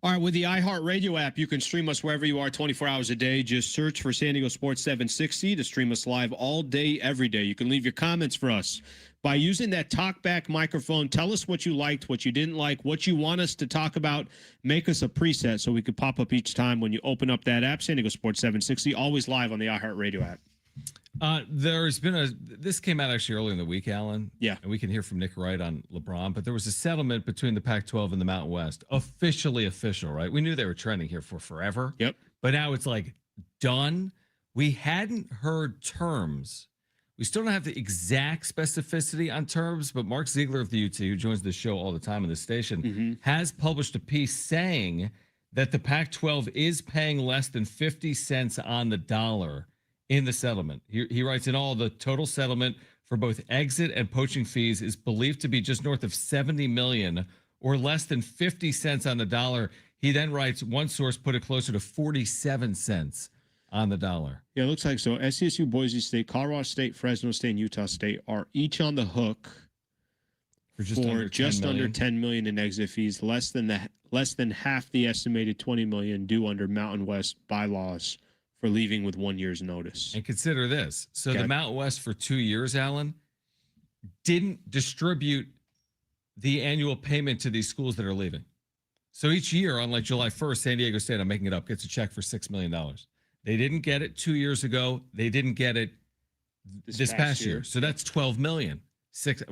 All right, with the iHeartRadio app, you can stream us wherever you are 24 hours a day. Just search for San Diego Sports 760 to stream us live all day, every day. You can leave your comments for us by using that talkback microphone. Tell us what you liked, what you didn't like, what you want us to talk about. Make us a preset so we could pop up each time when you open up that app, San Diego Sports 760, always live on the iHeartRadio app. There's been this came out actually earlier in the week, Alan. Yeah. And we can hear from Nick Wright on LeBron, but there was a settlement between the Pac-12 and the Mountain West. Officially official, right? We knew they were trending here for forever. Yep. But now it's like done. We hadn't heard terms. We still don't have the exact specificity on terms, but Mark Ziegler of the UT, who joins the show all the time on this station, has published a piece saying that the Pac-12 is paying less than 50 cents on the dollar in the settlement. He writes, in all, the total settlement for both exit and poaching fees is believed to be just north of $70 million or less than 50 cents on the dollar. He then writes, one source put it closer to 47 cents on the dollar. Yeah, it looks like so. SCSU, Boise State, Colorado State, Fresno State, and Utah State are each on the hook For just under 10 million in exit fees, less than half the estimated 20 million due under Mountain West bylaws for leaving with 1 year's notice. And consider this. So the Mountain West for 2 years, Alan, didn't distribute the annual payment to these schools that are leaving. So each year on like July 1st, San Diego State, I'm making it up, gets a check for $6 million. They didn't get it 2 years ago. They didn't get it this past year. So that's 12 million.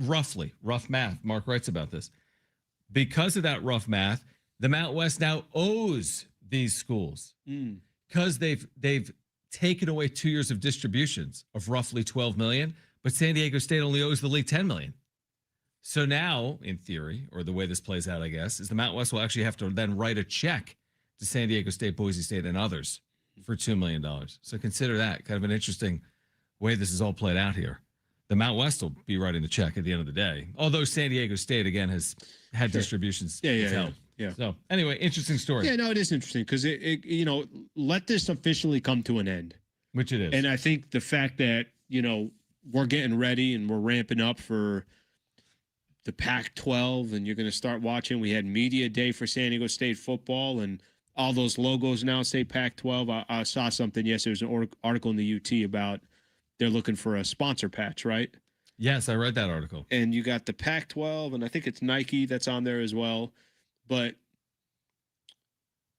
Roughly, rough math. Mark writes about this. Because of that rough math, the Mountain West now owes these schools. Because they've taken away 2 years of distributions of roughly 12 million, but San Diego State only owes the league 10 million. So now, in theory, or the way this plays out, I guess, is the Mountain West will actually have to then write a check to San Diego State, Boise State, and others for $2 million. So consider that kind of an interesting way this is all played out here. The Mountain West will be writing the check at the end of the day, although San Diego State, again, has had distributions. Yeah. So anyway, interesting story. Yeah, no, it is interesting because it let this officially come to an end. Which it is. And I think the fact that, we're getting ready and we're ramping up for the Pac-12 and you're going to start watching. We had media day for San Diego State football and all those logos now say Pac-12. I saw something yesterday. There was an article in the UT about they're looking for a sponsor patch, right? Yes, I read that article. And you got the Pac-12 and I think it's Nike that's on there as well. But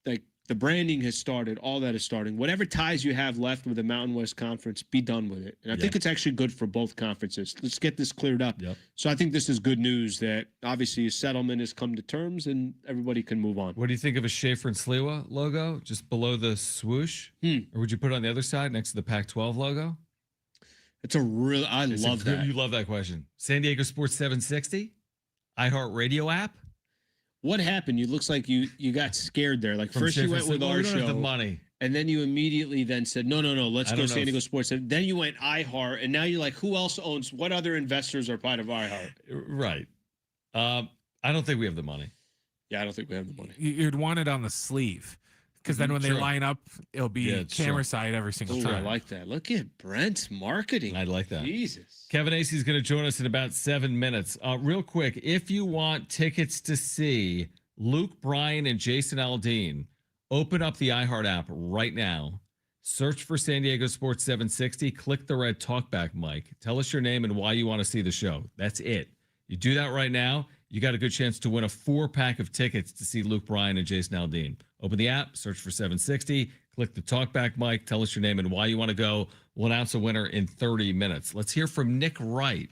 like the branding has started, all that is starting. Whatever ties you have left with the Mountain West Conference, be done with it. And I think it's actually good for both conferences. Let's get this cleared up. Yep. So I think this is good news that obviously a settlement has come to terms and everybody can move on. What do you think of a Schaefer and Sliwa logo just below the swoosh? Or would you put it on the other side next to the Pac-12 logo? It's a real, I love that. You love that question. San Diego Sports 760, iHeartRadio app. What happened? You looks like you got scared there. Like first you went with our show, have the money, and then you immediately then said, no, let's go San Diego Sports. And then you went iHeart, and now you're like, who else owns? What other investors are part of iHeart? Right. I don't think we have the money. Yeah, I don't think we have the money. You'd want it on the sleeve. Because then when they line up, it'll be camera side every single time. I like that. Look at Brent's marketing. I like that. Jesus. Kevin Acee is going to join us in about 7 minutes. Real quick, if you want tickets to see Luke Bryan and Jason Aldean, open up the iHeart app right now. Search for San Diego Sports 760. Click the red talkback mic. Tell us your name and why you want to see the show. That's it. You do that right now, you got a good chance to win a 4-pack of tickets to see Luke Bryan and Jason Aldean. Open the app, search for 760, click the talkback mic, tell us your name and why you want to go. We'll announce a winner in 30 minutes. Let's hear from Nick Wright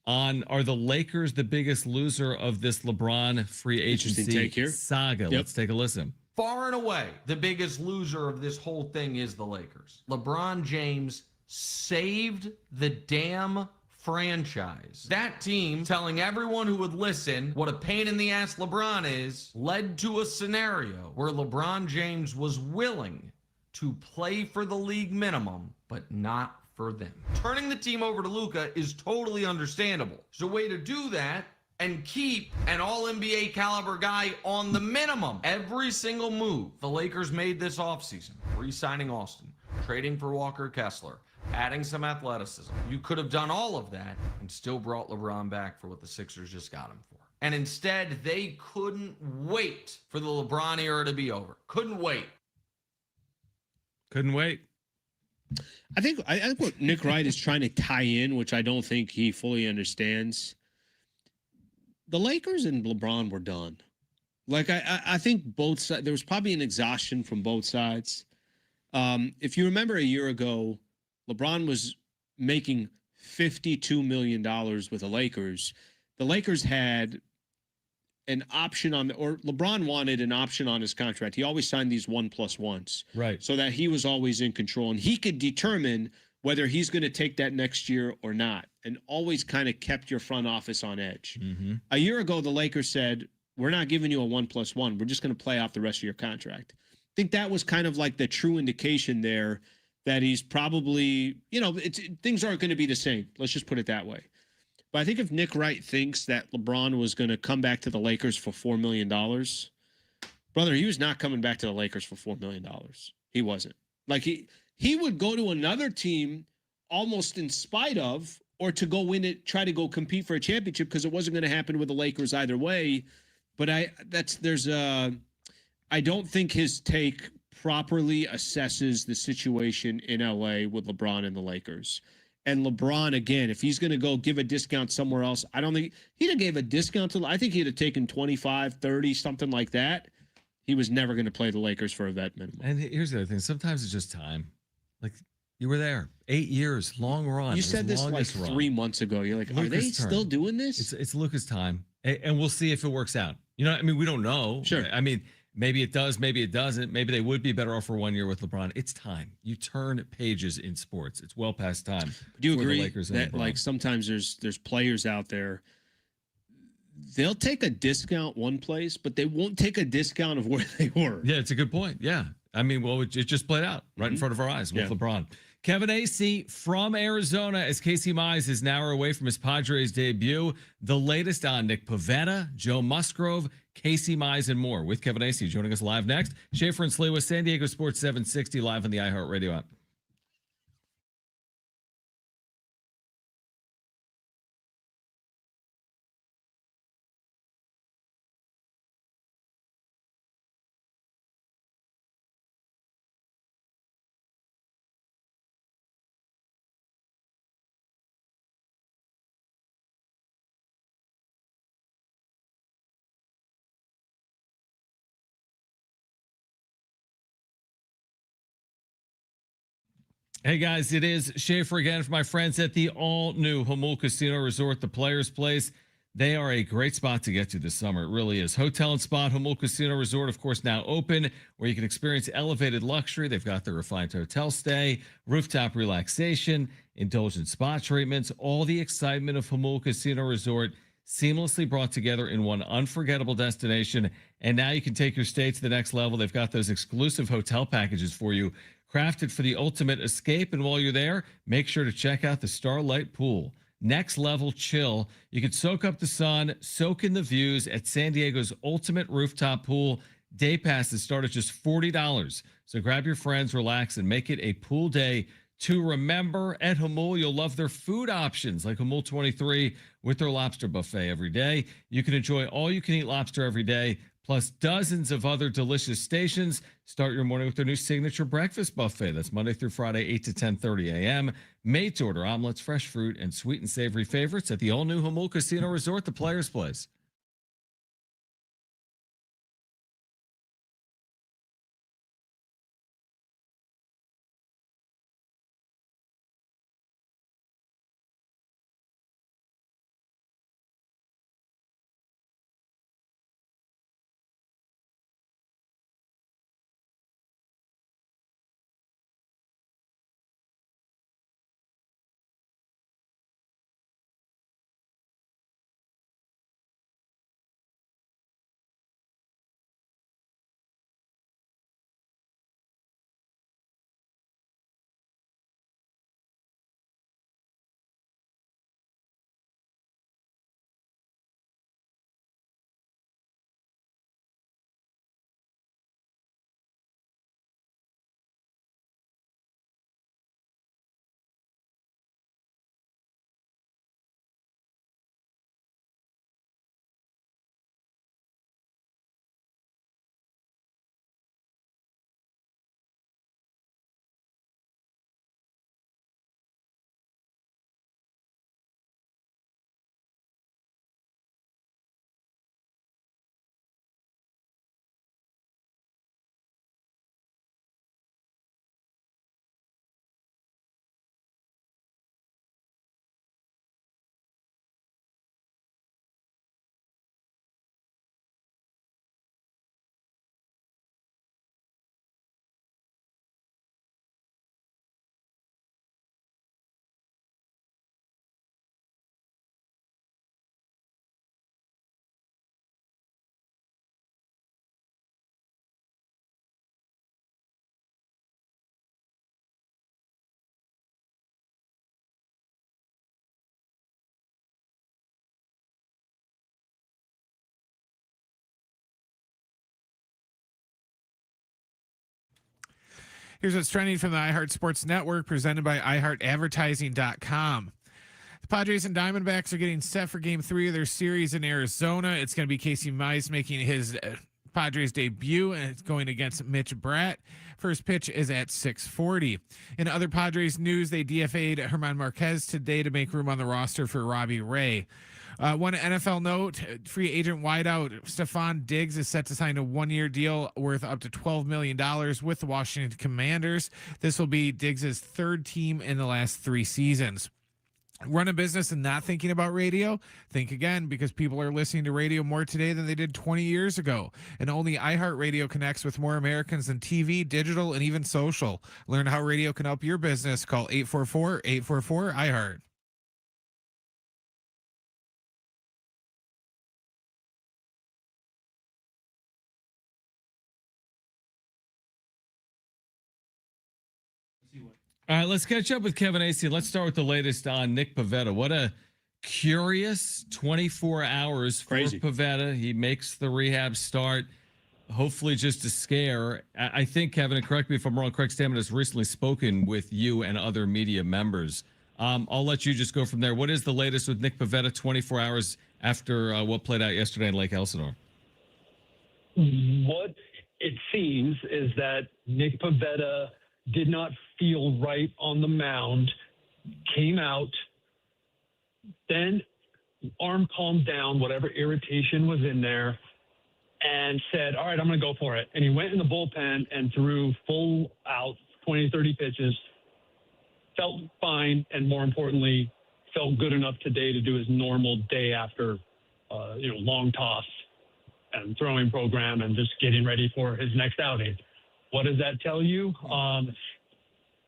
on, are the Lakers the biggest loser of this LeBron free agency saga? Yep. Let's take a listen. Far and away, the biggest loser of this whole thing is the Lakers. LeBron James saved the damn franchise. That team, telling everyone who would listen what a pain in the ass LeBron is, led to a scenario where LeBron James was willing to play for the league minimum, but not for them. Turning the team over to Luka is totally understandable. There's a way to do that and keep an all-NBA caliber guy on the minimum. Every single move the Lakers made this offseason, re-signing Austin, trading for Walker Kessler, adding some athleticism. You could have done all of that and still brought LeBron back for what the Sixers just got him for. And instead, they couldn't wait for the LeBron era to be over. Couldn't wait. Couldn't wait. I think what Nick Wright is trying to tie in, which I don't think he fully understands. The Lakers and LeBron were done. Like I think both sides, there was probably an exhaustion from both sides. If you remember a year ago, LeBron was making $52 million with the Lakers. The Lakers had an option or LeBron wanted an option on his contract. He always signed these 1+1s. Right. So that he was always in control and he could determine whether he's going to take that next year or not, and always kind of kept your front office on edge. Mm-hmm. A year ago, the Lakers said, we're not giving you a 1+1. We're just going to play out the rest of your contract. I think that was kind of like the true indication there that he's probably, things aren't going to be the same. Let's just put it that way. But I think if Nick Wright thinks that LeBron was going to come back to the Lakers for $4 million, brother, he was not coming back to the Lakers for $4 million. He wasn't. Like he would go to another team almost in spite of, or to go win it, try to go compete for a championship, because it wasn't going to happen with the Lakers either way. But I don't think his take properly assesses the situation in LA with LeBron and the Lakers. And LeBron, again, if he's going to go give a discount somewhere else, I don't think he'd have gave a discount I think he'd have taken 25, 30, something like that. He was never going to play the Lakers for a vet minimum. And here's the other thing. Sometimes it's just time. Like, you were there 8 years, long run. You said this like 3 months ago. You're like, are they still doing this? It's Luka's time. And we'll see if it works out. You know, I mean, we don't know. Sure. I mean, maybe it does, maybe it doesn't. Maybe they would be better off for 1 year with LeBron. It's time. You turn pages in sports. It's well past time. Do you for the agree Lakers and that LeBron. like sometimes there's players out there, they'll take a discount one place, but they won't take a discount of where they were. Yeah, it's a good point. Yeah. I mean, well, it just played out right in front of our eyes with LeBron. Kevin Acee from Arizona, as Casey Mize is an hour away from his Padres debut. The latest on Nick Pivetta, Joe Musgrove, Casey Mize, and more with Kevin Acee joining us live next. Schaefer and Sliwa, San Diego Sports 760, live on the iHeartRadio app. Hey guys, it is Schaefer again for my friends at the all-new Jamul Casino Resort, the Players Place. They are a great spot to get to this summer. It really is. Hotel and Spa Jamul Casino Resort, of course, now open, where you can experience elevated luxury. They've got the refined hotel stay, rooftop relaxation, indulgent spa treatments, all the excitement of Jamul Casino Resort seamlessly brought together in one unforgettable destination. And now you can take your stay to the next level. They've got those exclusive hotel packages for you, crafted for the ultimate escape. And while you're there, make sure to check out the Starlight Pool. Next level chill. You can soak up the sun, soak in the views at San Diego's ultimate rooftop pool. Day passes start at just $40. So grab your friends, relax, and make it a pool day to remember. At Jamul, you'll love their food options like Jamul 23 with their lobster buffet every day. You can enjoy all-you-can-eat lobster every day, plus dozens of other delicious stations. Start your morning with their new signature breakfast buffet. That's Monday through Friday, 8 to 10:30 a.m. Made to order omelets, fresh fruit, and sweet and savory favorites at the all-new Jamul Casino Resort, the Players Place. Here's what's trending from the iHeart Sports Network, presented by iHeartAdvertising.com. The Padres and Diamondbacks are getting set for Game 3 of their series in Arizona. It's going to be Casey Mize making his Padres debut, and it's going against Mitch Bratt. First pitch is at 6:40. In other Padres news, they DFA'd Herman Marquez today to make room on the roster for Robbie Ray. One NFL note, free agent wideout Stephon Diggs is set to sign a one-year deal worth up to $12 million with the Washington Commanders. This will be Diggs' third team in the last 3 seasons. Run a business and not thinking about radio? Think again, because people are listening to radio more today than they did 20 years ago. And only iHeartRadio connects with more Americans than TV, digital, and even social. Learn how radio can help your business. Call 844-844-iHeart. All right, let's catch up with Kevin Acee. Let's start with the latest on Nick Pivetta. What a curious 24 hours for Pivetta. He makes the rehab start. Hopefully just a scare. I think, Kevin, and correct me if I'm wrong, Craig Stammen has recently spoken with you and other media members. I'll let you just go from there. What is the latest with Nick Pivetta 24 hours after what played out yesterday in Lake Elsinore? What it seems is that Nick Pivetta did not feel right on the mound, came out, then arm calmed down, whatever irritation was in there, and said, all right, I'm going to go for it. And he went in the bullpen and threw full out 20, 30 pitches, felt fine, and more importantly, felt good enough today to do his normal day after, long toss and throwing program and just getting ready for his next outing. What does that tell you?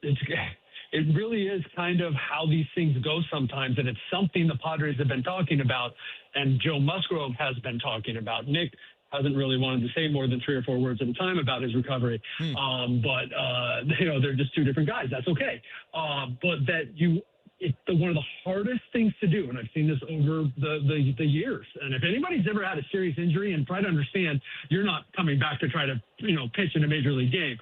It really is kind of how these things go sometimes, and it's something the Padres have been talking about, and Joe Musgrove has been talking about. Nick hasn't really wanted to say more than 3 or 4 words at a time about his recovery, but they're just 2 different guys. That's okay. But it's one of the hardest things to do, and I've seen this over the years. And if anybody's ever had a serious injury, and try to understand, you're not coming back to try to pitch in a major league game,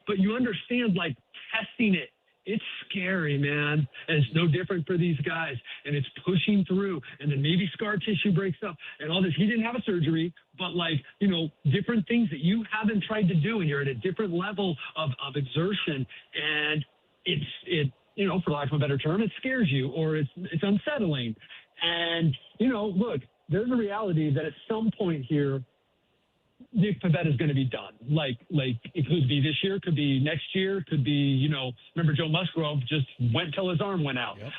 but you understand, like, testing it. It's scary, man. And it's no different for these guys. And it's pushing through. And then maybe scar tissue breaks up and all this. He didn't have a surgery, but different things that you haven't tried to do. And you're at a different level of exertion. And it for lack of a better term, it scares you, or it's unsettling. And, look, there's a reality that at some point here, Nick Pivetta is going to be done. Like it could be this year, could be next year, could be, remember Joe Musgrove just went till his arm went out. Yep.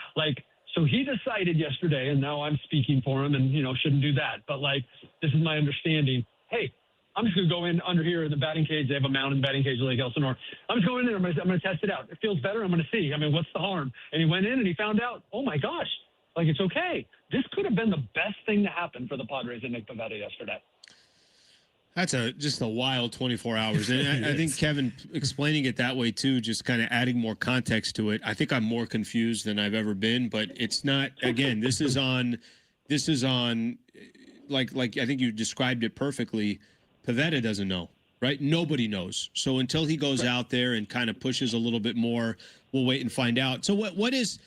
So he decided yesterday, and now I'm speaking for him and, shouldn't do that. But this is my understanding. Hey, I'm just going to go in under here in the batting cage. They have a mountain batting cage in Lake Elsinore. I'm just going in there. I'm going to test it out. It feels better. I'm going to see. What's the harm? And he went in and he found out, oh my gosh, it's okay. This could have been the best thing to happen for the Padres and Nick Pivetta yesterday. That's just a wild 24 hours. And I think Kevin explaining it that way too, just kind of adding more context to it. I think I'm more confused than I've ever been, but it's not, again, this is on like I think you described it perfectly. Pivetta doesn't know, right? Nobody knows. So until he goes out there and kind of pushes a little bit more, we'll wait and find out. So what is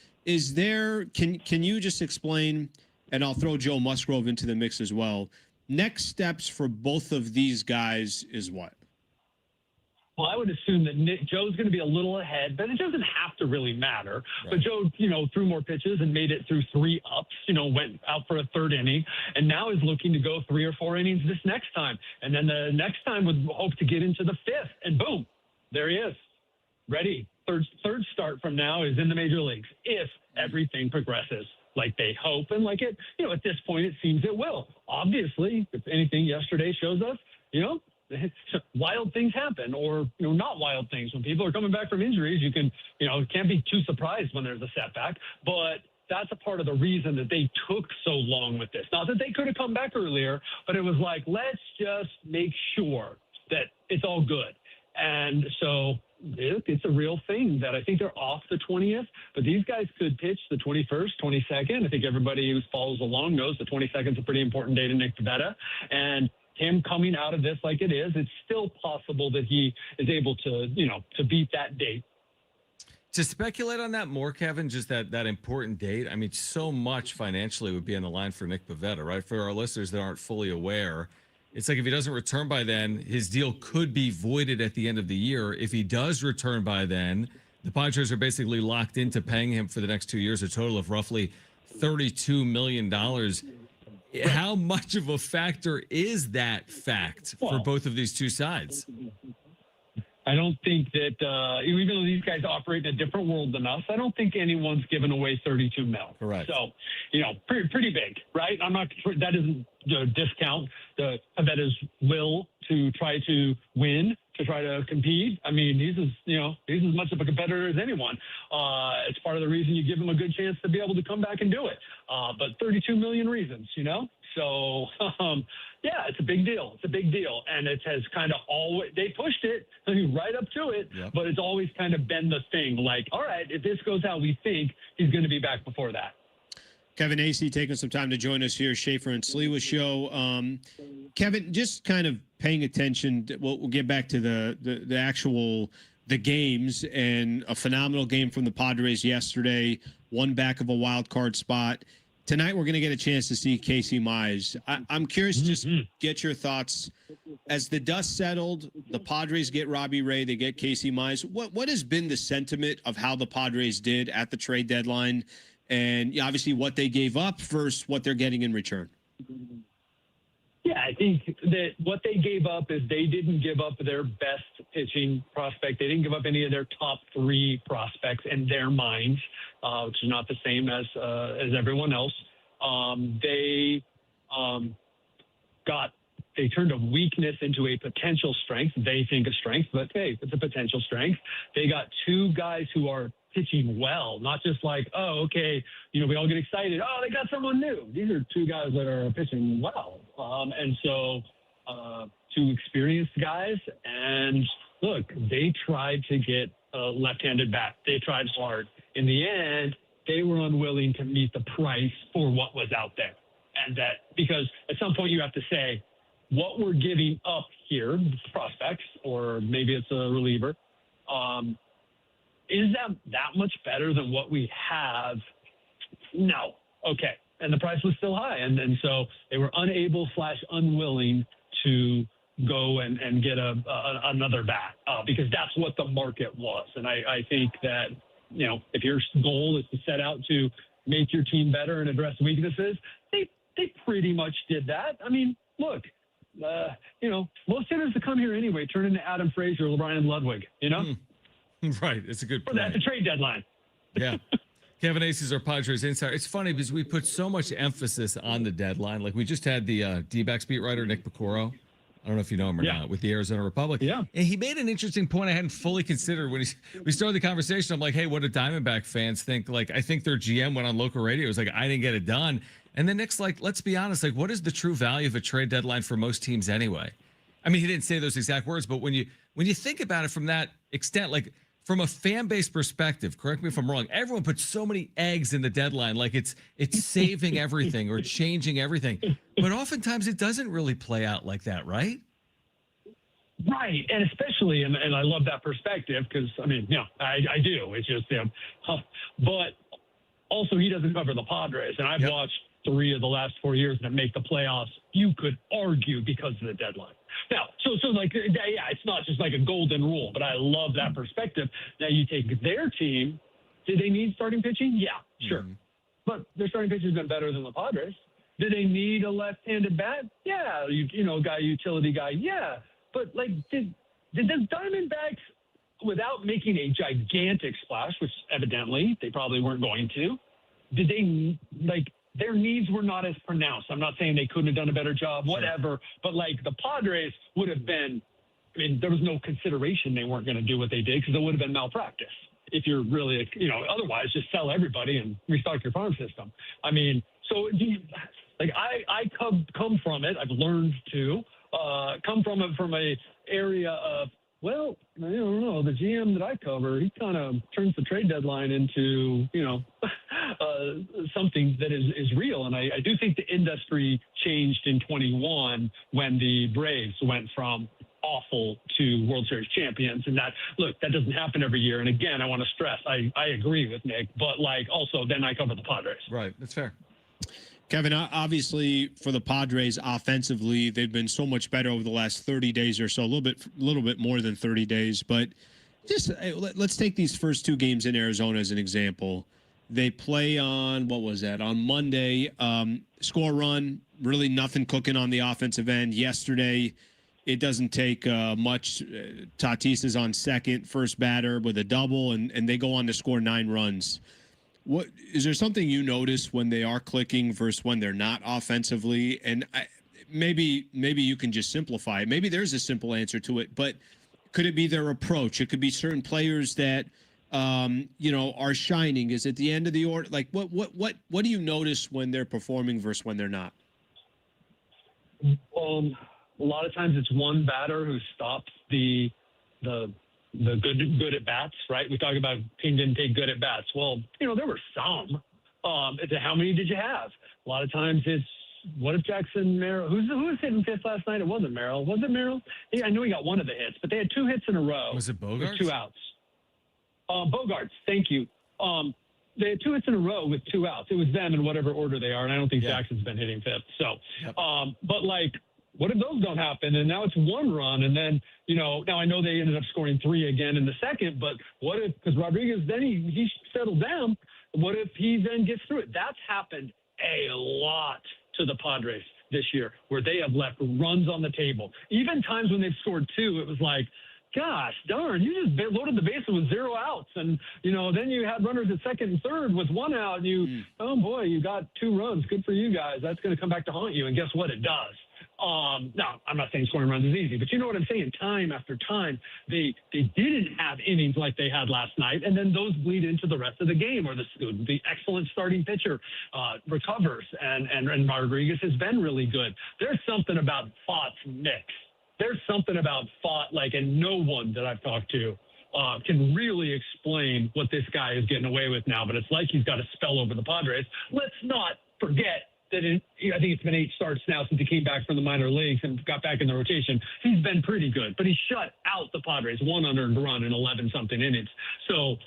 there, can you just explain, and I'll throw Joe Musgrove into the mix as well, next steps for both of these guys is what? Well, I would assume that Joe's going to be a little ahead, but it doesn't have to really matter. Right. But Joe, threw more pitches and made it through 3 ups, went out for a 3rd inning, and now is looking to go 3 or 4 innings this next time. And then the next time would hope to get into the 5th, and boom, there he is, ready. Third start from now is in the major leagues, if everything progresses like they hope, and like it, at this point, it seems it will. Obviously, if anything yesterday shows us, wild things happen, or, not wild things. When people are coming back from injuries, you can, can't be too surprised when there's a setback, but that's a part of the reason that they took so long with this. Not that they could have come back earlier, but it was like, let's just make sure that it's all good. And so it's a real thing that I think they're off the 20th, but these guys could pitch the 21st, 22nd. I think everybody who follows along knows the 22nd is a pretty important day to Nick Pivetta. And him coming out of this like it is, it's still possible that he is able to, to beat that date. To speculate on that more, Kevin, just that important date, I mean, so much financially would be on the line for Nick Pivetta, right? For our listeners that aren't fully aware, it's like if he doesn't return by then, his deal could be voided at the end of the year. If he does return by then, the Padres are basically locked into paying him for the next 2 years a total of roughly $32 million. How much of a factor is that fact for both of these two sides? I don't think that even though these guys operate in a different world than us, I don't think anyone's given away $32 million. Correct. So, pretty big, right? I'm not sure that doesn't discount the Pivetta's will to try to win, to try to compete. I mean, he's as much of a competitor as anyone. It's part of the reason you give him a good chance to be able to come back and do it. But 32 million reasons, So, yeah, it's a big deal. It's a big deal. And it has kind of always, they pushed it right up to it, but it's always kind of been the thing. Like, all right, if this goes how we think, he's going to be back before that. Kevin Acee taking some time to join us here, Schaefer and Sliwa show. Kevin, just kind of paying attention. We'll get back to the games, and a phenomenal game from the Padres yesterday, one back of a wild card spot. Tonight, we're going to get a chance to see Casey Mize. I'm curious to just get your thoughts. As the dust settled, the Padres get Robbie Ray, they get Casey Mize. What has been the sentiment of how the Padres did at the trade deadline, and obviously what they gave up versus what they're getting in return? Yeah, I think that what they gave up is they didn't give up their best pitching prospect. They didn't give up any of their top 3 prospects in their minds, which is not the same as everyone else. They turned a weakness into a potential strength. They think a strength, but hey, it's a potential strength. They got 2 guys who are pitching well, not just like, oh, okay, we all get excited. Oh, they got someone new. These are 2 guys that are pitching well. And so 2 experienced guys. And look, they tried to get a left-handed bat. They tried hard. In the end, they were unwilling to meet the price for what was out there. And that, because at some point you have to say, what we're giving up here, prospects, or maybe it's a reliever, is that much better than what we have? No. Okay. And the price was still high. And so they were unable/unwilling to go and get another bat because that's what the market was. And I think that, if your goal is to set out to make your team better and address weaknesses, they pretty much did that. I mean, look, most hitters that come here anyway turn into Adam Frazier or Ryan Ludwig, Right. It's a good point. At the trade deadline. Yeah. Kevin Acee is our Padres Insider. It's funny because we put so much emphasis on the deadline. Like we just had the DBacks beat writer, Nick Piecoro. I don't know if you know him or not, with the Arizona Republic. Yeah. And he made an interesting point I hadn't fully considered when we started the conversation. I'm like, hey, what do Diamondback fans think? Like, I think their GM went on local radio. It was like, I didn't get it done. And then Nick's like, let's be honest. Like, what is the true value of a trade deadline for most teams anyway? I mean, he didn't say those exact words, but when you think about it from that extent, like from a fan base perspective, correct me if I'm wrong, everyone puts so many eggs in the deadline, like it's saving everything or changing everything. But oftentimes it doesn't really play out like that, right? Right. And especially, and I love that perspective because, I mean, I do. It's just, but also he doesn't cover the Padres. And I've watched 3 of the last 4 years that make the playoffs. You could argue because of the deadline. Now, so like, yeah, it's not just like a golden rule, but I love that perspective. Now you take their team. Do they need starting pitching? Yeah, sure. But their starting pitching has been better than the Padres. Do they need a left-handed bat? Yeah, utility guy. Yeah. But like, did the Diamondbacks, without making a gigantic splash, which evidently they probably weren't going to, did they their needs were not as pronounced? I'm not saying they couldn't have done a better job, whatever, but like the Padres would have been, I mean, there was no consideration they weren't going to do what they did because it would have been malpractice. If you're really, otherwise just sell everybody and restock your farm system. I mean, so I come from it. I've learned to come from it from a area of, well, I don't know, the GM that I cover, he kind of turns the trade deadline into, something that is real. And I do think the industry changed in 21 when the Braves went from awful to World Series champions. And that doesn't happen every year. And again, I want to stress, I agree with Nick, but also then I cover the Padres. Right. That's fair. Kevin, obviously for the Padres offensively, they've been so much better over the last 30 days or so, a little bit more than 30 days. But just let's take these first two games in Arizona as an example. They play on, what was that, on Monday, score run, really nothing cooking on the offensive end. Yesterday, it doesn't take much. Tatis is on second, first batter with a double, and they go on to score 9 runs. What is there something you notice when they are clicking versus when they're not offensively? And maybe you can just simplify it. Maybe there's a simple answer to it, but could it be their approach? It could be certain players that are shining. Is it the end of the order? Like what do you notice when they're performing versus when they're not? A lot of times it's one batter who stops the good at bats, right? We talk about team didn't take good at bats. Well, there were some. How many did you have? A lot of times it's, what if Jackson Merrill, who was hitting fifth last night? It wasn't Merrill. Was it Merrill? Yeah, I know he got one of the hits, but they had 2 hits in a row. Was it Bogarts? With 2 outs. Bogarts, thank you. They had 2 hits in a row with 2 outs. It was them in whatever order they are, and I don't think Jackson's been hitting fifth. So, but what if those don't happen? And now it's 1 run, and then, now I know they ended up scoring 3 again in the second, but what if, because Rodriguez, then he settled down, what if he then gets through it? That's happened a lot to the Padres this year, where they have left runs on the table. Even times when they've scored 2, it was like, gosh darn, you just loaded the bases with 0 outs. And, then you had runners at second and third with 1 out, and oh boy, you got 2 runs. Good for you guys. That's going to come back to haunt you. And guess what? It does. Now, I'm not saying scoring runs is easy, but you know what I'm saying? Time after time, they didn't have innings like they had last night, and then those bleed into the rest of the game, or the excellent starting pitcher recovers, and Rodriguez has been really good. There's something about Fott's mix. There's something about Fott, and no one that I've talked to can really explain what this guy is getting away with now, but it's like he's got a spell over the Padres. Let's not forget that I think it's been 8 starts now since he came back from the minor leagues and got back in the rotation. He's been pretty good, but he shut out the Padres, 1 unearned run in 11-something innings. So,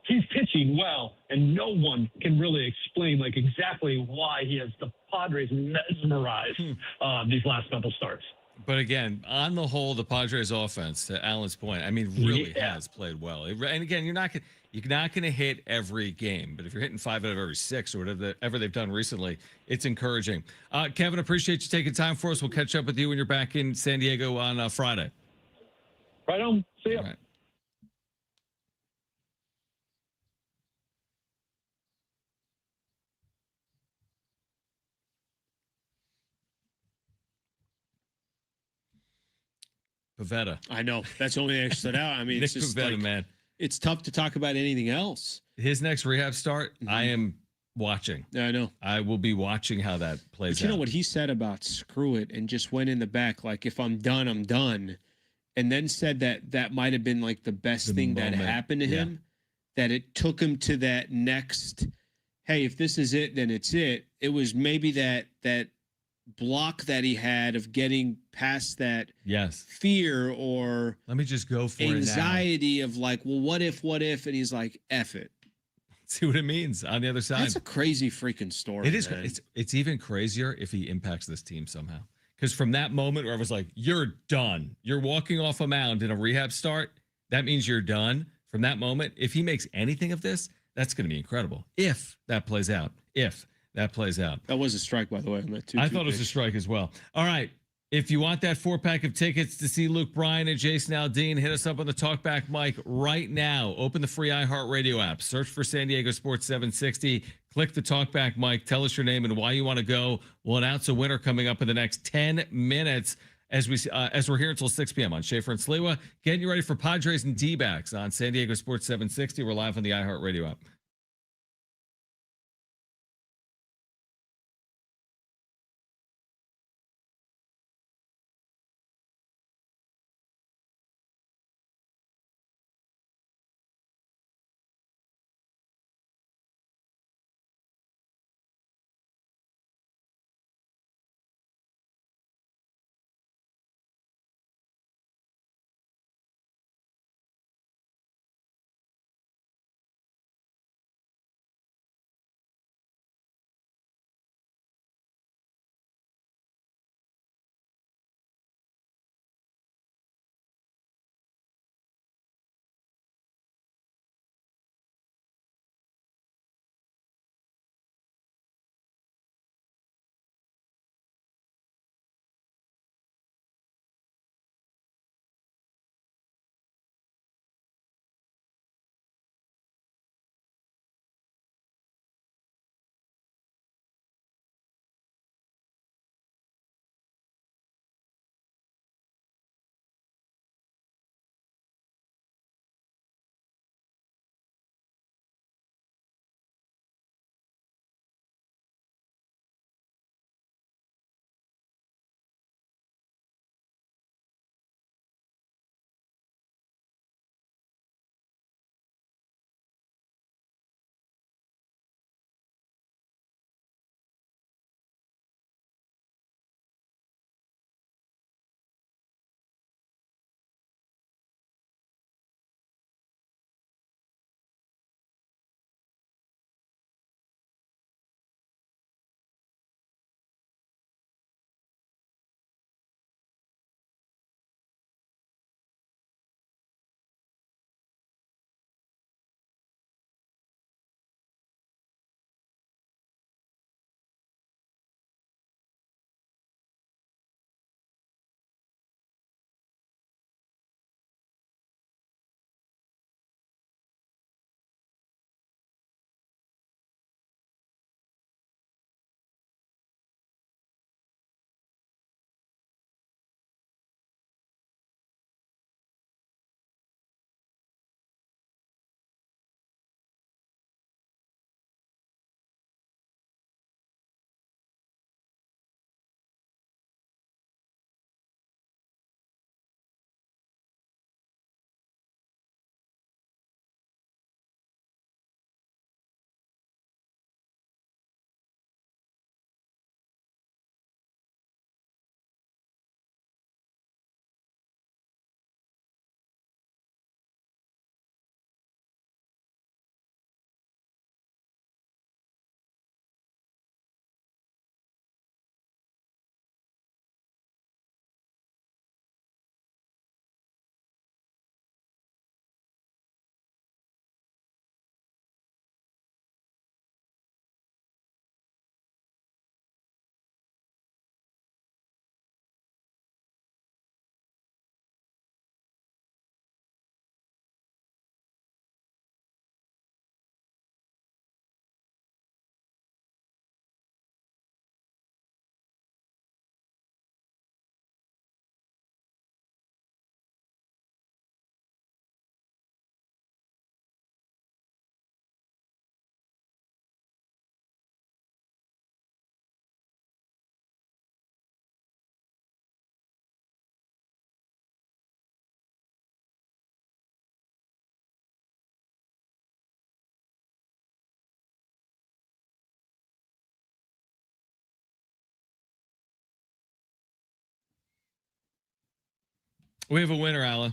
he's pitching well, and no one can really explain, exactly why he has the Padres mesmerized these last couple starts. But again, on the whole, the Padres offense, to Alan's point, really has played well. And again, you're not going to hit every game, but if you're hitting 5 out of every 6 or whatever they've done recently, it's encouraging. Kevin, appreciate you taking time for us. We'll catch up with you when you're back in San Diego on Friday. Right on. See ya. All right. Pivetta. I know. That's the only thing that stood out. Nick it's just Pivetta, man. It's tough to talk about anything else. His next rehab start, I am watching. Yeah, I know. I will be watching how that plays out. But you know what he said about screw it and just went in the back, if I'm done, I'm done. And then said that might have been the best thing that happened to him, that it took him to that next, hey, if this is it, then it's it. It was maybe that block that he had of getting past that fear or let me just go for anxiety of well, what if, and he's like, F it. See what it means on the other side. That's a crazy freaking story. It is. It's even crazier if he impacts this team somehow. Because from that moment where I was like, you're done. You're walking off a mound in a rehab start. That means you're done. From that moment, if he makes anything of this, that's going to be incredible. If that plays out. That plays out. That was a strike, by the way. On that I thought it was a strike as well. All right. If you want that 4-pack of tickets to see Luke Bryan and Jason Aldean, hit us up on the Talkback mic right now. Open the free iHeartRadio app. Search for San Diego Sports 760. Click the Talkback mic. Tell us your name and why you want to go. We'll announce a winner coming up in the next 10 minutes as we're here until 6 p.m. on Schaefer and Sliwa. Getting you ready for Padres and DBacks on San Diego Sports 760. We're live on the iHeartRadio app. We have a winner, Alan,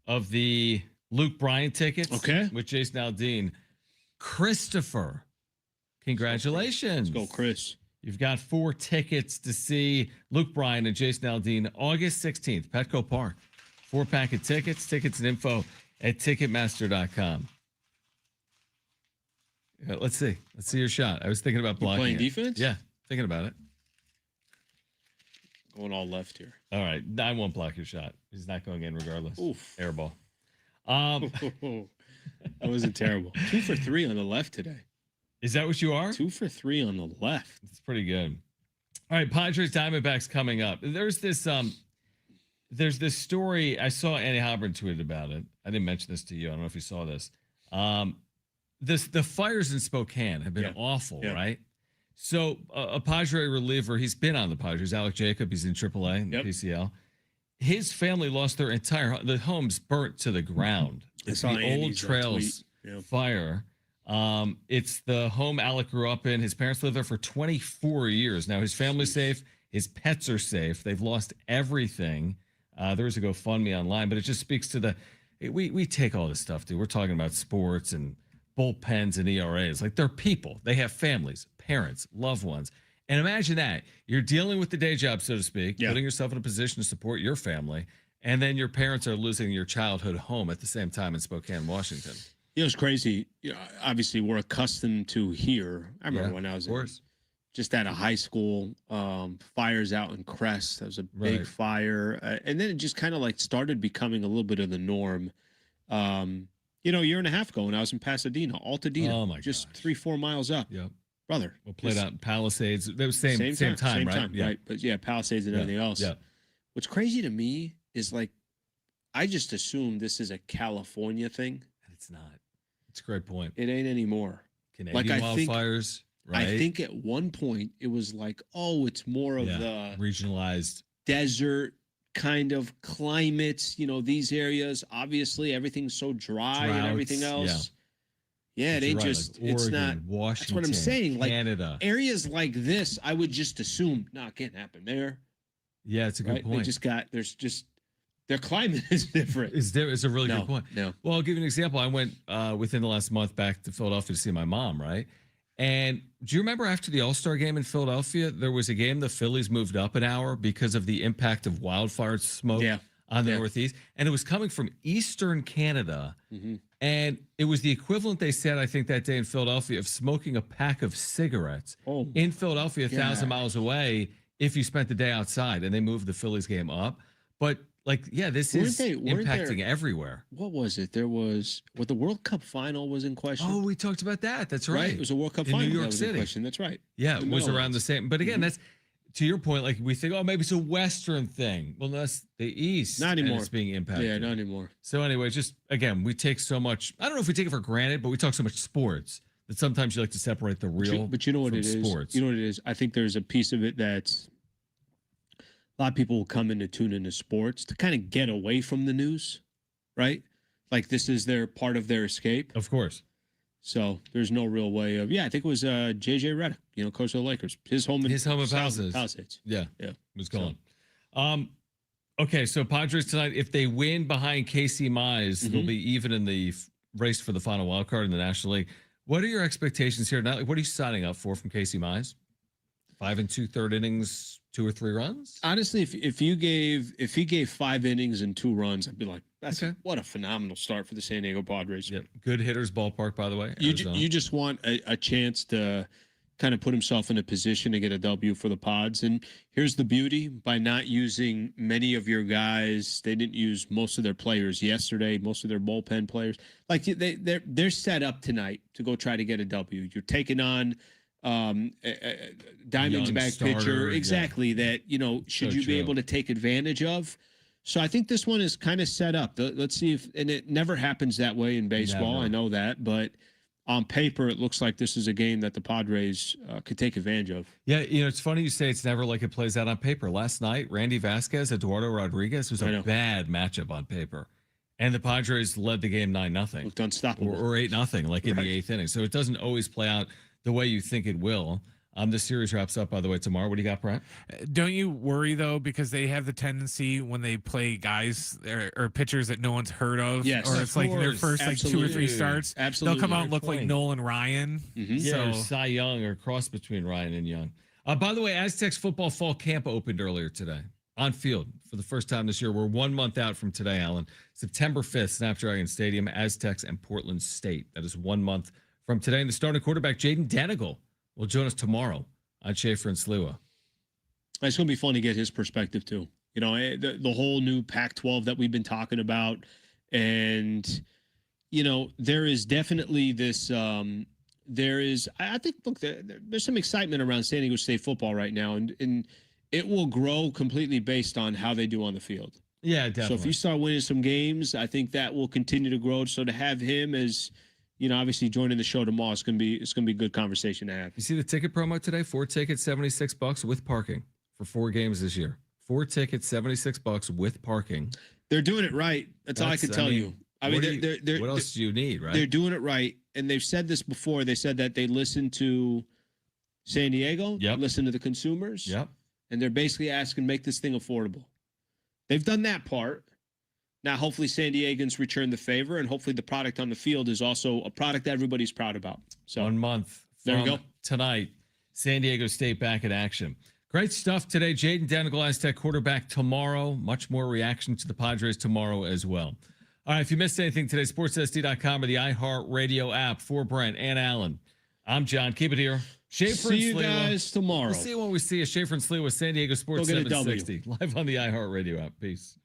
of the Luke Bryan tickets. Okay. With Jason Aldean. Christopher, congratulations. Let's go, Chris. You've got 4 tickets to see Luke Bryan and Jason Aldean August 16th, Petco Park. 4-pack of tickets. Tickets and info at Ticketmaster.com. Let's see. Let's see your shot. I was thinking about blocking. Playing defense? Yeah, thinking about it. Going all left here. All right. I won't block your shot. He's not going in regardless. Oof. Air ball. That wasn't terrible. 2 for 3 on the left today. Is that what you are? 2 for 3 on the left. It's pretty good. All right, Padres Diamondbacks coming up. There's this story. I saw Andy Hobron tweeted about it. I didn't mention this to you. I don't know if you saw this. The fires in Spokane have been awful, right? So a Padre reliever, he's been on the Padres, Alec Jacob, he's in AAA in the PCL. His family lost their the home's burnt to the ground. It's the Old Trails fire. It's the home Alec grew up in. His parents lived there for 24 years. Now his family's safe. His pets are safe. They've lost everything. There is a GoFundMe online, but it just speaks to we take all this stuff, dude. We're talking about sports and bullpens and ERAs. Like, they're people. They have families, parents, loved ones. And imagine that. You're dealing with the day job, so to speak, putting yourself in a position to support your family, and then your parents are losing your childhood home at the same time in Spokane, Washington. You know, it's crazy. You know, obviously, we're accustomed to here. I remember when I was just out of high school, fires out in Crest. That was a big fire. And then it just kind of like started becoming a little bit of the norm. You know, a year and a half ago when I was in Pasadena, Altadena. Oh, my just 3-4 miles up. Yep. Brother. We'll play out in Palisades. That was same time, right? Right. But yeah, Palisades and everything else. Yeah. What's crazy to me is, like, I just assume this is a California thing. And it's not. It's a great point. It ain't anymore. Canadian wildfires, right? I think at one point it was like, oh, it's more of the regionalized desert kind of climates. You know, these areas, obviously everything's so dry and everything else. Yeah, it ain't just, like it's Oregon, not. Washington, that's what I'm saying. Canada. Like areas like this, I would just assume, no, it can't happen there. Yeah, it's a good point. They just their climate is different. It's a really good point. No. Well, I'll give you an example. I went within the last month back to Philadelphia to see my mom, right? And do you remember after the All-Star game in Philadelphia, there was a game the Phillies moved up an hour because of the impact of wildfire smoke on the Northeast? And it was coming from Eastern Canada. Mm-hmm. And it was the equivalent, they said, I think that day in Philadelphia, of smoking a pack of cigarettes in Philadelphia, 1,000 miles away, if you spent the day outside. And they moved the Phillies game up. But like, yeah, this is impacting everywhere. What was it? There was the World Cup final was in question. Oh, we talked about that. That's right. It was a World Cup in final. New York that was City. In question. That's right. Yeah, it was around the same. But again, that's to your point. Like, we think, oh, maybe it's a Western thing. Well, that's the East. Not anymore. And it's being impacted. Yeah, not anymore. So anyway, just again, we take so much. I don't know if we take it for granted, but we talk so much sports that sometimes you like to separate the real. But you know what from it is. Sports. You know what it is. I think there's a piece of it that's. A lot of people will come in to tune into sports to kind of get away from the news, right? Like, this is their part of their escape. Of course. So there's no real way of. Yeah, I think it was JJ Redick, coach of the Lakers. His home in Palisades. Yeah. Was gone. Okay, so Padres tonight, if they win behind Casey Mize, they'll be even in the race for the final wild card in the National League. What are your expectations here? What are you signing up for from Casey Mize? 5 2/3 innings, 2 or 3 runs? Honestly, if he gave 5 innings and 2 runs, I'd be like, what a phenomenal start for the San Diego Padres. Yep. Good hitters ballpark, by the way. You just want a chance to kind of put himself in a position to get a W for the Pods. And here's the beauty: by not using many of your guys, they didn't use most of their players yesterday, most of their bullpen players. Like, they're set up tonight to go try to get a W. You're taking on Diamondback pitcher, exactly, that should you be able to take advantage of. So I think this one is kind of set up. Let's see if, and it never happens that way in baseball. Never. I know that, but on paper it looks like this is a game that the Padres could take advantage of. Yeah, it's funny you say it's never like it plays out on paper. Last night, Randy Vasquez, Eduardo Rodriguez was a bad matchup on paper, and the Padres led the game 9-0, looked unstoppable, or 8-0, like in the 8th inning. So it doesn't always play out the way you think it will. This series wraps up, by the way, tomorrow. What do you got, Brett? Don't you worry though, because they have the tendency when they play guys or pitchers that no one's heard of, Yes, or of it's like their course. first like 2 or 3 Absolutely. starts, Absolutely. they'll come out and look Point. like Nolan Ryan. Yeah, or So Cy Young, or cross between Ryan and Young. By the way, Aztecs football fall camp opened earlier today on field for the first time this year. We're 1 month out from today, Alan. September 5th, Snapdragon Stadium, Aztecs and Portland State. That is 1 month from today. And the starting quarterback, Jaden Danigal, will join us tomorrow on Schaefer and Sliwa. It's going to be fun to get his perspective too. You know, the whole new Pac-12 that we've been talking about, and you know, there is definitely this. I think, look, there's some excitement around San Diego State football right now, and it will grow completely based on how they do on the field. Yeah, definitely. So if you start winning some games, I think that will continue to grow. So to have him as, you know, obviously joining the show tomorrow, it's gonna be a good conversation to have. You see the ticket promo today? 4 tickets, $76 with parking for 4 games this year. 4 tickets, $76 with parking. They're doing it right. That's all I can tell you. I mean, what else do you need, right? They're doing it right, and they've said this before. They said that they listen to San Diego, listen to the consumers, and they're basically asking, make this thing affordable. They've done that part. Now, hopefully, San Diegans return the favor, and hopefully, the product on the field is also a product that everybody's proud about. So 1 month there we from go. tonight, San Diego State back in action. Great stuff today. Jaden Danigal, Aztec quarterback tomorrow. Much more reaction to the Padres tomorrow as well. All right, if you missed anything today, sportssd.com or the iHeartRadio app. For Brent and Alan, I'm John. Keep it here. Schaefer See and you Sliwa. guys tomorrow. We'll see you when we see you. Schaefer and Sliwa with San Diego Sports Go get a 760. Live on the iHeartRadio app. Peace.